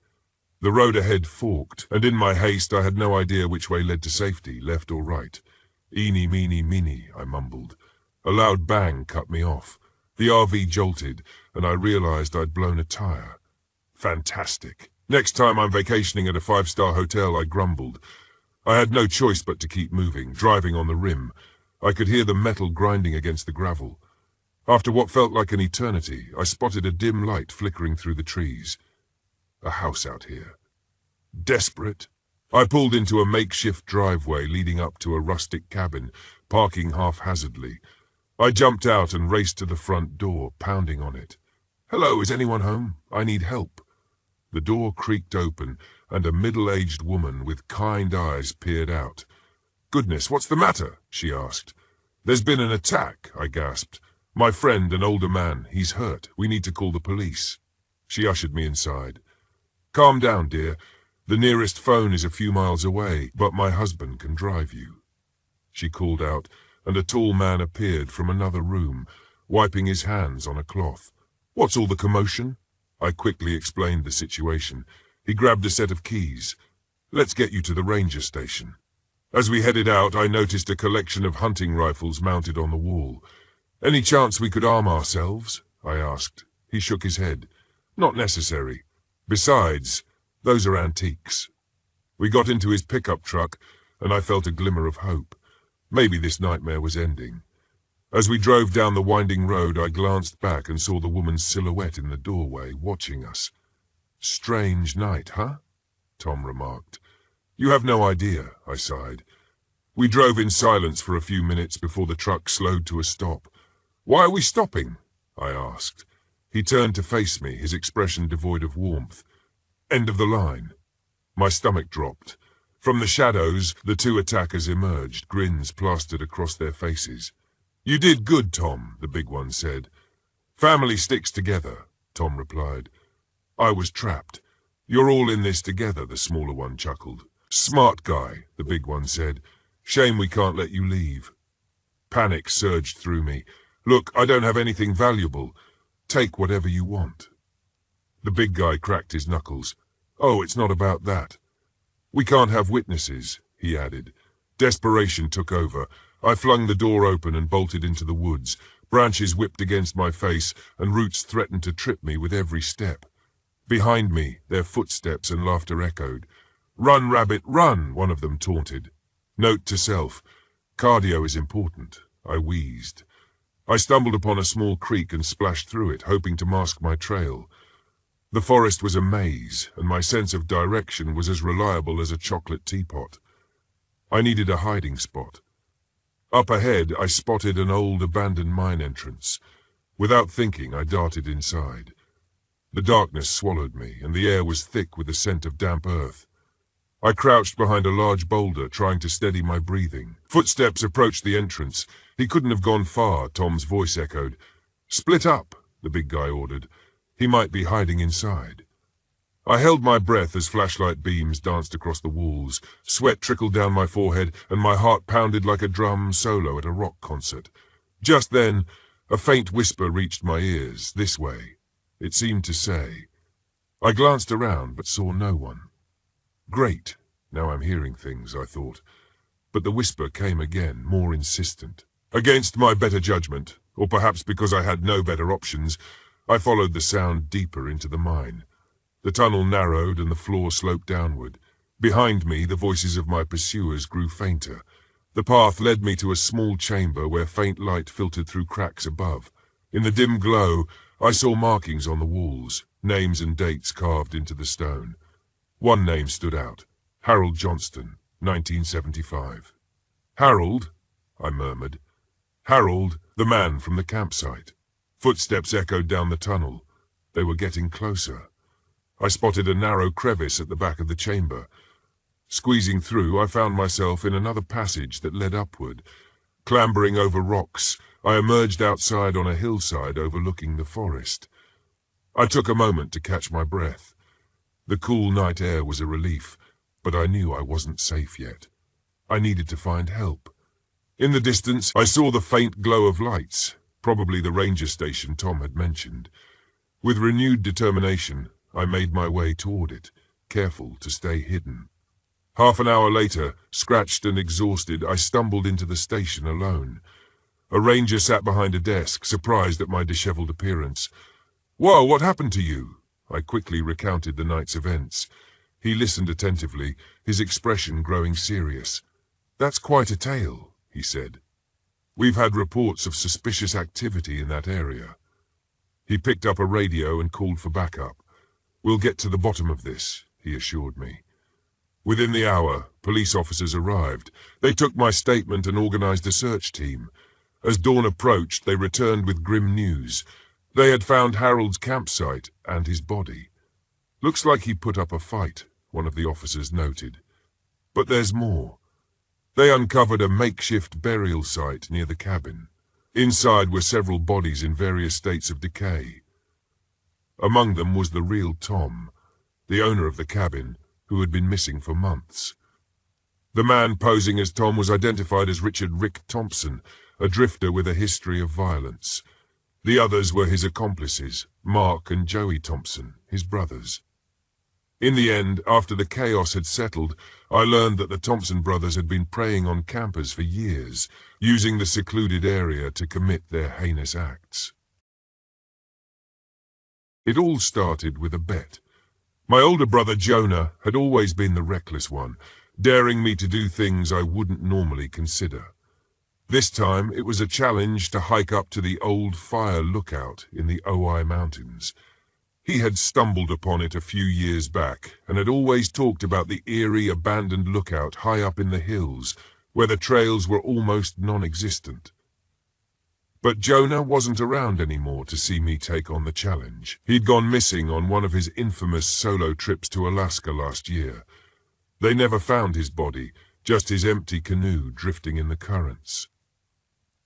The road ahead forked, and in my haste I had no idea which way led to safety, left or right. "Eeny, meeny, miny," I mumbled. A loud bang cut me off. The RV jolted, and I realized I'd blown a tire. Fantastic. "Next time I'm vacationing at a 5-star hotel," I grumbled. I had no choice but to keep moving, driving on the rim. I could hear the metal grinding against the gravel. After what felt like an eternity, I spotted a dim light flickering through the trees. A house out here. Desperate, I pulled into a makeshift driveway leading up to a rustic cabin, parking haphazardly. I jumped out and raced to the front door, pounding on it. "Hello, is anyone home? I need help." The door creaked open, and a middle-aged woman with kind eyes peered out. "Goodness, what's the matter?" she asked. "There's been an attack," I gasped. "My friend, an older man, he's hurt. We need to call the police." She ushered me inside. "Calm down, dear. The nearest phone is a few miles away, but my husband can drive you." She called out, and a tall man appeared from another room, wiping his hands on a cloth. "What's all the commotion?" I quickly explained the situation. He grabbed a set of keys. "Let's get you to the ranger station." As we headed out, I noticed a collection of hunting rifles mounted on the wall. "Any chance we could arm ourselves?" I asked. He shook his head. "Not necessary. Besides, Those are antiques. We got into his pickup truck, and I felt a glimmer of hope. Maybe this nightmare was ending. As we drove down the winding road, I glanced back and saw the woman's silhouette in the doorway, watching us. "Strange night, huh?" Tom remarked. "You have no idea," I sighed. We drove in silence for a few minutes before the truck slowed to a stop. "Why are we stopping?" I asked. He turned to face me, his expression devoid of warmth. "End of the line." My stomach dropped. From the shadows, the two attackers emerged, grins plastered across their faces. "You did good, Tom," the big one said. "Family sticks together," Tom replied. "I was trapped. You're all in this together," the smaller one chuckled. "Smart guy," the big one said. "Shame we can't let you leave." Panic surged through me. "Look, I don't have anything valuable. Take whatever you want." The big guy cracked his knuckles. "Oh, it's not about that." "We can't have witnesses," he added. Desperation took over. I flung the door open and bolted into the woods. Branches whipped against my face, and roots threatened to trip me with every step. Behind me, their footsteps and laughter echoed. "Run, rabbit, run," one of them taunted. Note to self, cardio is important. I wheezed. I stumbled upon a small creek and splashed through it, hoping to mask my trail. The forest was a maze, and my sense of direction was as reliable as a chocolate teapot. I needed a hiding spot. Up ahead, I spotted an old abandoned mine entrance. Without thinking, I darted inside. The darkness swallowed me, and the air was thick with the scent of damp earth. I crouched behind a large boulder, trying to steady my breathing. Footsteps approached the entrance. He couldn't have gone far, Tom's voice echoed. "Split up," the big guy ordered. He might be hiding inside. I held my breath as flashlight beams danced across the walls. Sweat trickled down my forehead, and my heart pounded like a drum solo at a rock concert. Just then, a faint whisper reached my ears, "This way." It seemed to say. I glanced around, but saw no one. Great, now I'm hearing things, I thought. But the whisper came again, more insistent. Against my better judgment, or perhaps because I had no better options, I followed the sound deeper into the mine. The tunnel narrowed and the floor sloped downward. Behind me, the voices of my pursuers grew fainter. The path led me to a small chamber where faint light filtered through cracks above. In the dim glow, I saw markings on the walls, names and dates carved into the stone. One name stood out. Harold Johnston, 1975. "Harold?" I murmured. "Harold, the man from the campsite." Footsteps echoed down the tunnel. They were getting closer. I spotted a narrow crevice at the back of the chamber. Squeezing through, I found myself in another passage that led upward. Clambering over rocks, I emerged outside on a hillside overlooking the forest. I took a moment to catch my breath. The cool night air was a relief, but I knew I wasn't safe yet. I needed to find help. In the distance, I saw the faint glow of lights, probably the ranger station Tom had mentioned. With renewed determination, I made my way toward it, careful to stay hidden. Half an hour later, scratched and exhausted, I stumbled into the station alone. A ranger sat behind a desk, surprised at my disheveled appearance. "Whoa, what happened to you?" I quickly recounted the night's events. He listened attentively, his expression growing serious. "That's quite a tale," he said. "We've had reports of suspicious activity in that area." He picked up a radio and called for backup. "We'll get to the bottom of this," he assured me. Within the hour, police officers arrived. They took my statement and organized a search team. As dawn approached, they returned with grim news. They had found Harold's campsite and his body. "Looks like he put up a fight," one of the officers noted. "But there's more." They uncovered a makeshift burial site near the cabin. Inside were several bodies in various states of decay. Among them was the real Tom, the owner of the cabin, who had been missing for months. The man posing as Tom was identified as Richard "Rick" Thompson, a drifter with a history of violence. The others were his accomplices, Mark and Joey Thompson, his brothers. In the end, after the chaos had settled, I learned that the Thompson brothers had been preying on campers for years, using the secluded area to commit their heinous acts. It all started with a bet. My older brother Jonah had always been the reckless one, daring me to do things I wouldn't normally consider. This time it was a challenge to hike up to the old fire lookout in the Oi Mountains. He had stumbled upon it a few years back and had always talked about the eerie abandoned lookout high up in the hills, where the trails were almost non-existent. But Jonah wasn't around anymore to see me take on the challenge. He'd gone missing on one of his infamous solo trips to Alaska last year. They never found his body, just his empty canoe drifting in the currents.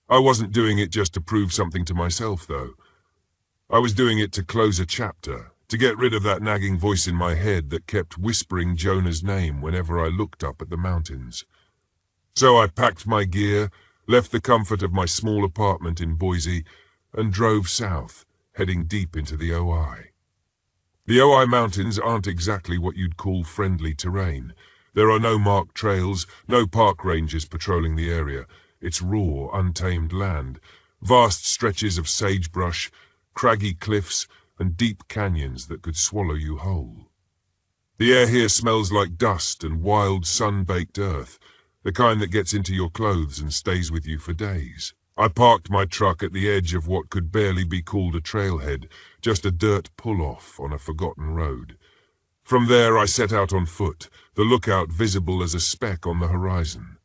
I wasn't doing it just to prove something to myself, though. I was doing it to close a chapter, to get rid of that nagging voice in my head that kept whispering Jonah's name whenever I looked up at the mountains. So I packed my gear, left the comfort of my small apartment in Boise, and drove south, heading deep into the Oi. The Oi Mountains aren't exactly what you'd call friendly terrain. There are no marked trails, no park rangers patrolling the area. It's raw, untamed land, vast stretches of sagebrush, craggy cliffs, and deep canyons that could swallow you whole. The air here smells like dust and wild sun-baked earth, the kind that gets into your clothes and stays with you for days. I parked my truck at the edge of what could barely be called a trailhead, just a dirt pull-off on a forgotten road. From there I set out on foot, the lookout visible as a speck on the horizon.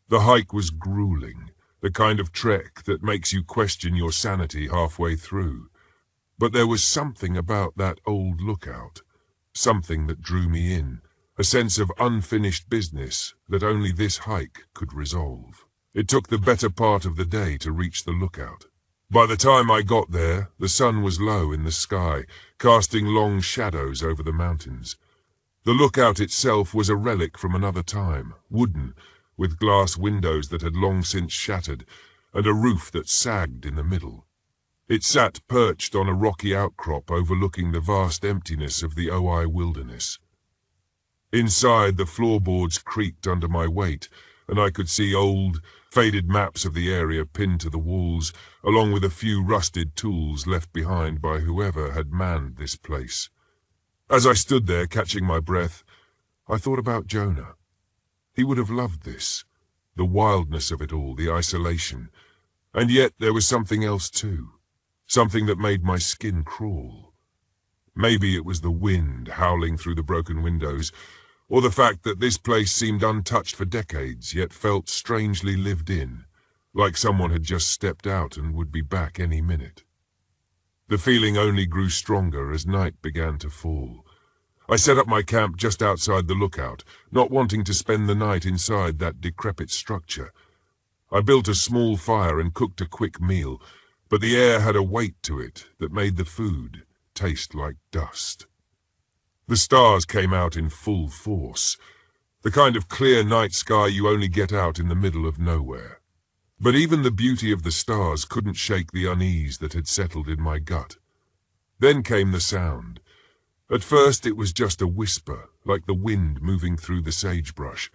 The hike was grueling, the kind of trek that makes you question your sanity halfway through. But there was something about that old lookout, something that drew me in, a sense of unfinished business that only this hike could resolve. It took the better part of the day to reach the lookout. By the time I got there, the sun was low in the sky, casting long shadows over the mountains. The lookout itself was a relic from another time, wooden, with glass windows that had long since shattered, and a roof that sagged in the middle. It sat perched on a rocky outcrop overlooking the vast emptiness of the Oi wilderness. Inside, the floorboards creaked under my weight, and I could see old, faded maps of the area pinned to the walls, along with a few rusted tools left behind by whoever had manned this place. As I stood there, catching my breath, I thought about Jonah. He would have loved this, the wildness of it all, the isolation. And yet there was something else too, something that made my skin crawl. Maybe it was the wind howling through the broken windows, or the fact that this place seemed untouched for decades, yet felt strangely lived in, like someone had just stepped out and would be back any minute. The feeling only grew stronger as night began to fall. I set up my camp just outside the lookout, not wanting to spend the night inside that decrepit structure. I built a small fire and cooked a quick meal, but the air had a weight to it that made the food taste like dust. The stars came out in full force, the kind of clear night sky you only get out in the middle of nowhere. But even the beauty of the stars couldn't shake the unease that had settled in my gut. Then came the sound. At first it was just a whisper, like the wind moving through the sagebrush.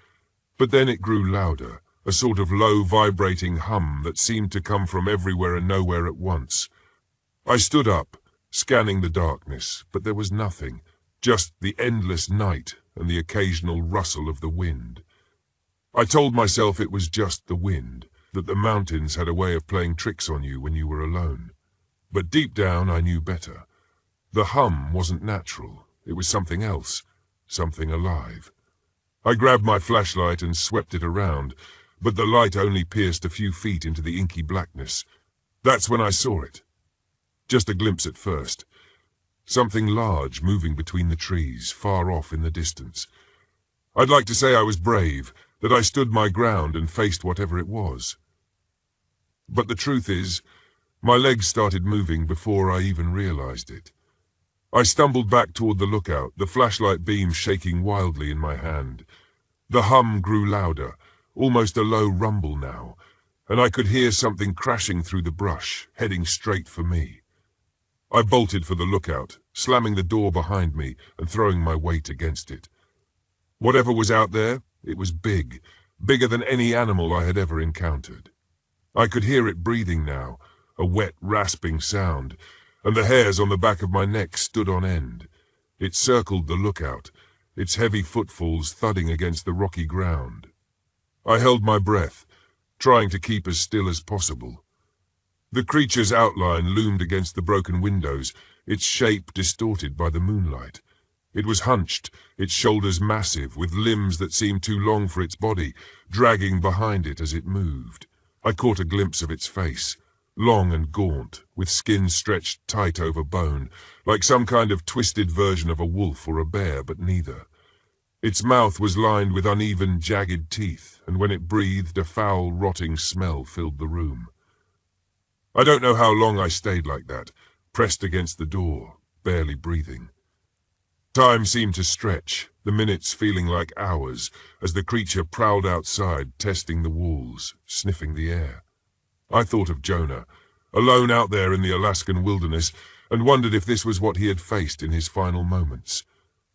But then it grew louder, a sort of low vibrating hum that seemed to come from everywhere and nowhere at once. I stood up, scanning the darkness, but there was nothing. Just the endless night and the occasional rustle of the wind. I told myself it was just the wind, that the mountains had a way of playing tricks on you when you were alone. But deep down I knew better. The hum wasn't natural. It was something else, something alive. I grabbed my flashlight and swept it around, but the light only pierced a few feet into the inky blackness. That's when I saw it. Just a glimpse at first. Something large moving between the trees, far off in the distance. I'd like to say I was brave, that I stood my ground and faced whatever it was. But the truth is, my legs started moving before I even realized it. I stumbled back toward the lookout, the flashlight beam shaking wildly in my hand. The hum grew louder, almost a low rumble now, and I could hear something crashing through the brush, heading straight for me. I bolted for the lookout, slamming the door behind me and throwing my weight against it. Whatever was out there, it was big, bigger than any animal I had ever encountered. I could hear it breathing now, a wet, rasping sound, and the hairs on the back of my neck stood on end. It circled the lookout, its heavy footfalls thudding against the rocky ground. I held my breath, trying to keep as still as possible. The creature's outline loomed against the broken windows, its shape distorted by the moonlight. It was hunched, its shoulders massive, with limbs that seemed too long for its body, dragging behind it as it moved. I caught a glimpse of its face, long and gaunt, with skin stretched tight over bone, like some kind of twisted version of a wolf or a bear, but neither. Its mouth was lined with uneven, jagged teeth, and when it breathed, a foul, rotting smell filled the room. I don't know how long I stayed like that, pressed against the door, barely breathing. Time seemed to stretch, the minutes feeling like hours, as the creature prowled outside, testing the walls, sniffing the air. I thought of Jonah, alone out there in the Alaskan wilderness, and wondered if this was what he had faced in his final moments.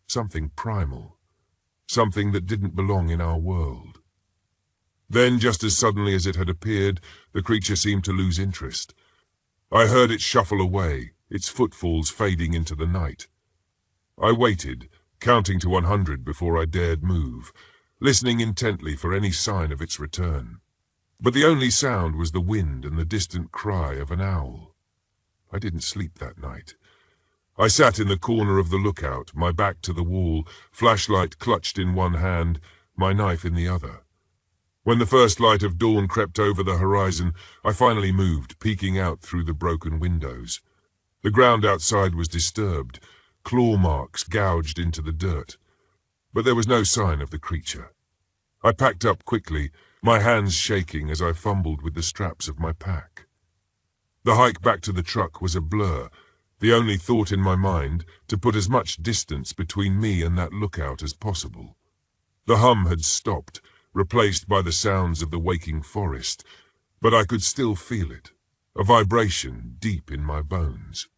Something primal. Something that didn't belong in our world. Then, just as suddenly as it had appeared, the creature seemed to lose interest. I heard it shuffle away, its footfalls fading into the night. I waited, counting to 100 before I dared move, listening intently for any sign of its return. But the only sound was the wind and the distant cry of an owl. I didn't sleep that night. I sat in the corner of the lookout, my back to the wall, flashlight clutched in one hand, my knife in the other. When the first light of dawn crept over the horizon, I finally moved, peeking out through the broken windows. The ground outside was disturbed, claw marks gouged into the dirt. But there was no sign of the creature. I packed up quickly, my hands shaking as I fumbled with the straps of my pack. The hike back to the truck was a blur, the only thought in my mind to put as much distance between me and that lookout as possible. The hum had stopped, replaced by the sounds of the waking forest, but I could still feel it, a vibration deep in my bones.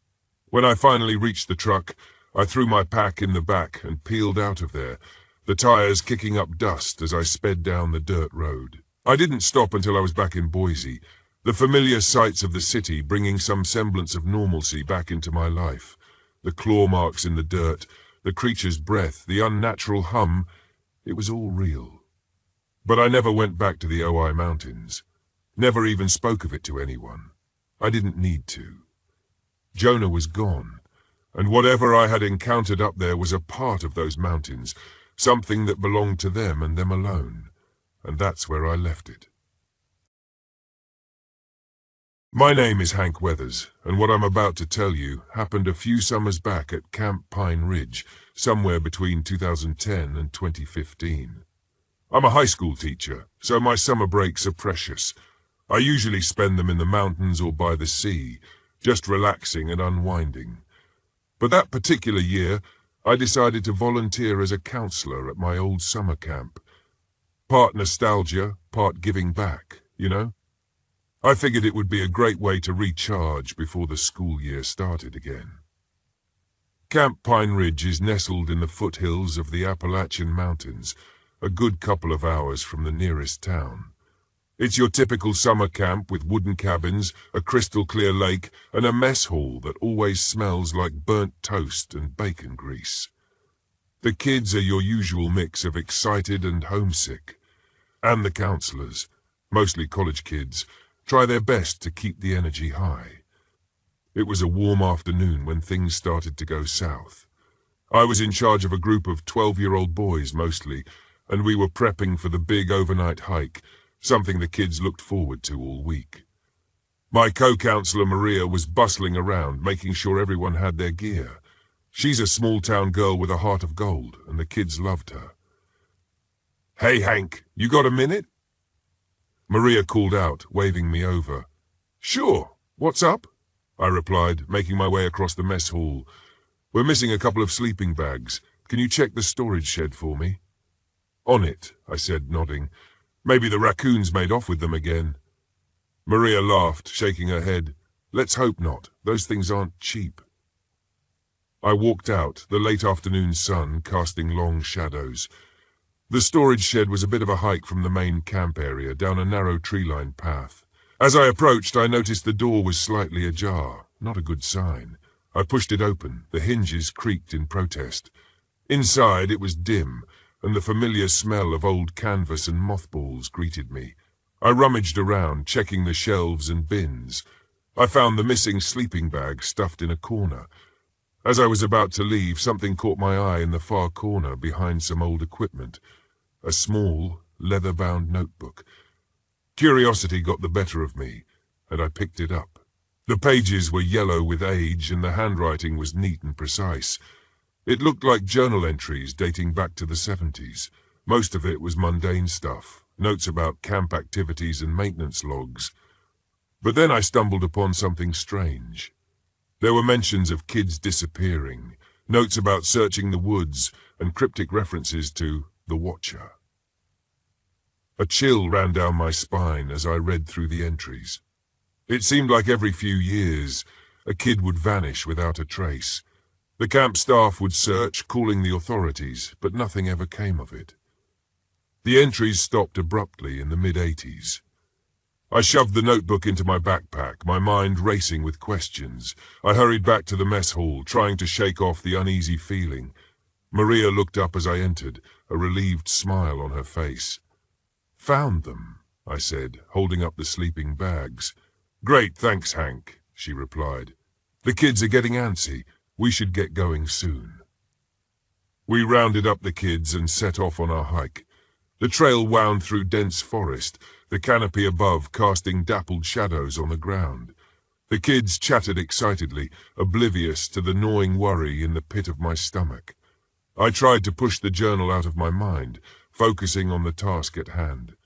When I finally reached the truck, I threw my pack in the back and peeled out of there, the tires kicking up dust as I sped down the dirt road. I didn't stop until I was back in Boise, the familiar sights of the city bringing some semblance of normalcy back into my life. The claw marks in the dirt, the creature's breath, the unnatural hum, it was all real. But I never went back to the Ojai Mountains, never even spoke of it to anyone. I didn't need to. Jonah was gone, and whatever I had encountered up there was a part of those mountains, something that belonged to them and them alone, and that's where I left it. My name is Hank Weathers, and what I'm about to tell you happened a few summers back at Camp Pine Ridge, somewhere between 2010 and 2015. I'm a high school teacher, so my summer breaks are precious. I usually spend them in the mountains or by the sea, just relaxing and unwinding. But that particular year, I decided to volunteer as a counselor at my old summer camp. Part nostalgia, part giving back, you know? I figured it would be a great way to recharge before the school year started again. Camp Pine Ridge is nestled in the foothills of the Appalachian Mountains, a good couple of hours from the nearest town. It's your typical summer camp with wooden cabins, a crystal-clear lake, and a mess hall that always smells like burnt toast and bacon grease. The kids are your usual mix of excited and homesick. And the counselors, mostly college kids, try their best to keep the energy high. It was a warm afternoon when things started to go south. I was in charge of a group of 12-year-old boys mostly, and we were prepping for the big overnight hike, something the kids looked forward to all week. My co-counselor Maria was bustling around, making sure everyone had their gear. She's a small-town girl with a heart of gold, and the kids loved her. "Hey, Hank, you got a minute?" Maria called out, waving me over. "Sure, what's up?" I replied, making my way across the mess hall. "We're missing a couple of sleeping bags. Can you check the storage shed for me?" "On it," I said, nodding. "Maybe the raccoons made off with them again." Maria laughed, shaking her head. "Let's hope not. Those things aren't cheap." I walked out, the late afternoon sun casting long shadows. The storage shed was a bit of a hike from the main camp area, down a narrow tree-lined path. As I approached, I noticed the door was slightly ajar, not a good sign. I pushed it open. The hinges creaked in protest. Inside it was dim, and the familiar smell of old canvas and mothballs greeted me. I rummaged around, checking the shelves and bins. I found the missing sleeping bag stuffed in a corner. As I was about to leave, something caught my eye in the far corner behind some old equipment. A small, leather-bound notebook. Curiosity got the better of me, and I picked it up. The pages were yellow with age, and the handwriting was neat and precise. It looked like journal entries dating back to the 70s. Most of it was mundane stuff, notes about camp activities and maintenance logs. But then I stumbled upon something strange. There were mentions of kids disappearing, notes about searching the woods, and cryptic references to the Watcher. A chill ran down my spine as I read through the entries. It seemed like every few years, a kid would vanish without a trace. The camp staff would search, calling the authorities, but nothing ever came of it. The entries stopped abruptly in the mid-80s. I shoved the notebook into my backpack, my mind racing with questions. I hurried back to the mess hall, trying to shake off the uneasy feeling. Maria looked up as I entered, a relieved smile on her face. "Found them," I said, holding up the sleeping bags. "Great, thanks, Hank," she replied. "The kids are getting antsy. We should get going soon." We rounded up the kids and set off on our hike. The trail wound through dense forest, the canopy above casting dappled shadows on the ground. The kids chattered excitedly, oblivious to the gnawing worry in the pit of my stomach. I tried to push the journal out of my mind, focusing on the task at hand.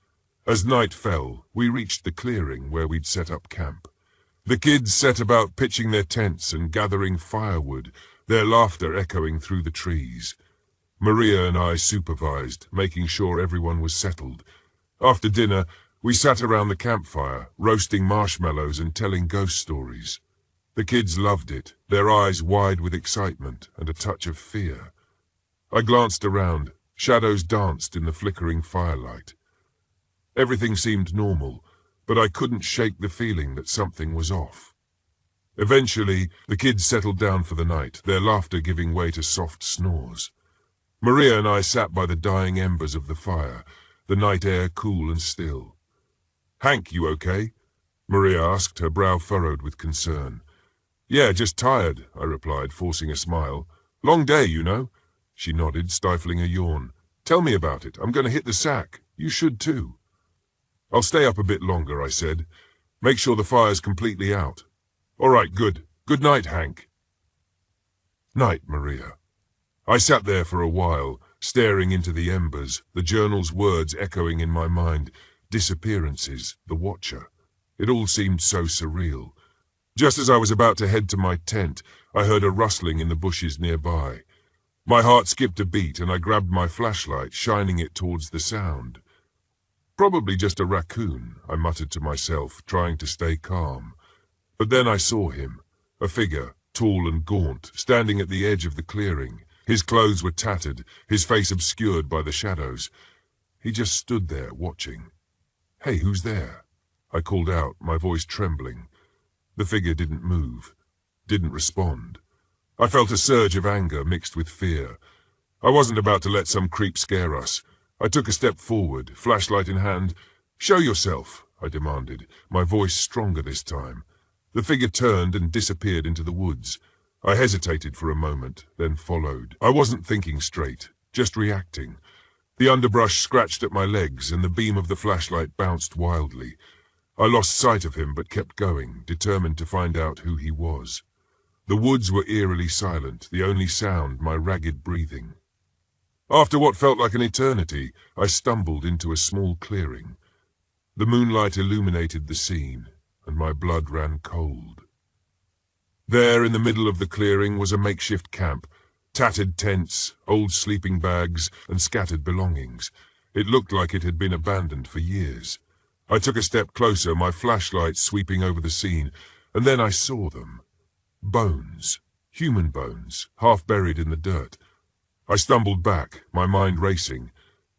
As night fell, we reached the clearing where we'd set up camp. The kids set about pitching their tents and gathering firewood, their laughter echoing through the trees. Maria and I supervised, making sure everyone was settled. After dinner, we sat around the campfire, roasting marshmallows and telling ghost stories. The kids loved it, their eyes wide with excitement and a touch of fear. I glanced around. Shadows danced in the flickering firelight. Everything seemed normal, but I couldn't shake the feeling that something was off. Eventually, the kids settled down for the night, their laughter giving way to soft snores. Maria and I sat by the dying embers of the fire, the night air cool and still. "Hank, you okay?" Maria asked, her brow furrowed with concern. "Yeah, just tired," I replied, forcing a smile. "Long day, you know." She nodded, stifling a yawn. "Tell me about it. I'm going to hit the sack. You should too." "I'll stay up a bit longer," I said. "Make sure the fire's completely out." "All right, good. Good night, Hank." "Night, Maria." I sat there for a while, staring into the embers, the journal's words echoing in my mind. Disappearances, the Watcher. It all seemed so surreal. Just as I was about to head to my tent, I heard a rustling in the bushes nearby. My heart skipped a beat and I grabbed my flashlight, shining it towards the sound. "Probably just a raccoon," I muttered to myself, trying to stay calm. But then I saw him, a figure, tall and gaunt, standing at the edge of the clearing. His clothes were tattered, his face obscured by the shadows. He just stood there, watching. "Hey, who's there?" I called out, my voice trembling. The figure didn't move, didn't respond. I felt a surge of anger mixed with fear. I wasn't about to let some creep scare us. I took a step forward, flashlight in hand. "Show yourself," I demanded, my voice stronger this time. The figure turned and disappeared into the woods. I hesitated for a moment, then followed. I wasn't thinking straight, just reacting. The underbrush scratched at my legs, and the beam of the flashlight bounced wildly. I lost sight of him, but kept going, determined to find out who he was. The woods were eerily silent, the only sound my ragged breathing. After what felt like an eternity, I stumbled into a small clearing. The moonlight illuminated the scene, and my blood ran cold. There, in the middle of the clearing, was a makeshift camp. Tattered tents, old sleeping bags, and scattered belongings. It looked like it had been abandoned for years. I took a step closer, my flashlight sweeping over the scene, and then I saw them. Bones. Human bones, half buried in the dirt. I stumbled back, my mind racing.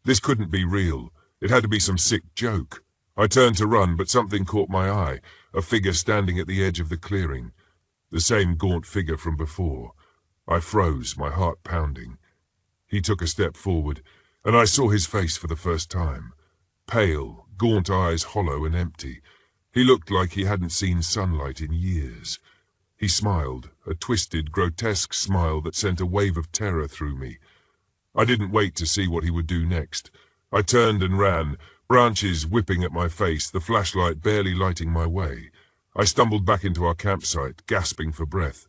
This couldn't be real. It had to be some sick joke. I turned to run, but something caught my eye, a figure standing at the edge of the clearing. The same gaunt figure from before. I froze, my heart pounding. He took a step forward, and I saw his face for the first time. Pale, gaunt eyes hollow and empty. He looked like he hadn't seen sunlight in years. He smiled, a twisted, grotesque smile that sent a wave of terror through me. I didn't wait to see what he would do next. I turned and ran, branches whipping at my face, the flashlight barely lighting my way. I stumbled back into our campsite, gasping for breath.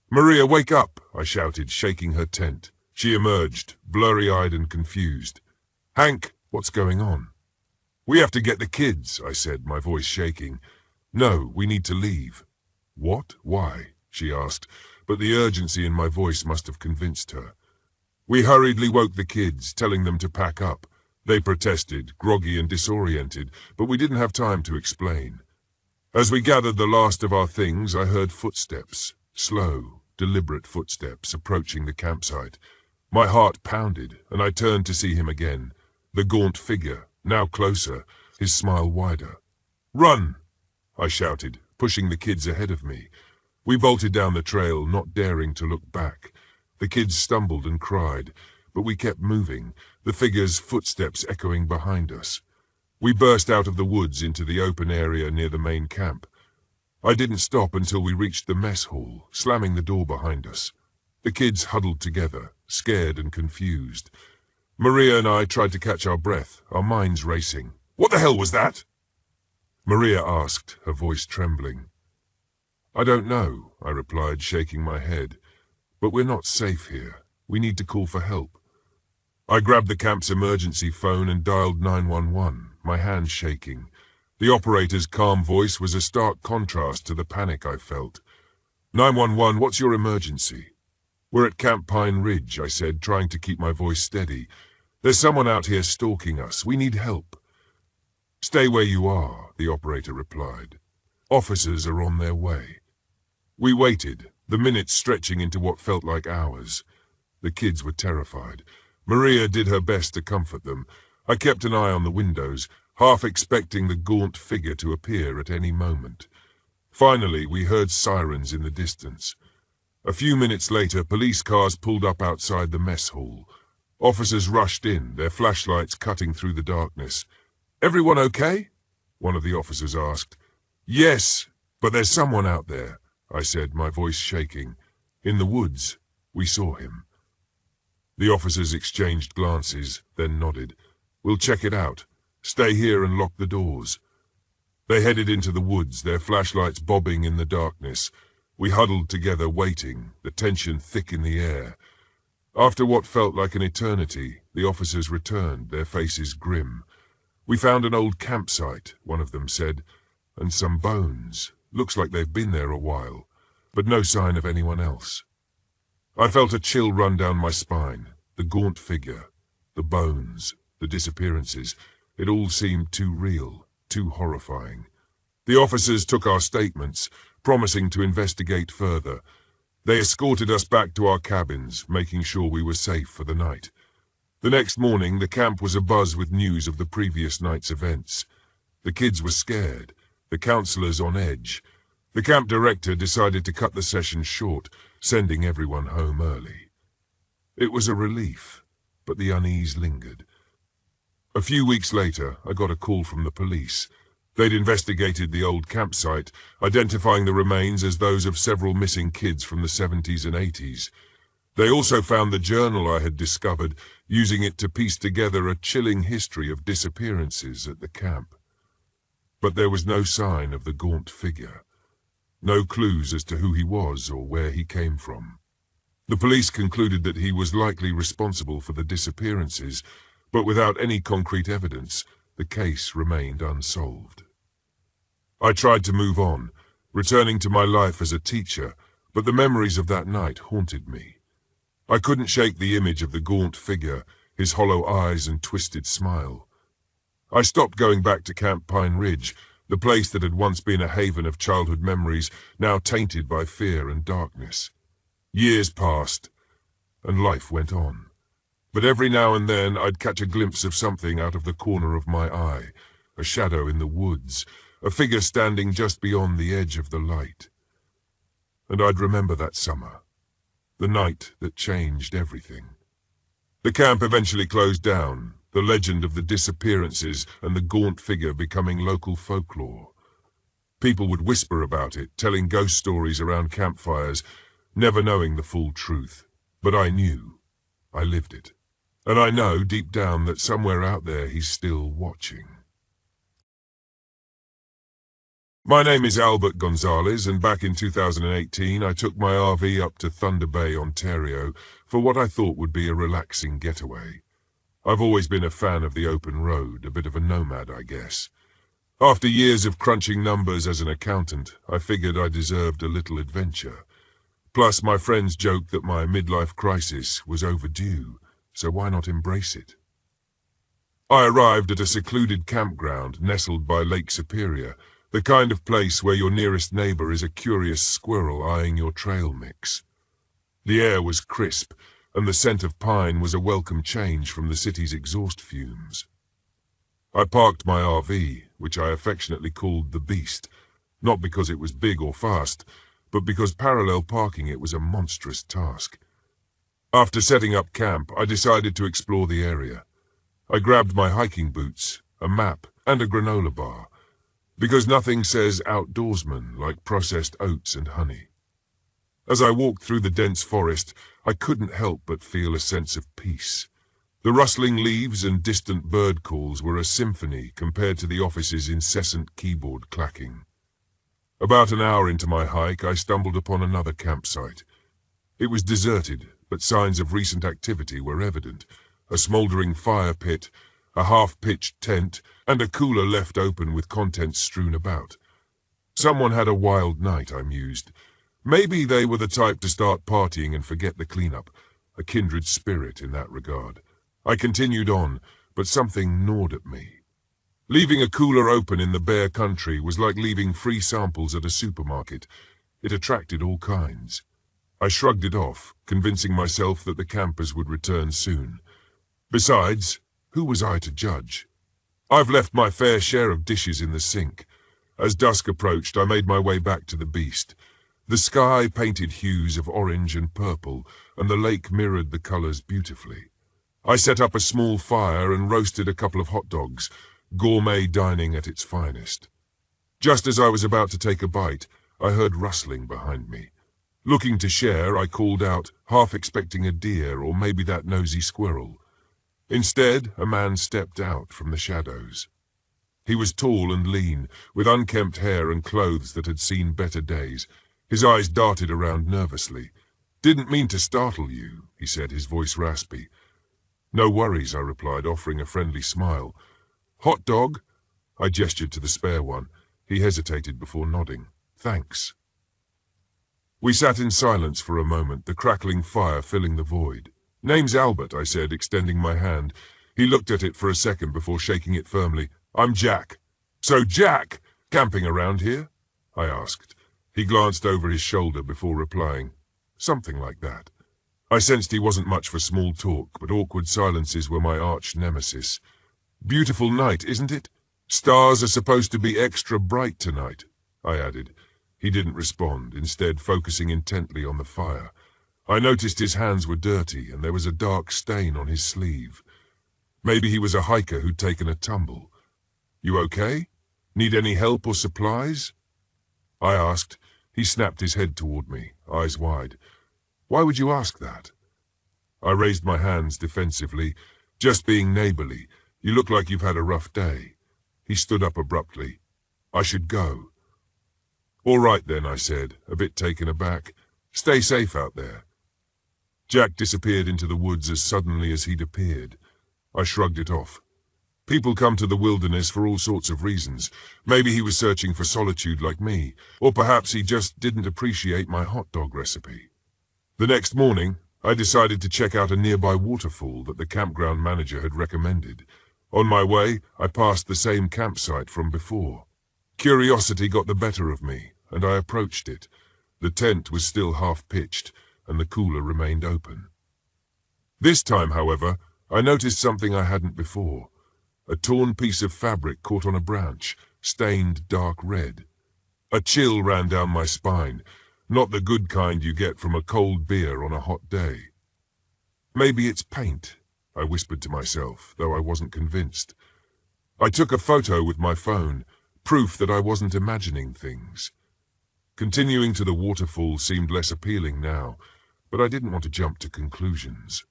"Maria, wake up!" I shouted, shaking her tent. She emerged, blurry-eyed and confused. "Hank, what's going on?" "We have to get the kids," I said, my voice shaking. "No, we need to leave." "What? Why?" she asked, but the urgency in my voice must have convinced her. We hurriedly woke the kids, telling them to pack up. They protested, groggy and disoriented, but we didn't have time to explain. As we gathered the last of our things, I heard footsteps, slow, deliberate footsteps approaching the campsite. My heart pounded, and I turned to see him again. The gaunt figure, now closer, his smile wider. "Run!" I shouted, pushing the kids ahead of me. We bolted down the trail, not daring to look back. The kids stumbled and cried, but we kept moving, the figure's footsteps echoing behind us. We burst out of the woods into the open area near the main camp. I didn't stop until we reached the mess hall, slamming the door behind us. The kids huddled together, scared and confused. Maria and I tried to catch our breath, our minds racing. "What the hell was that?" Maria asked, her voice trembling. "I don't know," I replied, shaking my head. "But we're not safe here. We need to call for help." I grabbed the camp's emergency phone and dialed 911, my hands shaking. The operator's calm voice was a stark contrast to the panic I felt. "911, what's your emergency?" "We're at Camp Pine Ridge," I said, trying to keep my voice steady. "There's someone out here stalking us. We need help." "Stay where you are," the operator replied. "Officers are on their way." We waited, the minutes stretching into what felt like hours. The kids were terrified. Maria did her best to comfort them. I kept an eye on the windows, half expecting the gaunt figure to appear at any moment. Finally, we heard sirens in the distance. A few minutes later, police cars pulled up outside the mess hall. Officers rushed in, their flashlights cutting through the darkness. "Everyone okay?" one of the officers asked. "Yes, but there's someone out there," I said, my voice shaking. "In the woods, we saw him." The officers exchanged glances, then nodded. "We'll check it out. Stay here and lock the doors." They headed into the woods, their flashlights bobbing in the darkness. We huddled together, waiting, the tension thick in the air. After what felt like an eternity, the officers returned, their faces grim. "We found an old campsite," one of them said, "and some bones. Looks like they've been there a while, but no sign of anyone else." I felt a chill run down my spine. The gaunt figure, the bones, the disappearances. It all seemed too real, too horrifying. The officers took our statements, promising to investigate further. They escorted us back to our cabins, making sure we were safe for the night. The next morning, the camp was abuzz with news of the previous night's events. The kids were scared, the counselors on edge. The camp director decided to cut the session short, sending everyone home early. It was a relief, but the unease lingered. A few weeks later, I got a call from the police. They'd investigated the old campsite, identifying the remains as those of several missing kids from the 70s and 80s. They also found the journal I had discovered, using it to piece together a chilling history of disappearances at the camp. But there was no sign of the gaunt figure. No clues as to who he was or where he came from. The police concluded that he was likely responsible for the disappearances, but without any concrete evidence, the case remained unsolved. I tried to move on, returning to my life as a teacher, but the memories of that night haunted me. I couldn't shake the image of the gaunt figure, his hollow eyes and twisted smile. I stopped going back to Camp Pine Ridge, the place that had once been a haven of childhood memories, now tainted by fear and darkness. Years passed, and life went on. But every now and then I'd catch a glimpse of something out of the corner of my eye, a shadow in the woods, a figure standing just beyond the edge of the light. and I'd remember that summer, the night that changed everything. The camp eventually closed down, the legend of the disappearances and the gaunt figure becoming local folklore. People would whisper about it, telling ghost stories around campfires, never knowing the full truth. But I knew. I lived it. And I know deep down that somewhere out there he's still watching. My name is Albert Gonzalez, and back in 2018 I took my RV up to Thunder Bay, Ontario, for what I thought would be a relaxing getaway. I've always been a fan of the open road, a bit of a nomad, I guess. After years of crunching numbers as an accountant, I figured I deserved a little adventure. Plus, my friends joked that my midlife crisis was overdue, so why not embrace it? I arrived at a secluded campground nestled by Lake Superior, the kind of place where your nearest neighbor is a curious squirrel eyeing your trail mix. The air was crisp, and the scent of pine was a welcome change from the city's exhaust fumes. I parked my RV, which I affectionately called the Beast, not because it was big or fast, but because parallel parking it was a monstrous task. After setting up camp, I decided to explore the area. I grabbed my hiking boots, a map, and a granola bar, because nothing says outdoorsman like processed oats and honey. As I walked through the dense forest, I couldn't help but feel a sense of peace. The rustling leaves and distant bird calls were a symphony compared to the office's incessant keyboard clacking. About an hour into my hike, I stumbled upon another campsite. It was deserted, but signs of recent activity were evident. A smouldering fire pit, a half-pitched tent, and a cooler left open with contents strewn about. Someone had a wild night, I mused. Maybe they were the type to start partying and forget the cleanup, a kindred spirit in that regard. I continued on, but something gnawed at me. Leaving a cooler open in the bare country was like leaving free samples at a supermarket. It attracted all kinds. I shrugged it off, convincing myself that the campers would return soon. Besides, who was I to judge? I've left my fair share of dishes in the sink. As dusk approached, I made my way back to the Beast. The sky painted hues of orange and purple, and the lake mirrored the colors beautifully. I set up a small fire and roasted a couple of hot dogs, gourmet dining at its finest. Just as I was about to take a bite, I heard rustling behind me. Looking to share, I called out, half expecting a deer or maybe that nosy squirrel. Instead, a man stepped out from the shadows. He was tall and lean, with unkempt hair and clothes that had seen better days. His eyes darted around nervously. "Didn't mean to startle you," he said, his voice raspy. "No worries," I replied, offering a friendly smile. "Hot dog?" I gestured to the spare one. He hesitated before nodding. "Thanks." We sat in silence for a moment, the crackling fire filling the void. "Name's Albert," I said, extending my hand. He looked at it for a second before shaking it firmly. "I'm Jack." "So Jack, camping around here?" I asked. He glanced over his shoulder before replying. "Something like that." I sensed he wasn't much for small talk, but awkward silences were my arch nemesis. "Beautiful night, isn't it? Stars are supposed to be extra bright tonight," I added. He didn't respond, instead focusing intently on the fire. I noticed his hands were dirty, and there was a dark stain on his sleeve. Maybe he was a hiker who'd taken a tumble. "You okay? Need any help or supplies?" I asked. He snapped his head toward me, eyes wide. "Why would you ask that?" I raised my hands defensively. "Just being neighborly. You look like you've had a rough day." He stood up abruptly. "I should go." "All right then," I said, a bit taken aback. "Stay safe out there." Jack disappeared into the woods as suddenly as he'd appeared. I shrugged it off. People come to the wilderness for all sorts of reasons. Maybe he was searching for solitude like me, or perhaps he just didn't appreciate my hot dog recipe. The next morning, I decided to check out a nearby waterfall that the campground manager had recommended. On my way, I passed the same campsite from before. Curiosity got the better of me, and I approached it. The tent was still half-pitched, and the cooler remained open. This time, however, I noticed something I hadn't before. A torn piece of fabric caught on a branch, stained dark red. A chill ran down my spine. not the good kind you get from a cold beer on a hot day. Maybe it's paint, I whispered to myself, though I wasn't convinced. I took a photo with my phone, proof that I wasn't imagining things. Continuing to the waterfall seemed less appealing now, but I didn't want to jump to conclusions.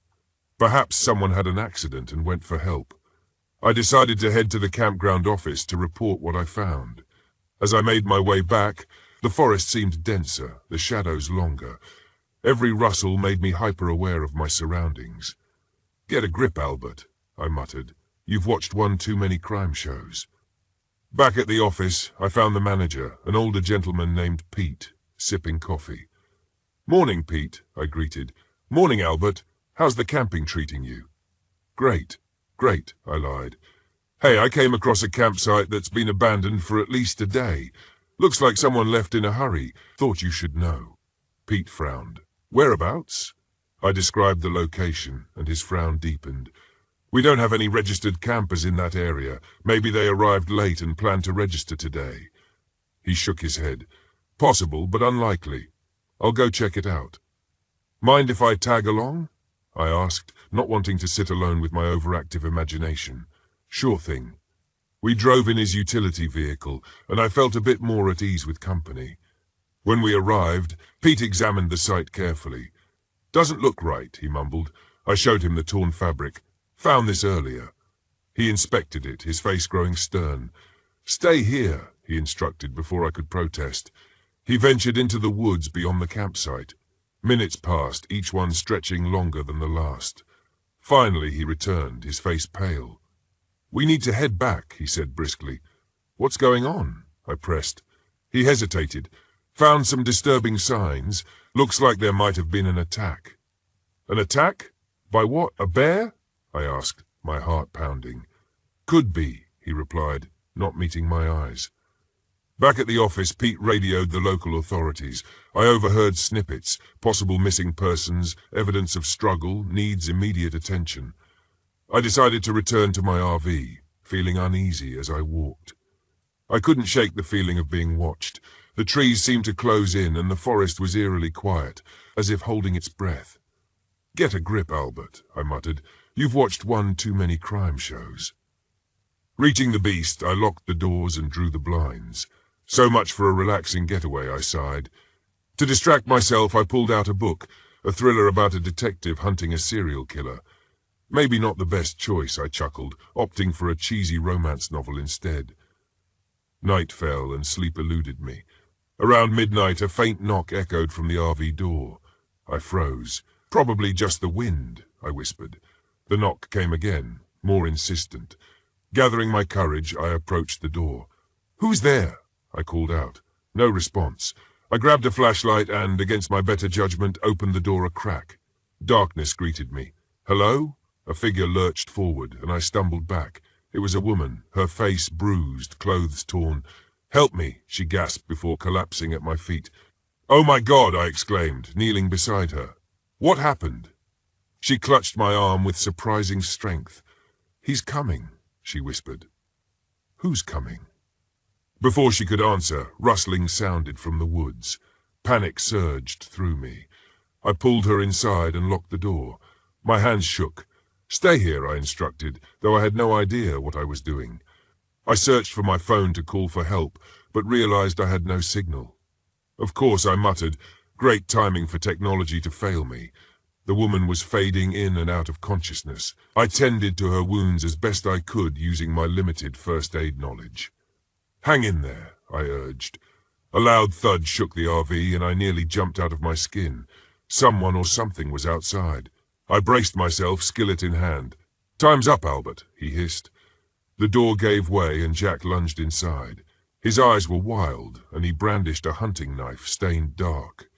Perhaps someone had an accident and went for help. I decided to head to the campground office to report what I found. As I made my way back, the forest seemed denser, the shadows longer. Every rustle made me hyper-aware of my surroundings. "Get a grip, Albert," I muttered. "You've watched one too many crime shows." Back at the office, I found the manager, an older gentleman named Pete, sipping coffee. "Morning, Pete," I greeted. "Morning, Albert. How's the camping treating you?" Great, I lied. "Hey, I came across a campsite that's been abandoned for at least a day. Looks like someone left in a hurry. Thought you should know." Pete frowned. "Whereabouts?" I described the location, and his frown deepened. "We don't have any registered campers in that area. Maybe they arrived late and plan to register today." He shook his head. "Possible, but unlikely. I'll go check it out." "Mind if I tag along?" I asked, not wanting to sit alone with my overactive imagination. "Sure thing." We drove in his utility vehicle, and I felt a bit more at ease with company. When we arrived, Pete examined the site carefully. "Doesn't look right," he mumbled. I showed him the torn fabric. "Found this earlier." He inspected it, his face growing stern. "Stay here," he instructed before I could protest. He ventured into the woods beyond the campsite. Minutes passed, each one stretching longer than the last. Finally he returned, his face pale. "We need to head back," he said briskly. "What's going on?" I pressed. He hesitated. "Found some disturbing signs. Looks like there might have been an attack." "An attack? By what? A bear?" I asked, my heart pounding. "Could be," he replied, not meeting my eyes. Back at the office, Pete radioed the local authorities. I overheard snippets, possible missing persons, evidence of struggle, needs immediate attention. I decided to return to my RV, feeling uneasy as I walked. I couldn't shake the feeling of being watched. The trees seemed to close in, and the forest was eerily quiet, as if holding its breath. "Get a grip, Albert," I muttered. "You've watched one too many crime shows." Reaching the beast, I locked the doors and drew the blinds. So much for a relaxing getaway, I sighed. To distract myself, I pulled out a book, a thriller about a detective hunting a serial killer. Maybe not the best choice, I chuckled, opting for a cheesy romance novel instead. Night fell and sleep eluded me. Around midnight, a faint knock echoed from the RV door. I froze. "Probably just the wind," I whispered. The knock came again, more insistent. Gathering my courage, I approached the door. "Who's there?" I called out. No response. I grabbed a flashlight and, against my better judgment, opened the door a crack. Darkness greeted me. "Hello?" A figure lurched forward, and I stumbled back. It was a woman, her face bruised, clothes torn. "Help me," she gasped before collapsing at my feet. "Oh my God!" I exclaimed, kneeling beside her. "What happened?" She clutched my arm with surprising strength. "He's coming," she whispered. "Who's coming?" Before she could answer, rustling sounded from the woods. Panic surged through me. I pulled her inside and locked the door. My hands shook. "Stay here," I instructed, though I had no idea what I was doing. I searched for my phone to call for help, but realized I had no signal. Of course, I muttered, great timing for technology to fail me. The woman was fading in and out of consciousness. I tended to her wounds as best I could using my limited first aid knowledge. "Hang in there," I urged. A loud thud shook the RV, and I nearly jumped out of my skin. Someone or something was outside. I braced myself, skillet in hand. "Time's up, Albert," he hissed. The door gave way and Jack lunged inside. His eyes were wild, and he brandished a hunting knife stained dark.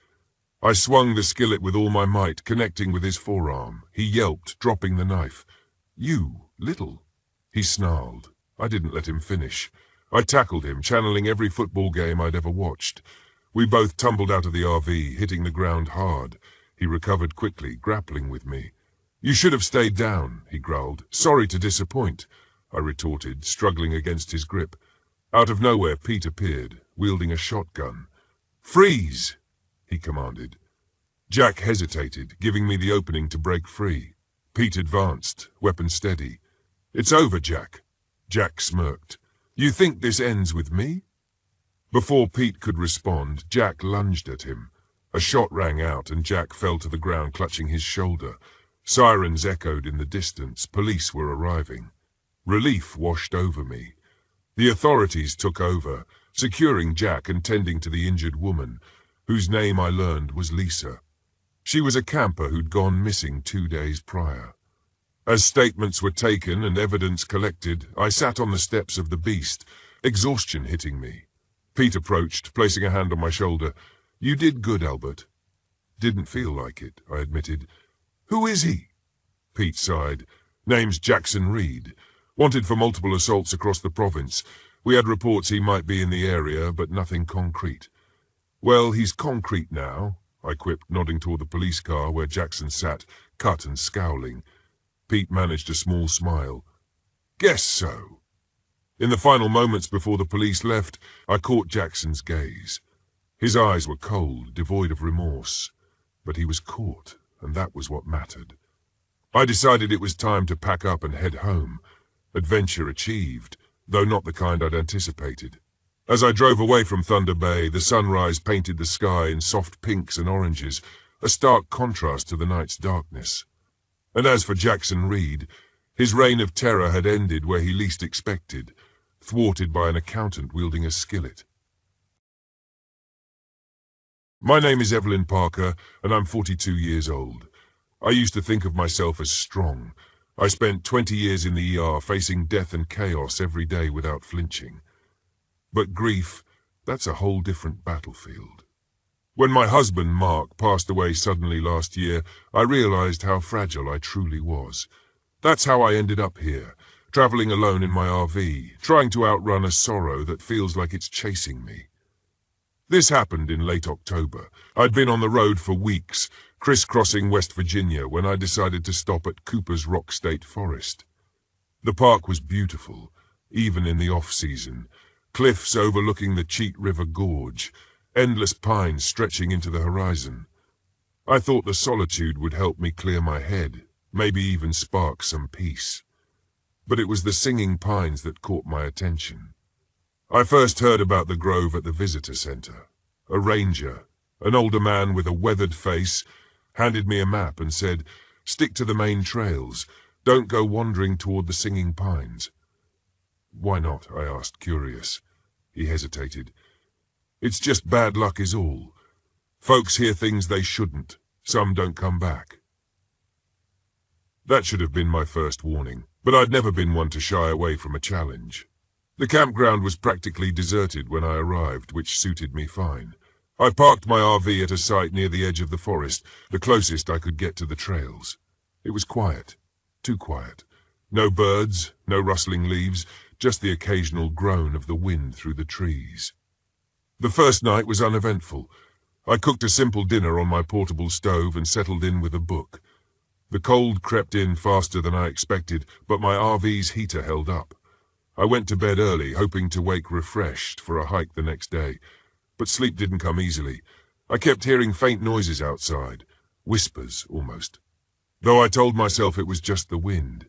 I swung the skillet with all my might, connecting with his forearm. He yelped, dropping the knife. "You, little," he snarled. I didn't let him finish. I tackled him, channeling every football game I'd ever watched. We both tumbled out of the RV, hitting the ground hard. He recovered quickly, grappling with me. "You should have stayed down," he growled. "Sorry to disappoint," I retorted, struggling against his grip. Out of nowhere, Pete appeared, wielding a shotgun. "Freeze!" he commanded. Jack hesitated, giving me the opening to break free. Pete advanced, weapon steady. "It's over, Jack." Jack smirked. "You think this ends with me?" Before Pete could respond, Jack lunged at him. A shot rang out and Jack fell to the ground, clutching his shoulder. Sirens echoed in the distance. Police were arriving. Relief washed over me. The authorities took over, securing Jack and tending to the injured woman, whose name I learned was Lisa. She was a camper who'd gone missing 2 days prior. As statements were taken and evidence collected, I sat on the steps of the beast, exhaustion hitting me. Pete approached, placing a hand on my shoulder. "You did good, Albert." "Didn't feel like it," I admitted. "Who is he?" Pete sighed. "Name's Jackson Reed. Wanted for multiple assaults across the province. We had reports he might be in the area, but nothing concrete." "Well, he's concrete now," I quipped, nodding toward the police car where Jackson sat, cut and scowling. Pete managed a small smile. "Guess so." In the final moments before the police left, I caught Jackson's gaze. His eyes were cold, devoid of remorse. But he was caught, and that was what mattered. I decided it was time to pack up and head home. Adventure achieved, though not the kind I'd anticipated. As I drove away from Thunder Bay, the sunrise painted the sky in soft pinks and oranges, a stark contrast to the night's darkness. And as for Jackson Reed, his reign of terror had ended where he least expected, thwarted by an accountant wielding a skillet. My name is Evelyn Parker, and I'm 42 years old. I used to think of myself as strong. I spent 20 years in the ER facing death and chaos every day without flinching. But grief, that's a whole different battlefield. When my husband, Mark, passed away suddenly last year, I realized how fragile I truly was. That's how I ended up here, traveling alone in my RV, trying to outrun a sorrow that feels like it's chasing me. This happened in late October. I'd been on the road for weeks, crisscrossing West Virginia, when I decided to stop at Cooper's Rock State Forest. The park was beautiful, even in the off-season. Cliffs overlooking the Cheat River Gorge, endless pines stretching into the horizon. I thought the solitude would help me clear my head, maybe even spark some peace. But it was the singing pines that caught my attention. I first heard about the grove at the visitor center. A ranger, an older man with a weathered face, handed me a map and said, "Stick to the main trails. Don't go wandering toward the singing pines." "Why not?" I asked, curious. He hesitated. "It's just bad luck is all. Folks hear things they shouldn't. Some don't come back." That should have been my first warning, but I'd never been one to shy away from a challenge. The campground was practically deserted when I arrived, which suited me fine. I parked my RV at a site near the edge of the forest, the closest I could get to the trails. It was quiet, too quiet. No birds, no rustling leaves, just the occasional groan of the wind through the trees. The first night was uneventful. I cooked a simple dinner on my portable stove and settled in with a book. The cold crept in faster than I expected, but my RV's heater held up. I went to bed early, hoping to wake refreshed for a hike the next day, but sleep didn't come easily. I kept hearing faint noises outside, whispers almost, though I told myself it was just the wind.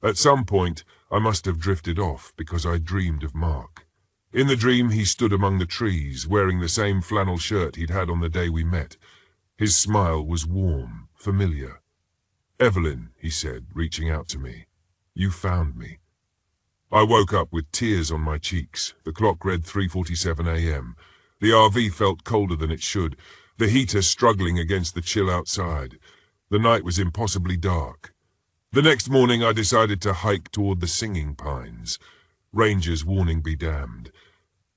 At some point, I must have drifted off because I dreamed of Mark. In the dream, he stood among the trees, wearing the same flannel shirt he'd had on the day we met. His smile was warm, familiar. "Evelyn," he said, reaching out to me. "You found me." I woke up with tears on my cheeks. The clock read 3:47 a.m. The RV felt colder than it should, the heater struggling against the chill outside. The night was impossibly dark. The next morning I decided to hike toward the singing pines. Rangers' warning be damned.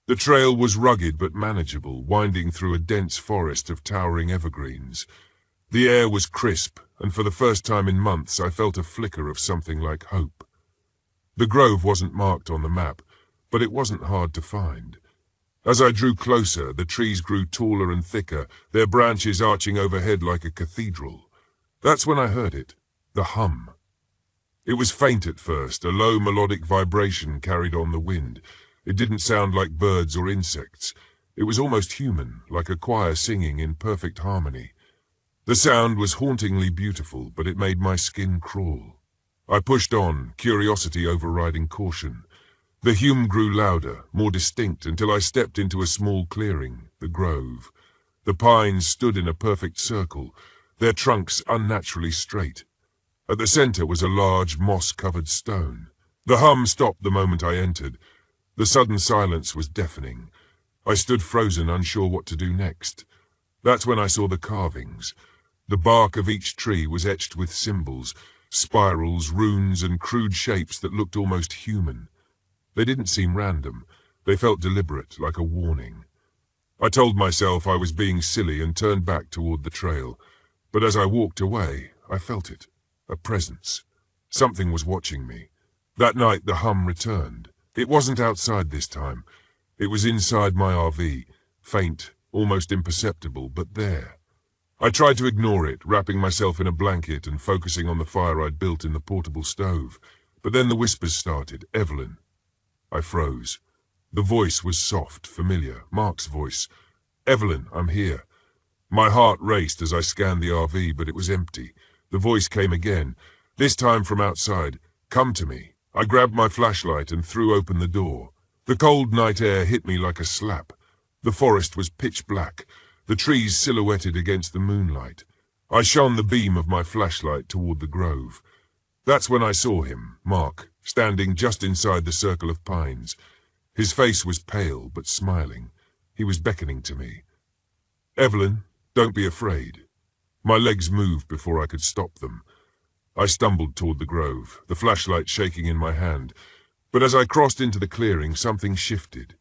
The trail was rugged but manageable, winding through a dense forest of towering evergreens. The air was crisp, and for the first time in months I felt a flicker of something like hope. The grove wasn't marked on the map, but it wasn't hard to find. As I drew closer, the trees grew taller and thicker, their branches arching overhead like a cathedral. That's when I heard it, the hum. It was faint at first, a low melodic vibration carried on the wind. It didn't sound like birds or insects. It was almost human, like a choir singing in perfect harmony. The sound was hauntingly beautiful, but it made my skin crawl. I pushed on, curiosity overriding caution. The hum grew louder, more distinct, until I stepped into a small clearing, the grove. The pines stood in a perfect circle, their trunks unnaturally straight. At the center was a large, moss-covered stone. The hum stopped the moment I entered. The sudden silence was deafening. I stood frozen, unsure what to do next. That's when I saw the carvings. The bark of each tree was etched with symbols, spirals, runes, and crude shapes that looked almost human. They didn't seem random. They felt deliberate, like a warning. I told myself I was being silly and turned back toward the trail. But as I walked away, I felt it. A presence. Something was watching me. That night the hum returned. It wasn't outside this time. It was inside my RV, faint, almost imperceptible, but there. I tried to ignore it, wrapping myself in a blanket and focusing on the fire I'd built in the portable stove. But then the whispers started. Evelyn. I froze. The voice was soft, familiar, Mark's voice. Evelyn, I'm here. My heart raced as I scanned the RV, but it was empty. The voice came again, this time from outside. Come to me. I grabbed my flashlight and threw open the door. The cold night air hit me like a slap. The forest was pitch black, the trees silhouetted against the moonlight. I shone the beam of my flashlight toward the grove. That's when I saw him, Mark, standing just inside the circle of pines. His face was pale but smiling. He was beckoning to me. Evelyn, don't be afraid. My legs moved before I could stop them. I stumbled toward the grove, the flashlight shaking in my hand. But as I crossed into the clearing, something shifted.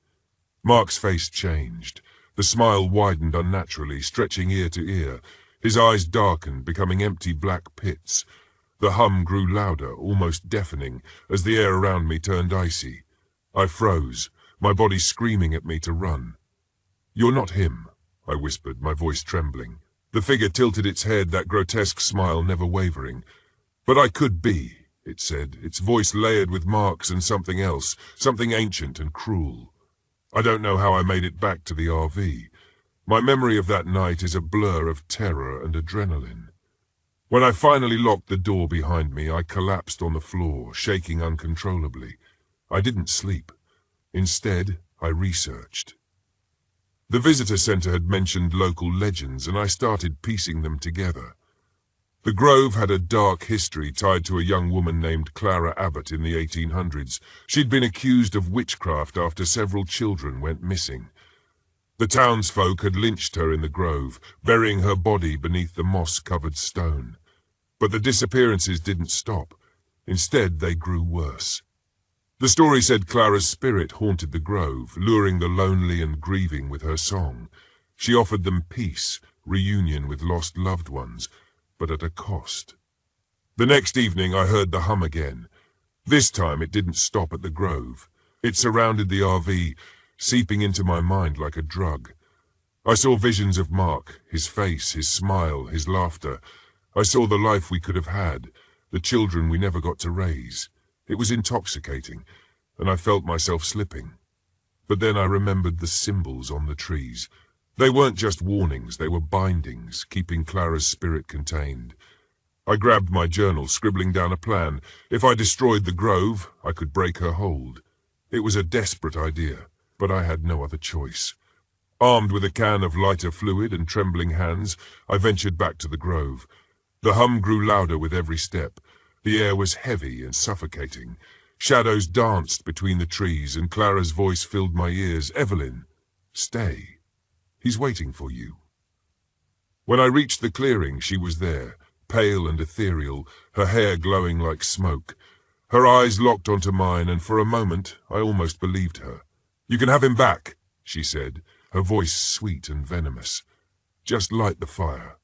Mark's face changed. The smile widened unnaturally, stretching ear to ear. His eyes darkened, becoming empty black pits. The hum grew louder, almost deafening, as the air around me turned icy. I froze, my body screaming at me to run. You're not him, I whispered, my voice trembling. The figure tilted its head, that grotesque smile never wavering. But I could be, it said, its voice layered with Mark's and something else, something ancient and cruel. I don't know how I made it back to the RV. My memory of that night is a blur of terror and adrenaline. When I finally locked the door behind me, I collapsed on the floor, shaking uncontrollably. I didn't sleep. Instead, I researched. The visitor center had mentioned local legends, and I started piecing them together. The grove had a dark history tied to a young woman named Clara Abbott in the 1800s. She'd been accused of witchcraft after several children went missing. The townsfolk had lynched her in the grove, burying her body beneath the moss-covered stone. But the disappearances didn't stop. Instead, they grew worse. The story said Clara's spirit haunted the grove, luring the lonely and grieving with her song. She offered them peace, reunion with lost loved ones, but at a cost. The next evening I heard the hum again. This time it didn't stop at the grove. It surrounded the RV, seeping into my mind like a drug. I saw visions of Mark, his face, his smile, his laughter. I saw the life we could have had, the children we never got to raise. It was intoxicating, and I felt myself slipping. But then I remembered the symbols on the trees. They weren't just warnings, they were bindings, keeping Clara's spirit contained. I grabbed my journal, scribbling down a plan. If I destroyed the grove, I could break her hold. It was a desperate idea, but I had no other choice. Armed with a can of lighter fluid and trembling hands, I ventured back to the grove. The hum grew louder with every step. The air was heavy and suffocating. Shadows danced between the trees, and Clara's voice filled my ears. Evelyn, stay. He's waiting for you. When I reached the clearing, she was there, pale and ethereal, her hair glowing like smoke. Her eyes locked onto mine, and for a moment I almost believed her. You can have him back, she said, her voice sweet and venomous. Just light the fire.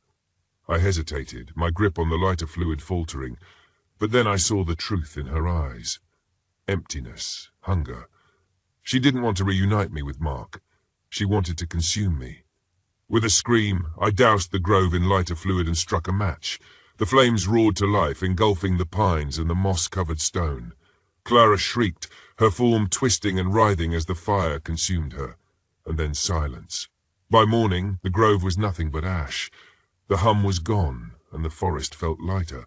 I hesitated, my grip on the lighter fluid faltering, but then I saw the truth in her eyes. Emptiness, hunger. She didn't want to reunite me with Mark. She wanted to consume me. With a scream, I doused the grove in lighter fluid and struck a match. The flames roared to life, engulfing the pines and the moss-covered stone. Clara shrieked, her form twisting and writhing as the fire consumed her. and then silence. By morning, the grove was nothing but ash. The hum was gone, and the forest felt lighter,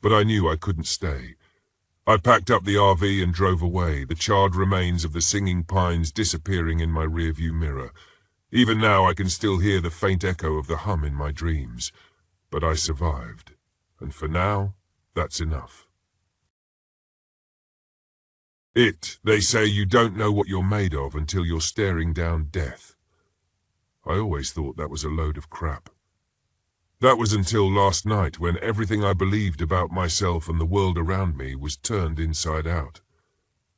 but I knew I couldn't stay. I packed up the RV and drove away, the charred remains of the singing pines disappearing in my rearview mirror. Even now I can still hear the faint echo of the hum in my dreams. But I survived, and for now, that's enough. They say you don't know what you're made of until you're staring down death. I always thought that was a load of crap. That was until last night, when everything I believed about myself and the world around me was turned inside out.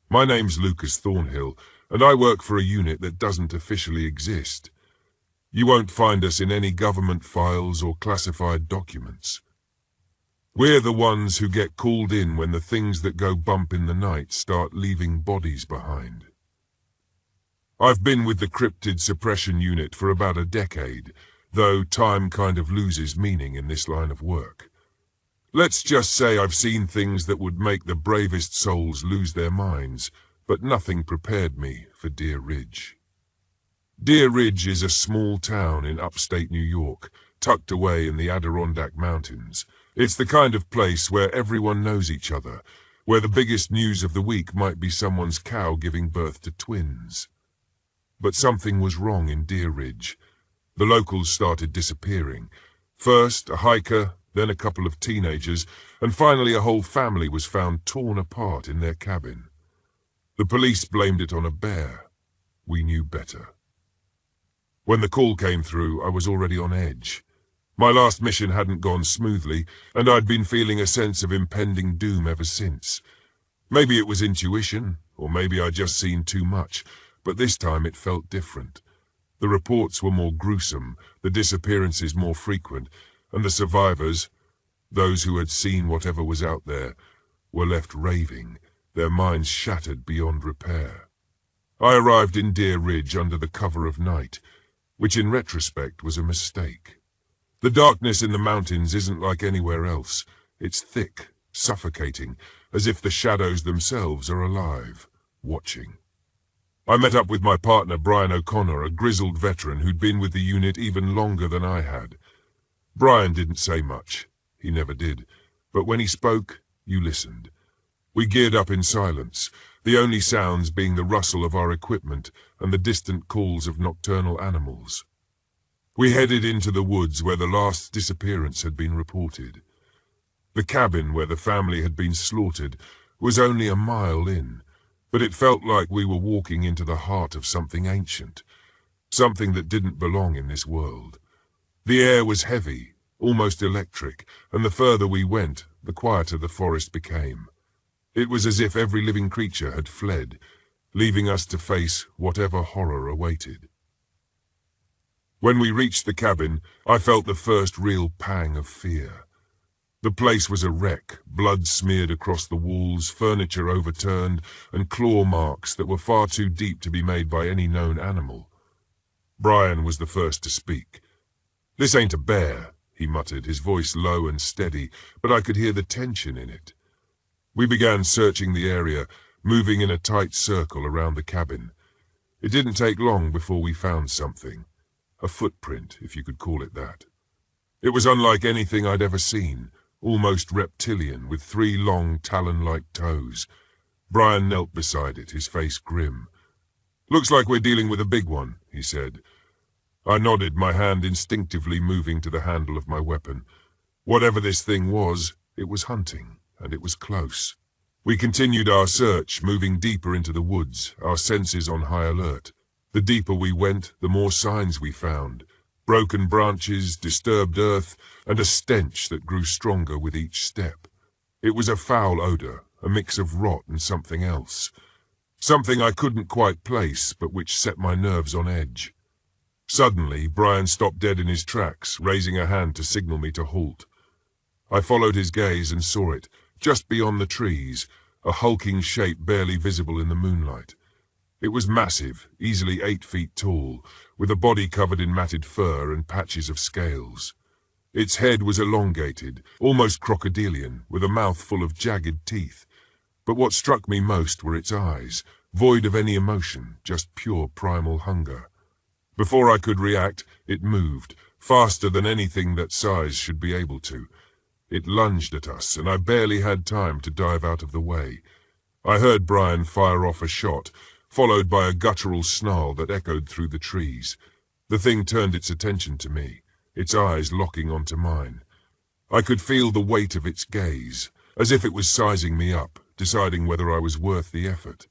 My name's Lucas Thornhill, and I work for a unit that doesn't officially exist. You won't find us in any government files or classified documents. We're the ones who get called in when the things that go bump in the night start leaving bodies behind. I've been with the cryptid suppression unit for about a decade, though time kind of loses meaning in this line of work. Let's just say I've seen things that would make the bravest souls lose their minds, but nothing prepared me for Deer Ridge. Deer Ridge is a small town in upstate New York, tucked away in the Adirondack Mountains. It's the kind of place where everyone knows each other, where the biggest news of the week might be someone's cow giving birth to twins. But something was wrong in Deer Ridge. The locals started disappearing. First a hiker, then a couple of teenagers, and finally a whole family was found torn apart in their cabin. The police blamed it on a bear. We knew better. When the call came through, I was already on edge. My last mission hadn't gone smoothly, and I'd been feeling a sense of impending doom ever since. Maybe it was intuition, or maybe I'd just seen too much, but this time it felt different. The reports were more gruesome, the disappearances more frequent, and the survivors, those who had seen whatever was out there, were left raving, their minds shattered beyond repair. I arrived in Deer Ridge under the cover of night, which in retrospect was a mistake. The darkness in the mountains isn't like anywhere else. It's thick, suffocating, as if the shadows themselves are alive, watching. I met up with my partner Brian O'Connor, a grizzled veteran who'd been with the unit even longer than I had. Brian didn't say much. He never did. But when he spoke, you listened. We geared up in silence, the only sounds being the rustle of our equipment and the distant calls of nocturnal animals. We headed into the woods where the last disappearance had been reported. The cabin where the family had been slaughtered was only a mile in, but it felt like we were walking into the heart of something ancient, something that didn't belong in this world. The air was heavy, almost electric, and the further we went, the quieter the forest became. It was as if every living creature had fled, leaving us to face whatever horror awaited. When we reached the cabin, I felt the first real pang of fear. The place was a wreck, blood smeared across the walls, furniture overturned, and claw marks that were far too deep to be made by any known animal. Brian was the first to speak. "This ain't a bear," he muttered, his voice low and steady, but I could hear the tension in it. We began searching the area, moving in a tight circle around the cabin. It didn't take long before we found something. A footprint, if you could call it that. It was unlike anything I'd ever seen, almost reptilian, with 3 long, talon-like toes. Brian knelt beside it, his face grim. "Looks like we're dealing with a big one," he said. I nodded, my hand instinctively moving to the handle of my weapon. Whatever this thing was, it was hunting, and it was close. We continued our search, moving deeper into the woods, our senses on high alert. The deeper we went, the more signs we found. Broken branches, disturbed earth, and a stench that grew stronger with each step. It was a foul odor, a mix of rot and something else. Something I couldn't quite place, but which set my nerves on edge. Suddenly, Brian stopped dead in his tracks, raising a hand to signal me to halt. I followed his gaze and saw it, just beyond the trees, a hulking shape barely visible in the moonlight. It was massive, easily 8 feet tall, with a body covered in matted fur and patches of scales. Its head was elongated, almost crocodilian, with a mouth full of jagged teeth. But what struck me most were its eyes, void of any emotion, just pure primal hunger. Before I could react, it moved, faster than anything that size should be able to. It lunged at us, and I barely had time to dive out of the way. I heard Brian fire off a shot, followed by a guttural snarl that echoed through the trees. The thing turned its attention to me, its eyes locking onto mine. I could feel the weight of its gaze, as if it was sizing me up, deciding whether I was worth the effort.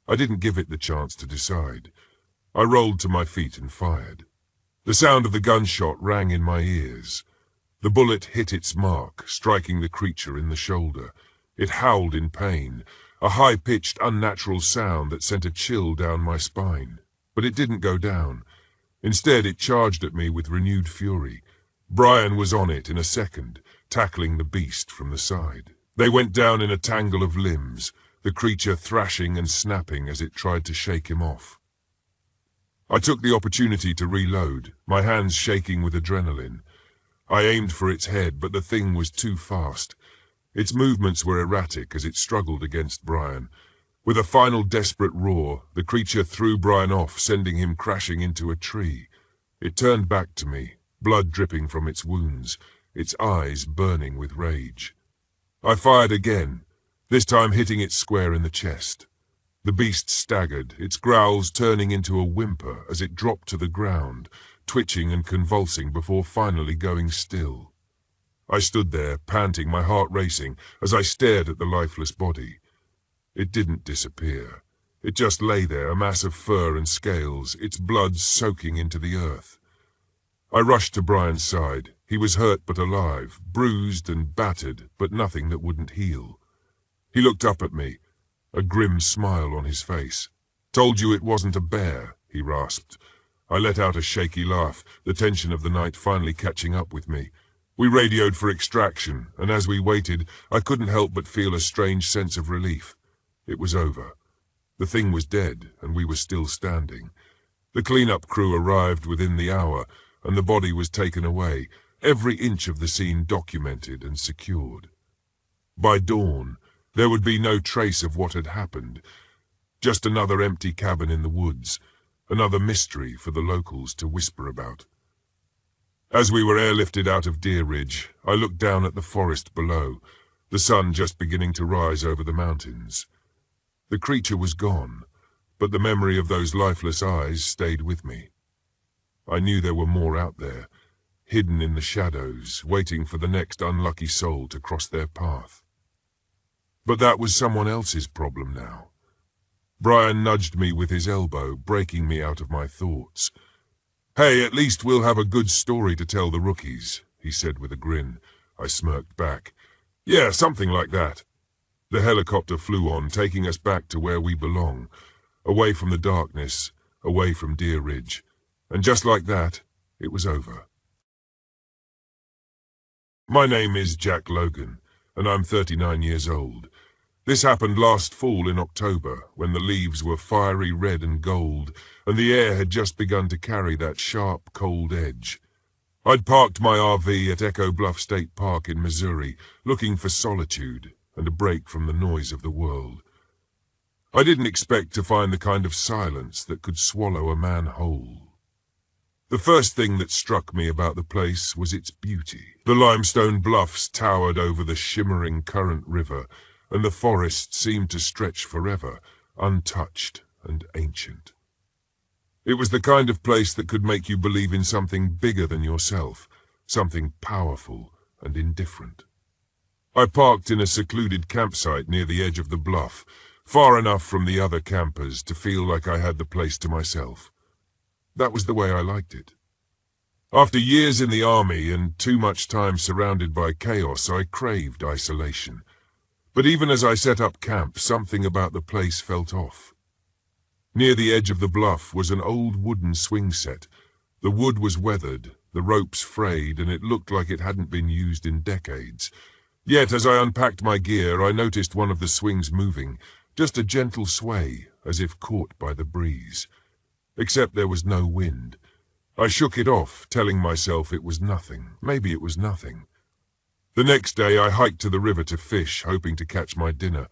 I didn't give it the chance to decide. I rolled to my feet and fired. The sound of the gunshot rang in my ears. The bullet hit its mark, striking the creature in the shoulder. It howled in pain, a high-pitched, unnatural sound that sent a chill down my spine. But it didn't go down. Instead, it charged at me with renewed fury. Brian was on it in a second, tackling the beast from the side. They went down in a tangle of limbs, the creature thrashing and snapping as it tried to shake him off. I took the opportunity to reload, my hands shaking with adrenaline. I aimed for its head, but the thing was too fast. Its movements were erratic as it struggled against Brian. With a final desperate roar, the creature threw Brian off, sending him crashing into a tree. It turned back to me, blood dripping from its wounds, its eyes burning with rage. I fired again, this time hitting it square in the chest. The beast staggered, its growls turning into a whimper as it dropped to the ground, twitching and convulsing before finally going still. I stood there, panting, my heart racing, as I stared at the lifeless body. It didn't disappear. It just lay there, a mass of fur and scales, its blood soaking into the earth. I rushed to Brian's side. He was hurt but alive, bruised and battered, but nothing that wouldn't heal. He looked up at me, a grim smile on his face. "Told you it wasn't a bear," he rasped. I let out a shaky laugh, the tension of the night finally catching up with me. We radioed for extraction, and as we waited, I couldn't help but feel a strange sense of relief. It was over. The thing was dead, and we were still standing. The cleanup crew arrived within the hour, and the body was taken away, every inch of the scene documented and secured. By dawn, there would be no trace of what had happened, just another empty cabin in the woods, another mystery for the locals to whisper about. As we were airlifted out of Deer Ridge, I looked down at the forest below, the sun just beginning to rise over the mountains. The creature was gone, but the memory of those lifeless eyes stayed with me. I knew there were more out there, hidden in the shadows, waiting for the next unlucky soul to cross their path. But that was someone else's problem now. Brian nudged me with his elbow, breaking me out of my thoughts. "Hey, at least we'll have a good story to tell the rookies," he said with a grin. I smirked back. "Yeah, something like that." The helicopter flew on, taking us back to where we belong, away from the darkness, away from Deer Ridge. And just like that, it was over. My name is Jack Logan, and I'm 39 years old. This happened last fall in October, when the leaves were fiery red and gold, and the air had just begun to carry that sharp, cold edge. I'd parked my RV at Echo Bluff State Park in Missouri, looking for solitude and a break from the noise of the world. I didn't expect to find the kind of silence that could swallow a man whole. The first thing that struck me about the place was its beauty. The limestone bluffs towered over the shimmering current river, and the forest seemed to stretch forever, untouched and ancient. It was the kind of place that could make you believe in something bigger than yourself, something powerful and indifferent. I parked in a secluded campsite near the edge of the bluff, far enough from the other campers to feel like I had the place to myself. That was the way I liked it. After years in the army and too much time surrounded by chaos, I craved isolation. But even as I set up camp, something about the place felt off. Near the edge of the bluff was an old wooden swing set. The wood was weathered, the ropes frayed, and it looked like it hadn't been used in decades. Yet as I unpacked my gear, I noticed one of the swings moving, just a gentle sway, as if caught by the breeze. Except there was no wind. I shook it off, telling myself it was nothing. Maybe it was nothing. The next day I hiked to the river to fish, hoping to catch my dinner.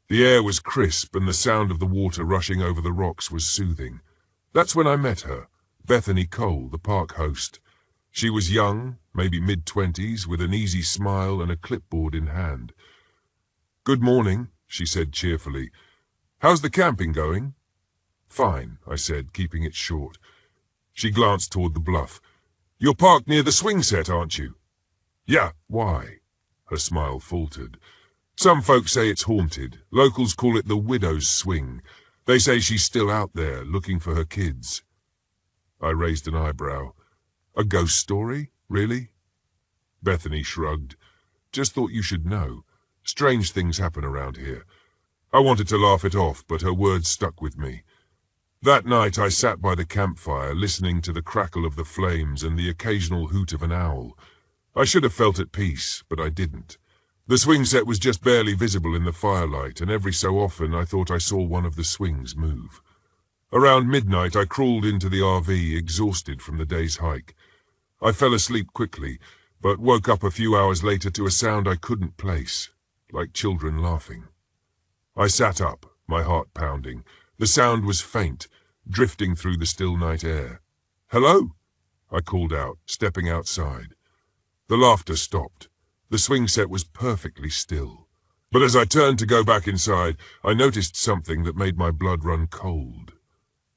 The air was crisp and the sound of the water rushing over the rocks was soothing. That's when I met her, Bethany Cole, the park host. She was young, maybe mid-20s, with an easy smile and a clipboard in hand. "Good morning," she said cheerfully. "How's the camping going?" "Fine," I said, keeping it short. She glanced toward the bluff. "You're parked near the swing set, aren't you?" "Yeah, why?" Her smile faltered. "Some folks say it's haunted. Locals call it the widow's swing. They say she's still out there, looking for her kids." I raised an eyebrow. "A ghost story? Really?" Bethany shrugged. "Just thought you should know. Strange things happen around here." I wanted to laugh it off, but her words stuck with me. That night I sat by the campfire, listening to the crackle of the flames and the occasional hoot of an owl. I should have felt at peace, but I didn't. The swing set was just barely visible in the firelight, and every so often I thought I saw one of the swings move. Around midnight I crawled into the RV, exhausted from the day's hike. I fell asleep quickly, but woke up a few hours later to a sound I couldn't place, like children laughing. I sat up, my heart pounding. The sound was faint, drifting through the still night air. "Hello?" I called out, stepping outside. The laughter stopped. The swing set was perfectly still. But as I turned to go back inside, I noticed something that made my blood run cold.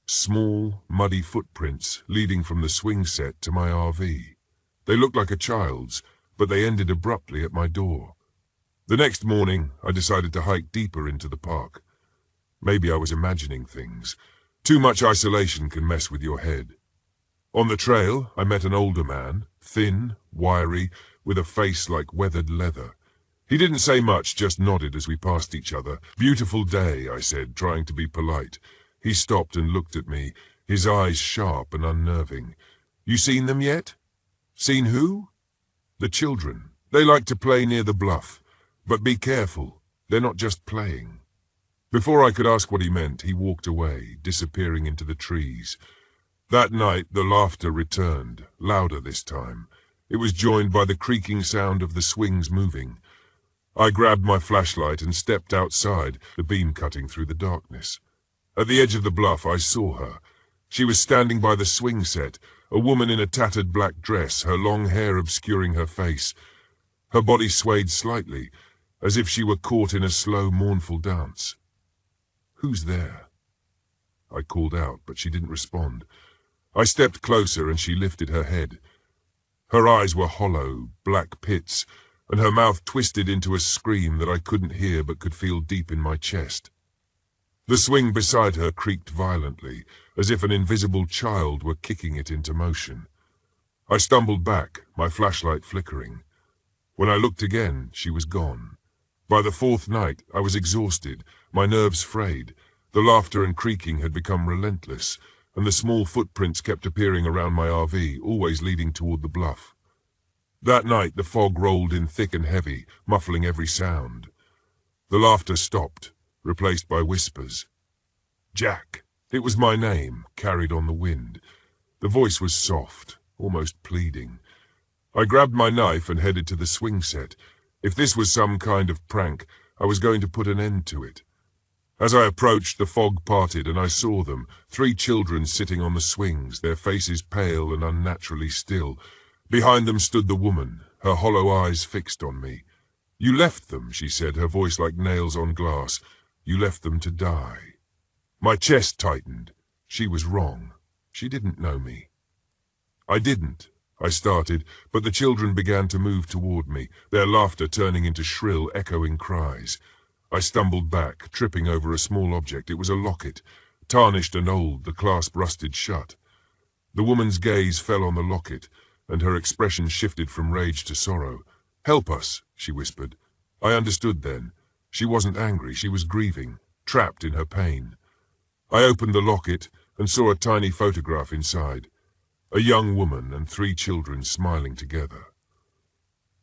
Small, muddy footprints leading from the swing set to my RV. They looked like a child's, but they ended abruptly at my door. The next morning, I decided to hike deeper into the park. Maybe I was imagining things. Too much isolation can mess with your head. On the trail, I met an older man, thin, wiry, with a face like weathered leather. He didn't say much, just nodded as we passed each other. "Beautiful day," I said, trying to be polite. He stopped and looked at me, his eyes sharp and unnerving. "You seen them yet?" "Seen who?" "The children. They like to play near the bluff. But be careful, they're not just playing." Before I could ask what he meant, he walked away, disappearing into the trees. That night the laughter returned, louder this time. It was joined by the creaking sound of the swings moving. I grabbed my flashlight and stepped outside, the beam cutting through the darkness. At the edge of the bluff I saw her. She was standing by the swing set, a woman in a tattered black dress, her long hair obscuring her face. Her body swayed slightly, as if she were caught in a slow, mournful dance. "Who's there?" I called out, but she didn't respond. I stepped closer and she lifted her head. Her eyes were hollow, black pits, and her mouth twisted into a scream that I couldn't hear but could feel deep in my chest. The swing beside her creaked violently, as if an invisible child were kicking it into motion. I stumbled back, my flashlight flickering. When I looked again, she was gone. By the fourth night, I was exhausted, my nerves frayed. The laughter and creaking had become relentless, and the small footprints kept appearing around my RV, always leading toward the bluff. That night, the fog rolled in thick and heavy, muffling every sound. The laughter stopped, replaced by whispers. "Jack." It was my name, carried on the wind. The voice was soft, almost pleading. I grabbed my knife and headed to the swing set. If this was some kind of prank, I was going to put an end to it. As I approached, the fog parted and I saw them, 3 children sitting on the swings, their faces pale and unnaturally still. Behind them stood the woman, her hollow eyes fixed on me. "You left them," she said, her voice like nails on glass. "You left them to die." My chest tightened. She was wrong. She didn't know me. "I didn't," I started, but the children began to move toward me, their laughter turning into shrill, echoing cries. I stumbled back, tripping over a small object. It was a locket, tarnished and old, the clasp rusted shut. The woman's gaze fell on the locket, and her expression shifted from rage to sorrow. "Help us," she whispered. I understood then. She wasn't angry, she was grieving, trapped in her pain. I opened the locket and saw a tiny photograph inside. A young woman and 3 children smiling together.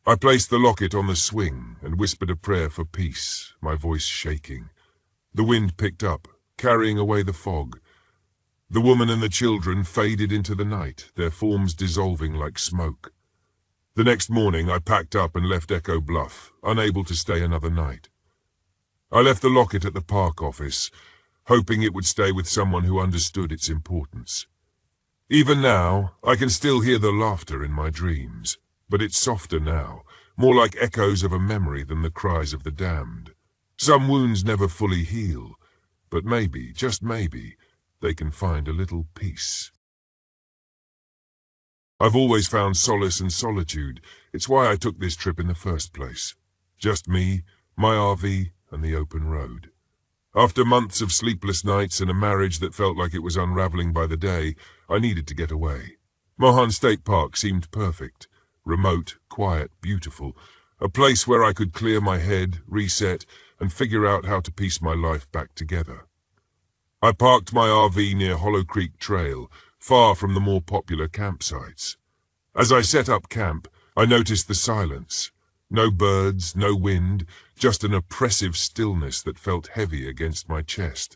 I placed the locket on the swing and whispered a prayer for peace, my voice shaking. The wind picked up, carrying away the fog. The woman and the children faded into the night, their forms dissolving like smoke. The next morning I packed up and left Echo Bluff, unable to stay another night. I left the locket at the park office, hoping it would stay with someone who understood its importance. Even now, I can still hear the laughter in my dreams, but it's softer now, more like echoes of a memory than the cries of the damned. Some wounds never fully heal, but maybe, just maybe, they can find a little peace. I've always found solace in solitude. It's why I took this trip in the first place. Just me, my RV, and the open road. After months of sleepless nights and a marriage that felt like it was unraveling by the day, I needed to get away. Mohan State Park seemed perfect. Remote, quiet, beautiful. A place where I could clear my head, reset, and figure out how to piece my life back together. I parked my RV near Hollow Creek Trail, far from the more popular campsites. As I set up camp, I noticed the silence. No birds, no wind, just an oppressive stillness that felt heavy against my chest.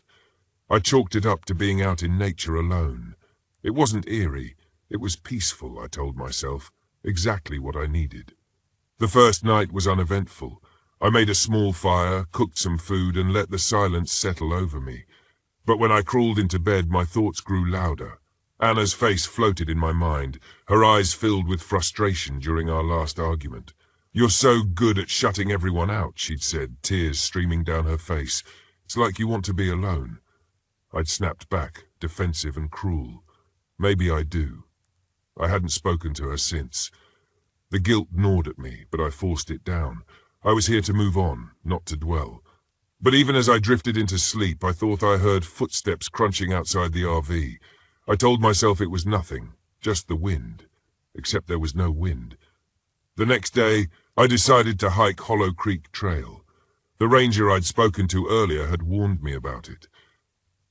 I chalked it up to being out in nature alone. It wasn't eerie, it was peaceful, I told myself, exactly what I needed. The first night was uneventful. I made a small fire, cooked some food, and let the silence settle over me. But when I crawled into bed, my thoughts grew louder. Anna's face floated in my mind, her eyes filled with frustration during our last argument. "You're so good at shutting everyone out," she'd said, tears streaming down her face. "It's like you want to be alone." I'd snapped back, defensive and cruel. Maybe I do. I hadn't spoken to her since. The guilt gnawed at me, but I forced it down. I was here to move on, not to dwell. But even as I drifted into sleep, I thought I heard footsteps crunching outside the RV. I told myself it was nothing, just the wind. Except there was no wind. The next day, I decided to hike Hollow Creek Trail. The ranger I'd spoken to earlier had warned me about it.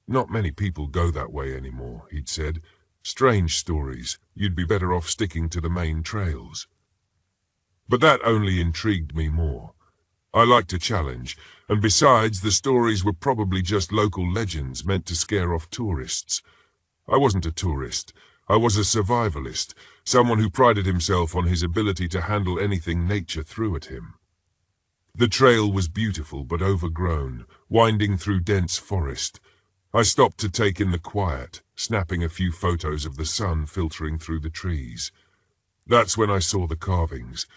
"Not many people go that way anymore," he'd said. "Strange stories. You'd be better off sticking to the main trails." But that only intrigued me more. I liked a challenge, and besides, the stories were probably just local legends meant to scare off tourists. I wasn't a tourist. I was a survivalist, someone who prided himself on his ability to handle anything nature threw at him. The trail was beautiful but overgrown, winding through dense forest. I stopped to take in the quiet, snapping a few photos of the sun filtering through the trees. That's when I saw the carvings.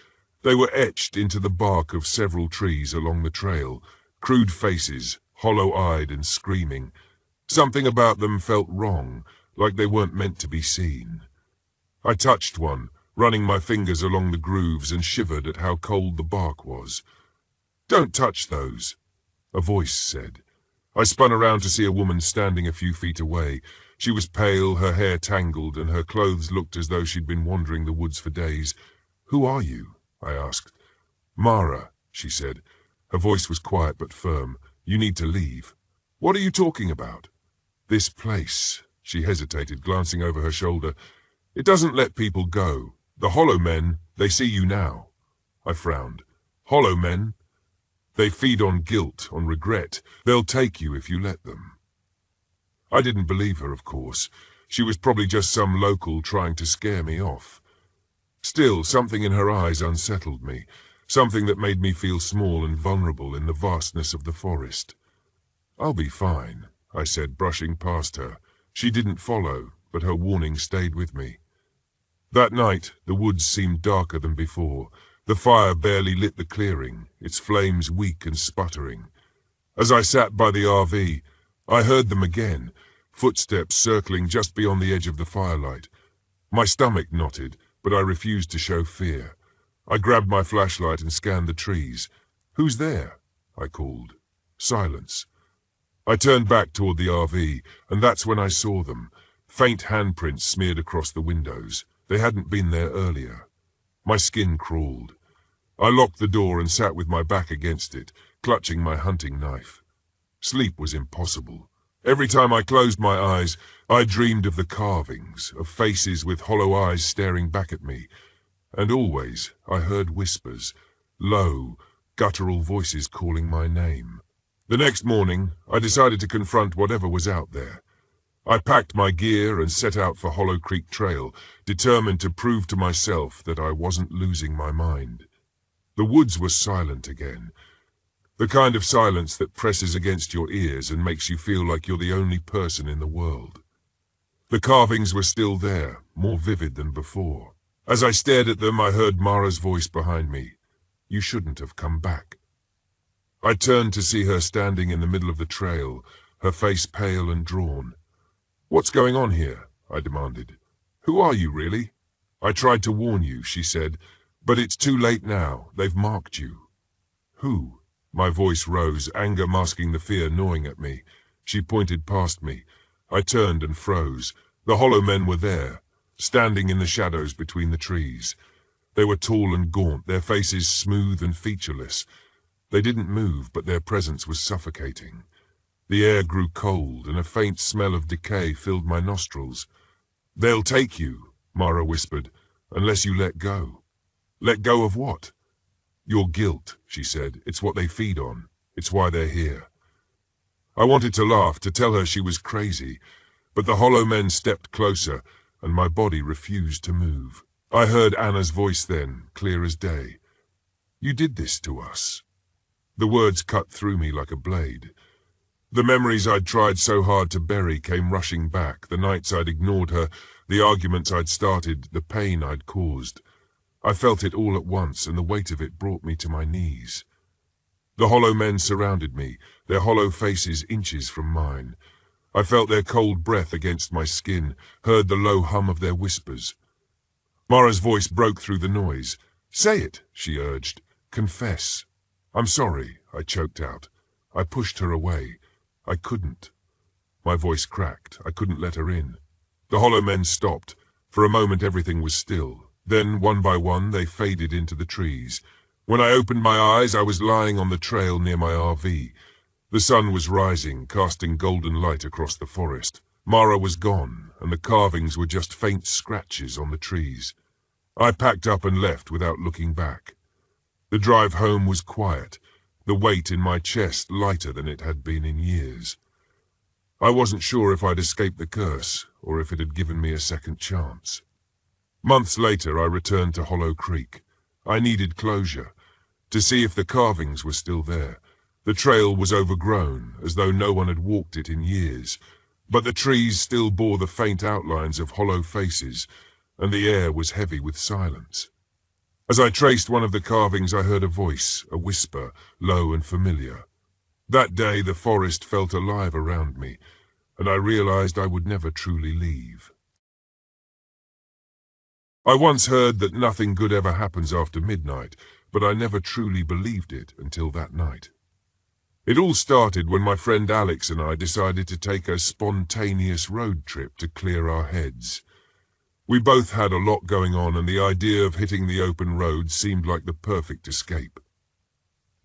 They were etched into the bark of several trees along the trail, crude faces, hollow-eyed and screaming. Something about them felt wrong, like they weren't meant to be seen. I touched one, running my fingers along the grooves, and shivered at how cold the bark was. "Don't touch those," a voice said. I spun around to see a woman standing a few feet away. She was pale, her hair tangled, and her clothes looked as though she'd been wandering the woods for days. "Who are you?" I asked. "Mara," she said. Her voice was quiet but firm. "You need to leave." "What are you talking about?" "This place." She hesitated, glancing over her shoulder. "It doesn't let people go. The Hollow Men, they see you now." I frowned. "Hollow Men? They feed on guilt, on regret. They'll take you if you let them." I didn't believe her, of course. She was probably just some local trying to scare me off. Still, something in her eyes unsettled me, something that made me feel small and vulnerable in the vastness of the forest. "I'll be fine," I said, brushing past her. She didn't follow, but her warning stayed with me. That night, the woods seemed darker than before. The fire barely lit the clearing, its flames weak and sputtering. As I sat by the RV, I heard them again, footsteps circling just beyond the edge of the firelight. My stomach knotted, but I refused to show fear. I grabbed my flashlight and scanned the trees. "Who's there?" I called. Silence. I turned back toward the RV, and that's when I saw them. Faint handprints smeared across the windows. They hadn't been there earlier. My skin crawled. I locked the door and sat with my back against it, clutching my hunting knife. Sleep was impossible. Every time I closed my eyes, I dreamed of the carvings, of faces with hollow eyes staring back at me. And always I heard whispers, low, guttural voices calling my name. The next morning, I decided to confront whatever was out there. I packed my gear and set out for Hollow Creek Trail, determined to prove to myself that I wasn't losing my mind. The woods were silent again. The kind of silence that presses against your ears and makes you feel like you're the only person in the world. The carvings were still there, more vivid than before. As I stared at them, I heard Mara's voice behind me. "You shouldn't have come back." I turned to see her standing in the middle of the trail, her face pale and drawn. "What's going on here?" I demanded. "Who are you, really?" "I tried to warn you," she said, "but it's too late now. They've marked you." "Who?" My voice rose, anger masking the fear gnawing at me. She pointed past me. I turned and froze. The hollow men were there, standing in the shadows between the trees. They were tall and gaunt, their faces smooth and featureless. They didn't move, but their presence was suffocating. The air grew cold, and a faint smell of decay filled my nostrils. "They'll take you," Mara whispered, "unless you let go." "Let go of what?" "Your guilt," she said. "It's what they feed on. It's why they're here." I wanted to laugh, to tell her she was crazy, but the hollow men stepped closer, and my body refused to move. I heard Anna's voice then, clear as day. "You did this to us." The words cut through me like a blade. The memories I'd tried so hard to bury came rushing back, the nights I'd ignored her, the arguments I'd started, the pain I'd caused. I felt it all at once, and the weight of it brought me to my knees. The hollow men surrounded me, their hollow faces inches from mine. I felt their cold breath against my skin, heard the low hum of their whispers. Mara's voice broke through the noise. "Say it," she urged. "Confess." "I'm sorry," I choked out. I pushed her away. I couldn't. My voice cracked. I couldn't let her in. The hollow men stopped. For a moment everything was still. Then, one by one, they faded into the trees. When I opened my eyes, I was lying on the trail near my RV. The sun was rising, casting golden light across the forest. Mara was gone, and the carvings were just faint scratches on the trees. I packed up and left without looking back. The drive home was quiet, the weight in my chest lighter than it had been in years. I wasn't sure if I'd escaped the curse, or if it had given me a second chance. Months later, I returned to Hollow Creek. I needed closure, to see if the carvings were still there. The trail was overgrown, as though no one had walked it in years, but the trees still bore the faint outlines of hollow faces, and the air was heavy with silence. As I traced one of the carvings, I heard a voice, a whisper, low and familiar. That day the forest felt alive around me, and I realized I would never truly leave. I once heard that nothing good ever happens after midnight, but I never truly believed it until that night. It all started when my friend Alex and I decided to take a spontaneous road trip to clear our heads. We both had a lot going on, and the idea of hitting the open road seemed like the perfect escape.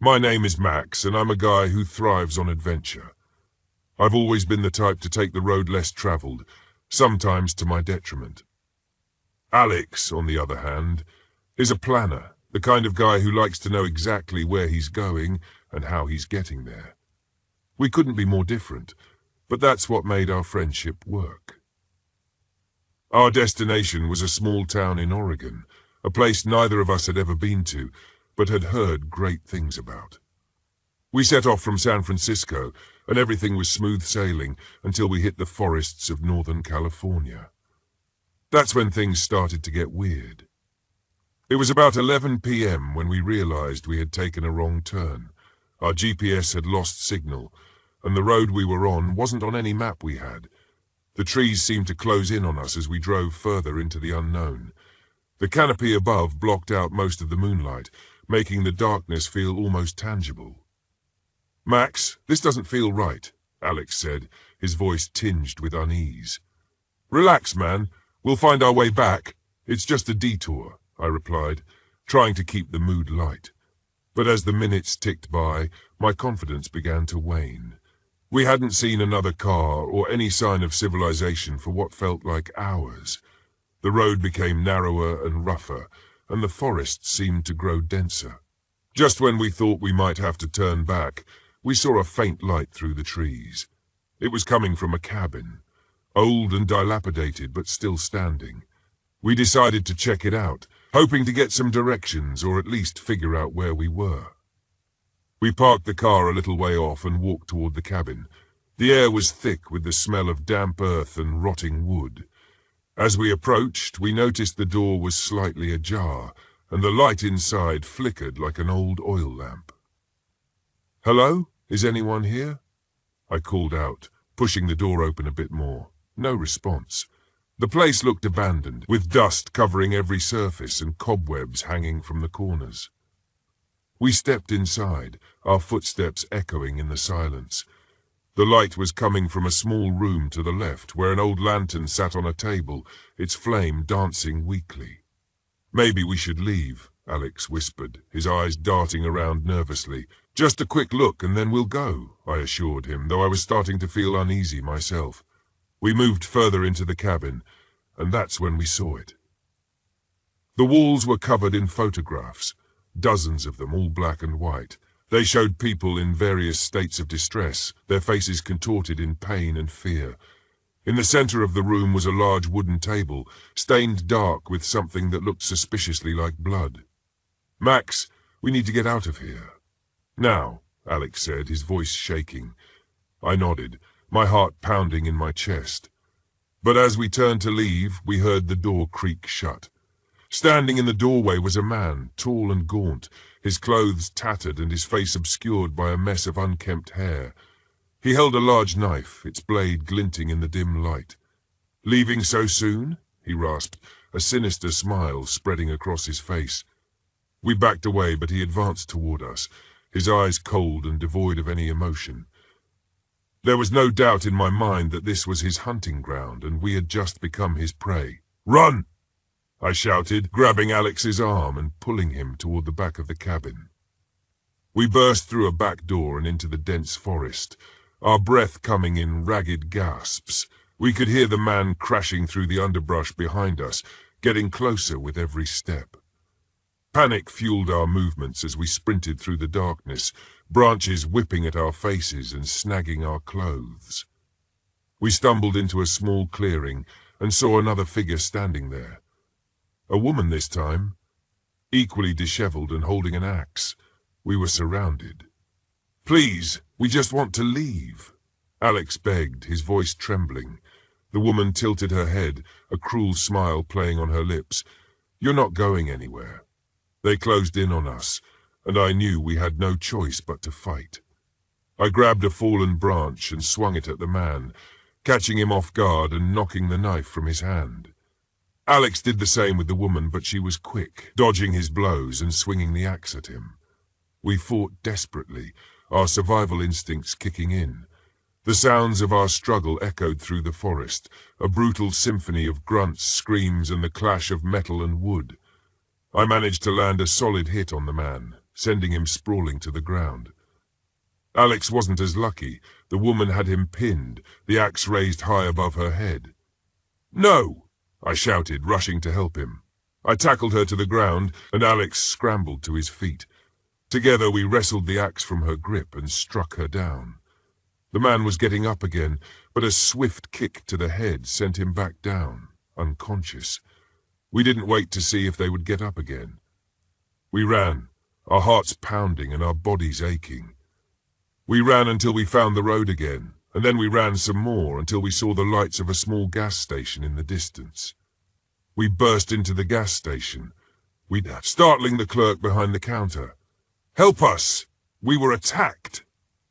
My name is Max, and I'm a guy who thrives on adventure. I've always been the type to take the road less traveled, sometimes to my detriment. Alex, on the other hand, is a planner, the kind of guy who likes to know exactly where he's going and how he's getting there. We couldn't be more different, but that's what made our friendship work. Our destination was a small town in Oregon, a place neither of us had ever been to, but had heard great things about. We set off from San Francisco, and everything was smooth sailing until we hit the forests of Northern California. That's when things started to get weird. It was about 11 p.m. when we realized we had taken a wrong turn. Our GPS had lost signal, and the road we were on wasn't on any map we had. The trees seemed to close in on us as we drove further into the unknown. The canopy above blocked out most of the moonlight, making the darkness feel almost tangible. "Max, this doesn't feel right," Alex said, his voice tinged with unease. "Relax, man. We'll find our way back. It's just a detour," I replied, trying to keep the mood light. But as the minutes ticked by, my confidence began to wane. We hadn't seen another car or any sign of civilization for what felt like hours. The road became narrower and rougher, and the forest seemed to grow denser. Just when we thought we might have to turn back, we saw a faint light through the trees. It was coming from a cabin, old and dilapidated but still standing. We decided to check it out, hoping to get some directions or at least figure out where we were. We parked the car a little way off and walked toward the cabin. The air was thick with the smell of damp earth and rotting wood. As we approached, we noticed the door was slightly ajar, and the light inside flickered like an old oil lamp. "Hello? Is anyone here?" I called out, pushing the door open a bit more. No response. The place looked abandoned, with dust covering every surface and cobwebs hanging from the corners. We stepped inside, our footsteps echoing in the silence. The light was coming from a small room to the left, where an old lantern sat on a table, its flame dancing weakly. "Maybe we should leave," Alex whispered, his eyes darting around nervously. "Just a quick look and then we'll go," I assured him, though I was starting to feel uneasy myself. We moved further into the cabin, and that's when we saw it. The walls were covered in photographs, dozens of them, all black and white. They showed people in various states of distress, their faces contorted in pain and fear. In the center of the room was a large wooden table, stained dark with something that looked suspiciously like blood. "Max, we need to get out of here." "Now," Alex said, his voice shaking. I nodded, my heart pounding in my chest. But as we turned to leave, we heard the door creak shut. Standing in the doorway was a man, tall and gaunt, his clothes tattered and his face obscured by a mess of unkempt hair. He held a large knife, its blade glinting in the dim light. "Leaving so soon?" he rasped, a sinister smile spreading across his face. We backed away, but he advanced toward us, his eyes cold and devoid of any emotion. There was no doubt in my mind that this was his hunting ground, and we had just become his prey. "Run!" I shouted, grabbing Alex's arm and pulling him toward the back of the cabin. We burst through a back door and into the dense forest, our breath coming in ragged gasps. We could hear the man crashing through the underbrush behind us, getting closer with every step. Panic fueled our movements as we sprinted through the darkness, branches whipping at our faces and snagging our clothes. We stumbled into a small clearing and saw another figure standing there. A woman this time, equally disheveled and holding an axe. We were surrounded. "Please, we just want to leave," Alex begged, his voice trembling. The woman tilted her head, a cruel smile playing on her lips. "You're not going anywhere." They closed in on us, and I knew we had no choice but to fight. I grabbed a fallen branch and swung it at the man, catching him off guard and knocking the knife from his hand. Alex did the same with the woman, but she was quick, dodging his blows and swinging the axe at him. We fought desperately, our survival instincts kicking in. The sounds of our struggle echoed through the forest, a brutal symphony of grunts, screams, and the clash of metal and wood. I managed to land a solid hit on the man, sending him sprawling to the ground. Alex wasn't as lucky. The woman had him pinned, the axe raised high above her head. "No!" I shouted, rushing to help him. I tackled her to the ground, and Alex scrambled to his feet. Together we wrestled the axe from her grip and struck her down. The man was getting up again, but a swift kick to the head sent him back down, unconscious. We didn't wait to see if they would get up again. We ran, our hearts pounding and our bodies aching. We ran until we found the road again, and then we ran some more until we saw the lights of a small gas station in the distance. We burst into the gas station, startling the clerk behind the counter. "Help us! We were attacked!"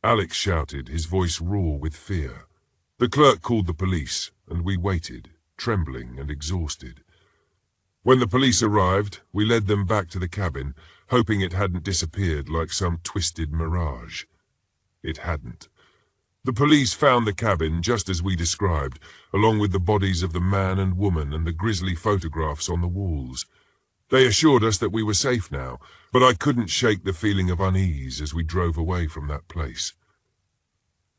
Alex shouted, his voice raw with fear. The clerk called the police, and we waited, trembling and exhausted. When the police arrived, we led them back to the cabin, hoping it hadn't disappeared like some twisted mirage. It hadn't. The police found the cabin just as we described, along with the bodies of the man and woman and the grisly photographs on the walls. They assured us that we were safe now, but I couldn't shake the feeling of unease as we drove away from that place.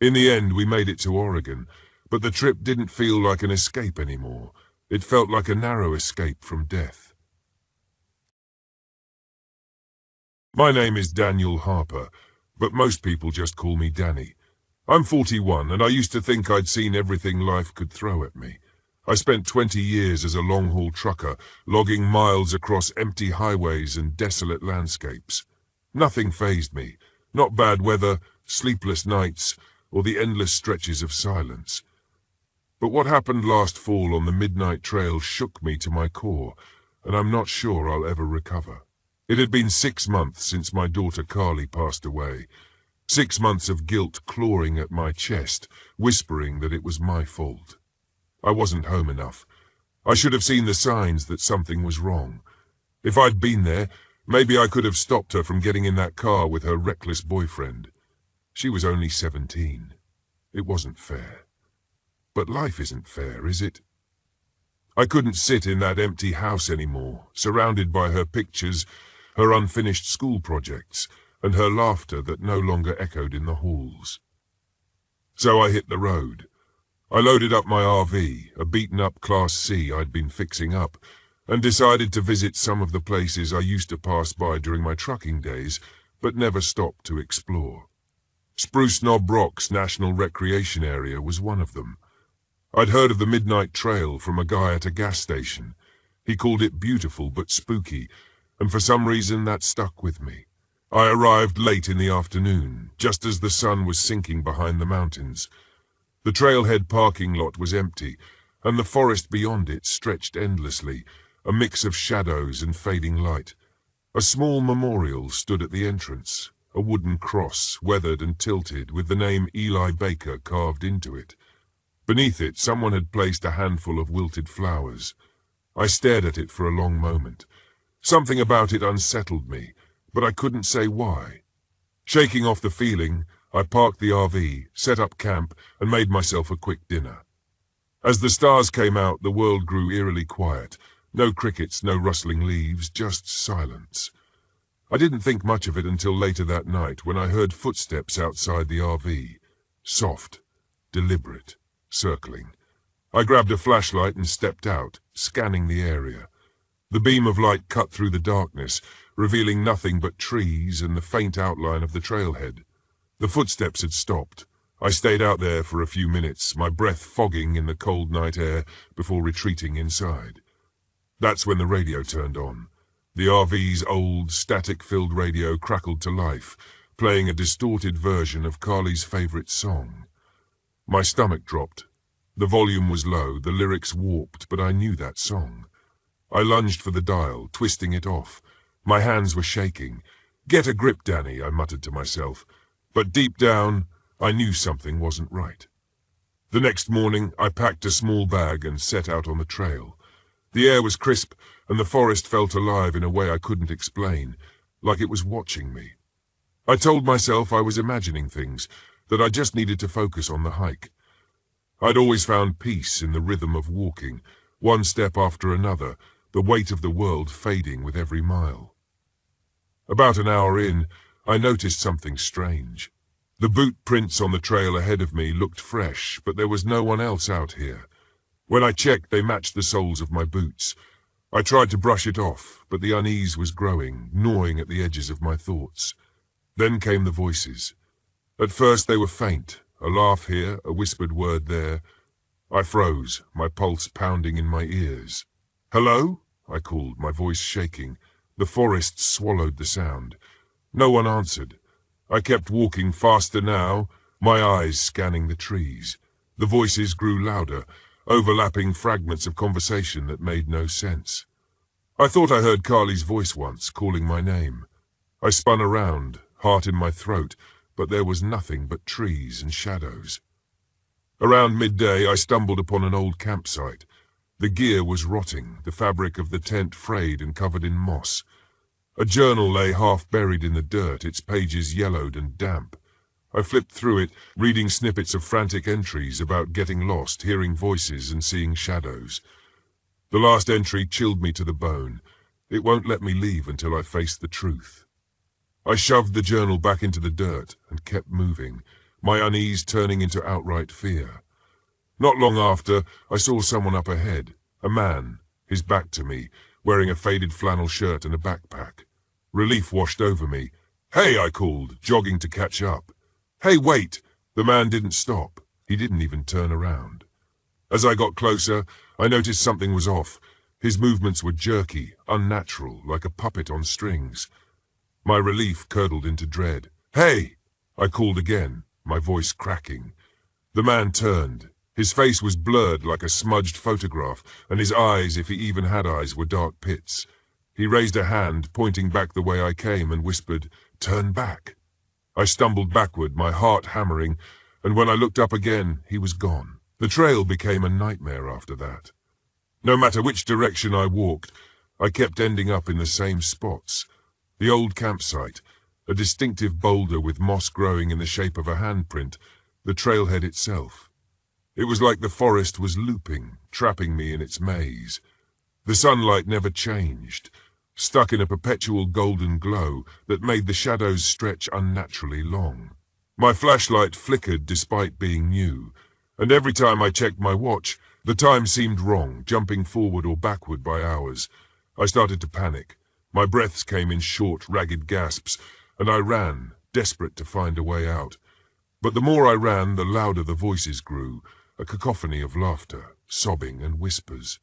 In the end, we made it to Oregon, but the trip didn't feel like an escape anymore. It felt like a narrow escape from death. My name is Daniel Harper, but most people just call me Danny. I'm 41, and I used to think I'd seen everything life could throw at me. I spent 20 years as a long-haul trucker, logging miles across empty highways and desolate landscapes. Nothing fazed me. Not bad weather, sleepless nights, or the endless stretches of silence. But what happened last fall on the midnight trail shook me to my core, and I'm not sure I'll ever recover. It had been 6 months since my daughter Carly passed away. 6 months of guilt clawing at my chest, whispering that it was my fault. I wasn't home enough. I should have seen the signs that something was wrong. If I'd been there, maybe I could have stopped her from getting in that car with her reckless boyfriend. She was only 17. It wasn't fair. But life isn't fair, is it? I couldn't sit in that empty house anymore, surrounded by her pictures, her unfinished school projects, and her laughter that no longer echoed in the halls. So I hit the road. I loaded up my RV, a beaten-up Class C I'd been fixing up, and decided to visit some of the places I used to pass by during my trucking days, but never stopped to explore. Spruce Knob Rocks National Recreation Area was one of them. I'd heard of the Midnight Trail from a guy at a gas station. He called it beautiful but spooky, and for some reason that stuck with me. I arrived late in the afternoon, just as the sun was sinking behind the mountains. The trailhead parking lot was empty, and the forest beyond it stretched endlessly, a mix of shadows and fading light. A small memorial stood at the entrance, a wooden cross, weathered and tilted, with the name Eli Baker carved into it. Beneath it, someone had placed a handful of wilted flowers. I stared at it for a long moment. Something about it unsettled me, but I couldn't say why. Shaking off the feeling, I parked the RV, set up camp, and made myself a quick dinner. As the stars came out, the world grew eerily quiet. No crickets, no rustling leaves, just silence. I didn't think much of it until later that night, when I heard footsteps outside the RV. Soft, deliberate, circling. I grabbed a flashlight and stepped out, scanning the area. The beam of light cut through the darkness, revealing nothing but trees and the faint outline of the trailhead. The footsteps had stopped. I stayed out there for a few minutes, my breath fogging in the cold night air, before retreating inside. That's when the radio turned on. The RV's old, static-filled radio crackled to life, playing a distorted version of Carly's favorite song. My stomach dropped. The volume was low, the lyrics warped, but I knew that song. I lunged for the dial, twisting it off. My hands were shaking. "Get a grip, Danny," I muttered to myself. But deep down, I knew something wasn't right. The next morning, I packed a small bag and set out on the trail. The air was crisp, and the forest felt alive in a way I couldn't explain, like it was watching me. I told myself I was imagining things, that I just needed to focus on the hike. I'd always found peace in the rhythm of walking, one step after another, the weight of the world fading with every mile. About an hour in, I noticed something strange. The boot prints on the trail ahead of me looked fresh, but there was no one else out here. When I checked, they matched the soles of my boots. I tried to brush it off, but the unease was growing, gnawing at the edges of my thoughts. Then came the voices. At first they were faint, a laugh here, a whispered word there. I froze, my pulse pounding in my ears. "Hello?" I called, my voice shaking. The forest swallowed the sound. No one answered. I kept walking faster now, my eyes scanning the trees. The voices grew louder, overlapping fragments of conversation that made no sense. I thought I heard Carly's voice once, calling my name. I spun around, heart in my throat, but there was nothing but trees and shadows. Around midday, I stumbled upon an old campsite. The gear was rotting, the fabric of the tent frayed and covered in moss. A journal lay half buried in the dirt, its pages yellowed and damp. I flipped through it, reading snippets of frantic entries about getting lost, hearing voices and seeing shadows. The last entry chilled me to the bone. It won't let me leave until I face the truth. I shoved the journal back into the dirt and kept moving, my unease turning into outright fear. Not long after, I saw someone up ahead, a man, his back to me, wearing a faded flannel shirt and a backpack. Relief washed over me. "Hey," I called, jogging to catch up. "Hey, wait!" The man didn't stop. He didn't even turn around. As I got closer, I noticed something was off. His movements were jerky, unnatural, like a puppet on strings. My relief curdled into dread. "Hey!" I called again. my voice cracking. The man turned. His face was blurred like a smudged photograph, and his eyes, if he even had eyes, were dark pits. He raised a hand, pointing back the way I came, and whispered, "Turn back." I stumbled backward, my heart hammering, and when I looked up again, he was gone. The trail became a nightmare after that. No matter which direction I walked, I kept ending up in the same spots. The old campsite, a distinctive boulder with moss growing in the shape of a handprint, the trailhead itself. It was like the forest was looping, trapping me in its maze. The sunlight never changed, stuck in a perpetual golden glow that made the shadows stretch unnaturally long. My flashlight flickered despite being new, and every time I checked my watch, the time seemed wrong, jumping forward or backward by hours. I started to panic. My breaths came in short, ragged gasps, and I ran, desperate to find a way out. But the more I ran, the louder the voices grew, a cacophony of laughter, sobbing, and whispers.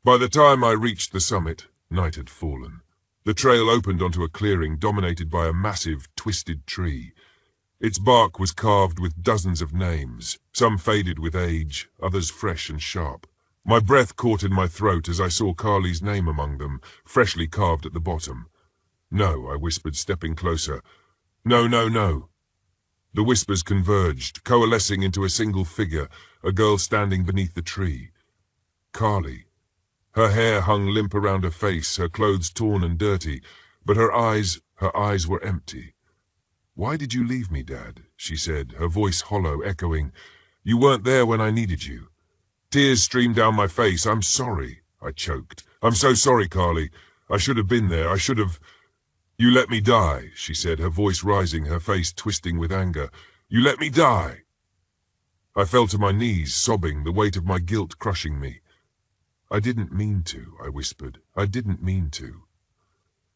By the time I reached the summit, night had fallen. The trail opened onto a clearing dominated by a massive, twisted tree. Its bark was carved with dozens of names, some faded with age, others fresh and sharp. My breath caught in my throat as I saw Carly's name among them, freshly carved at the bottom. "No," I whispered, stepping closer. "No, no, no." The whispers converged, coalescing into a single figure, a girl standing beneath the tree. Carly. Her hair hung limp around her face, her clothes torn and dirty, but her eyes were empty. "Why did you leave me, Dad?" she said, her voice hollow, echoing. "You weren't there when I needed you." Tears streamed down my face. "I'm sorry," I choked. "I'm so sorry, Carly. I should have been there. I should have—" "You let me die," she said, her voice rising, her face twisting with anger. "You let me die." I fell to my knees, sobbing, the weight of my guilt crushing me. "I didn't mean to," I whispered. "I didn't mean to."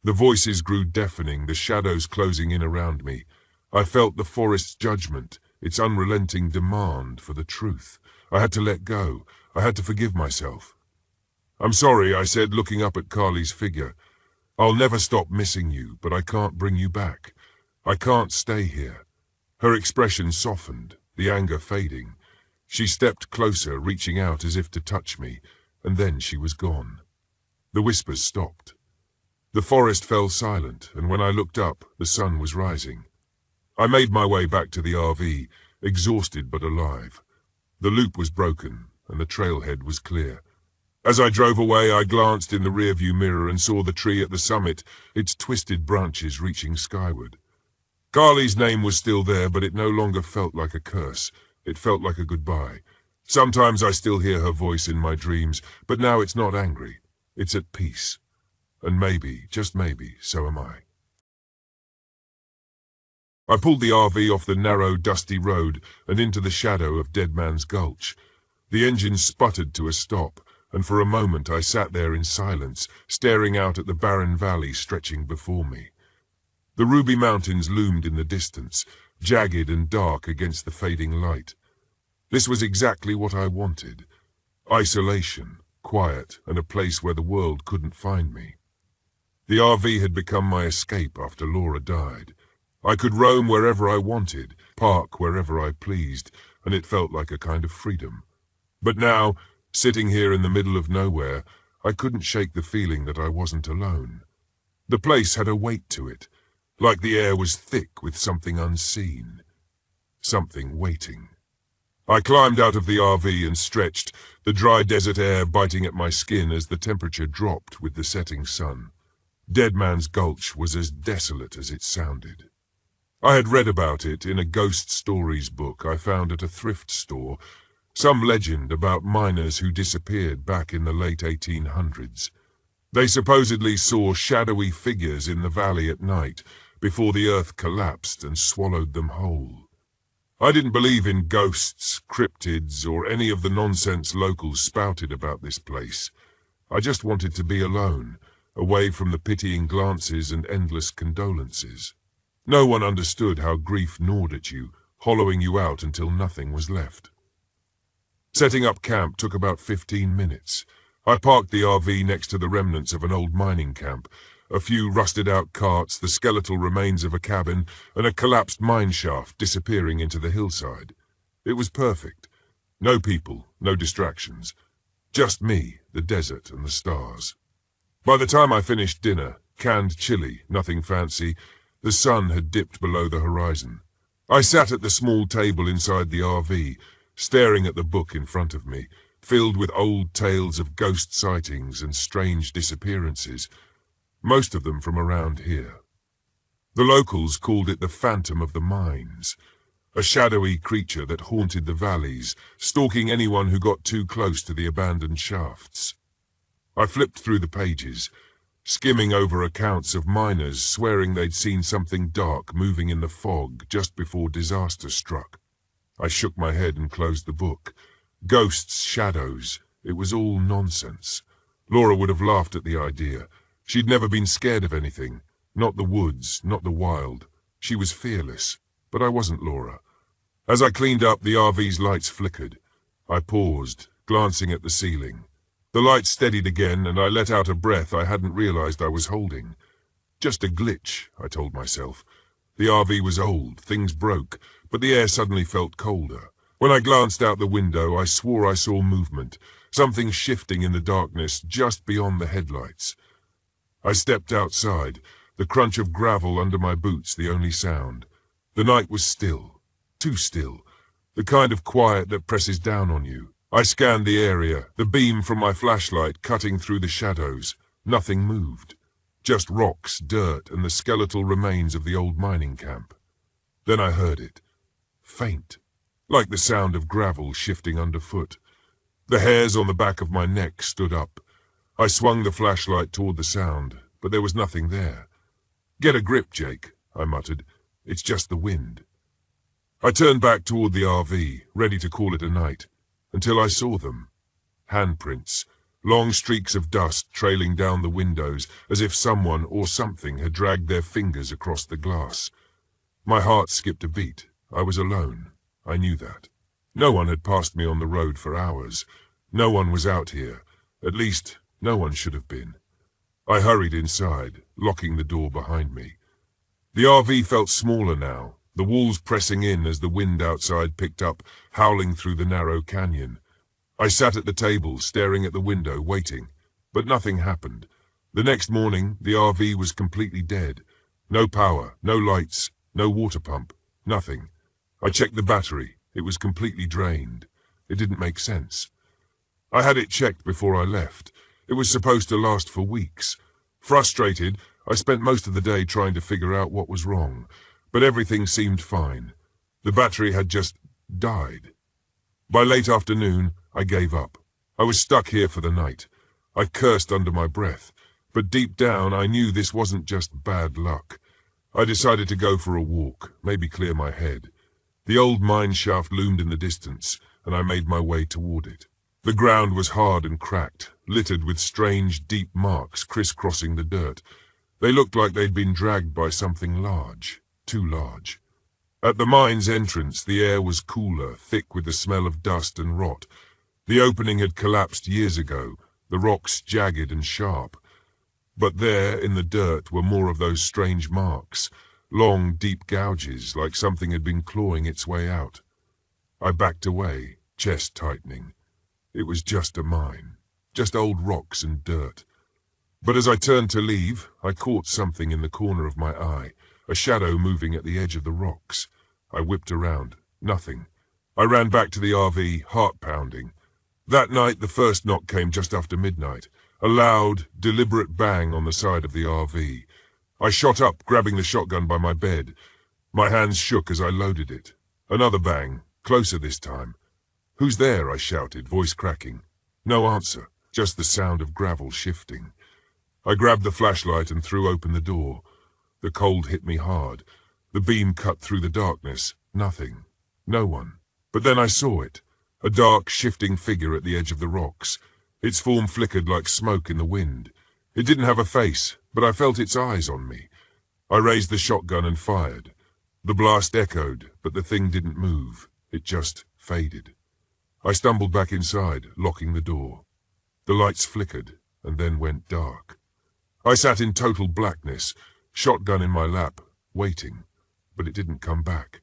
The voices grew deafening, the shadows closing in around me. I felt the forest's judgment, its unrelenting demand for the truth. I had to let go. I had to forgive myself. "I'm sorry," I said, looking up at Carly's figure. "I'll never stop missing you, but I can't bring you back. I can't stay here." Her expression softened, the anger fading. She stepped closer, reaching out as if to touch me, and then she was gone. The whispers stopped. The forest fell silent, and when I looked up, the sun was rising. I made my way back to the RV, exhausted but alive. The loop was broken, and the trailhead was clear. As I drove away, I glanced in the rearview mirror and saw the tree at the summit, its twisted branches reaching skyward. Carly's name was still there, but it no longer felt like a curse. It felt like a goodbye. Sometimes I still hear her voice in my dreams, but now it's not angry. It's at peace. And maybe, just maybe, so am I. I pulled the RV off the narrow, dusty road and into the shadow of Dead Man's Gulch. The engine sputtered to a stop, and for a moment I sat there in silence, staring out at the barren valley stretching before me. The Ruby Mountains loomed in the distance, jagged and dark against the fading light. This was exactly what I wanted. Isolation, quiet, and a place where the world couldn't find me. The RV had become my escape after Laura died. I could roam wherever I wanted, park wherever I pleased, and it felt like a kind of freedom. But now, sitting here in the middle of nowhere, I couldn't shake the feeling that I wasn't alone. The place had a weight to it, like the air was thick with something unseen, something waiting. I climbed out of the RV and stretched, the dry desert air biting at my skin as the temperature dropped with the setting sun. Dead Man's Gulch was as desolate as it sounded. I had read about it in a ghost stories book I found at a thrift store, some legend about miners who disappeared back in the late 1800s. They supposedly saw shadowy figures in the valley at night before the earth collapsed and swallowed them whole. I didn't believe in ghosts, cryptids, or any of the nonsense locals spouted about this place. I just wanted to be alone, away from the pitying glances and endless condolences. No one understood how grief gnawed at you, hollowing you out until nothing was left. Setting up camp took about 15 minutes. I parked the RV next to the remnants of an old mining camp, a few rusted-out carts, the skeletal remains of a cabin, and a collapsed mine shaft disappearing into the hillside. It was perfect. No people, no distractions. Just me, the desert, and the stars. By the time I finished dinner, canned chili, nothing fancy, the sun had dipped below the horizon. I sat at the small table inside the RV, staring at the book in front of me, filled with old tales of ghost sightings and strange disappearances, most of them from around here. The locals called it the Phantom of the Mines, a shadowy creature that haunted the valleys, stalking anyone who got too close to the abandoned shafts. I flipped through the pages, skimming over accounts of miners swearing they'd seen something dark moving in the fog just before disaster struck. I shook my head and closed the book. Ghosts, shadows, it was all nonsense. Laura would have laughed at the idea. She'd never been scared of anything, not the woods, not the wild. She was fearless, but I wasn't Laura. As I cleaned up, the RV's lights flickered. I paused, glancing at the ceiling. The lights steadied again, and I let out a breath I hadn't realized I was holding. Just a glitch, I told myself. The RV was old, things broke, but the air suddenly felt colder. When I glanced out the window, I swore I saw movement, something shifting in the darkness just beyond the headlights. I stepped outside, the crunch of gravel under my boots the only sound. The night was still, too still, the kind of quiet that presses down on you. I scanned the area, the beam from my flashlight cutting through the shadows. Nothing moved. Just rocks, dirt, and the skeletal remains of the old mining camp. Then I heard it. Faint, like the sound of gravel shifting underfoot. The hairs on the back of my neck stood up. I swung the flashlight toward the sound, but there was nothing there. "Get a grip, Jake," I muttered. "It's just the wind." I turned back toward the RV, ready to call it a night, until I saw them. Handprints, long streaks of dust trailing down the windows, as if someone or something had dragged their fingers across the glass. My heart skipped a beat. I was alone. I knew that. No one had passed me on the road for hours. No one was out here. At least, no one should have been. I hurried inside, locking the door behind me. The RV felt smaller now, the walls pressing in as the wind outside picked up, howling through the narrow canyon. I sat at the table, staring at the window, waiting. But nothing happened. The next morning, the RV was completely dead. No power, no lights, no water pump, nothing. I checked the battery. It was completely drained. It didn't make sense. I had it checked before I left. It was supposed to last for weeks. Frustrated, I spent most of the day trying to figure out what was wrong, but everything seemed fine. The battery had just died. By late afternoon, I gave up. I was stuck here for the night. I cursed under my breath, but deep down I knew this wasn't just bad luck. I decided to go for a walk, maybe clear my head. The old mine shaft loomed in the distance, and I made my way toward it. The ground was hard and cracked, littered with strange, deep marks crisscrossing the dirt. They looked like they'd been dragged by something large, too large. At the mine's entrance, the air was cooler, thick with the smell of dust and rot. The opening had collapsed years ago, the rocks jagged and sharp. But there, in the dirt, were more of those strange marks, long, deep gouges, like something had been clawing its way out. I backed away, chest tightening. It was just a mine, just old rocks and dirt. But as I turned to leave, I caught something in the corner of my eye, a shadow moving at the edge of the rocks. I whipped around. Nothing. I ran back to the RV, heart pounding. That night, the first knock came just after midnight, a loud, deliberate bang on the side of the RV. I shot up, grabbing the shotgun by my bed. My hands shook as I loaded it. Another bang, closer this time. "Who's there?" I shouted, voice cracking. No answer, just the sound of gravel shifting. I grabbed the flashlight and threw open the door. The cold hit me hard. The beam cut through the darkness. Nothing. No one. But then I saw it. A dark, shifting figure at the edge of the rocks. Its form flickered like smoke in the wind. It didn't have a face, but I felt its eyes on me. I raised the shotgun and fired. The blast echoed, but the thing didn't move. It just faded. I stumbled back inside, locking the door. The lights flickered, and then went dark. I sat in total blackness, shotgun in my lap, waiting, but it didn't come back.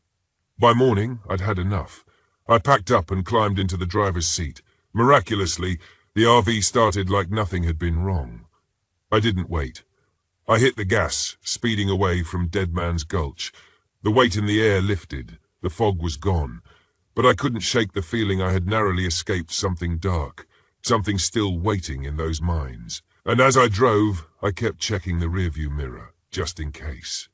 By morning, I'd had enough. I packed up and climbed into the driver's seat. Miraculously, the RV started like nothing had been wrong. I didn't wait. I hit the gas, speeding away from Dead Man's Gulch. The weight in the air lifted, the fog was gone, but I couldn't shake the feeling I had narrowly escaped something dark, something still waiting in those mines. And as I drove, I kept checking the rearview mirror, just in case.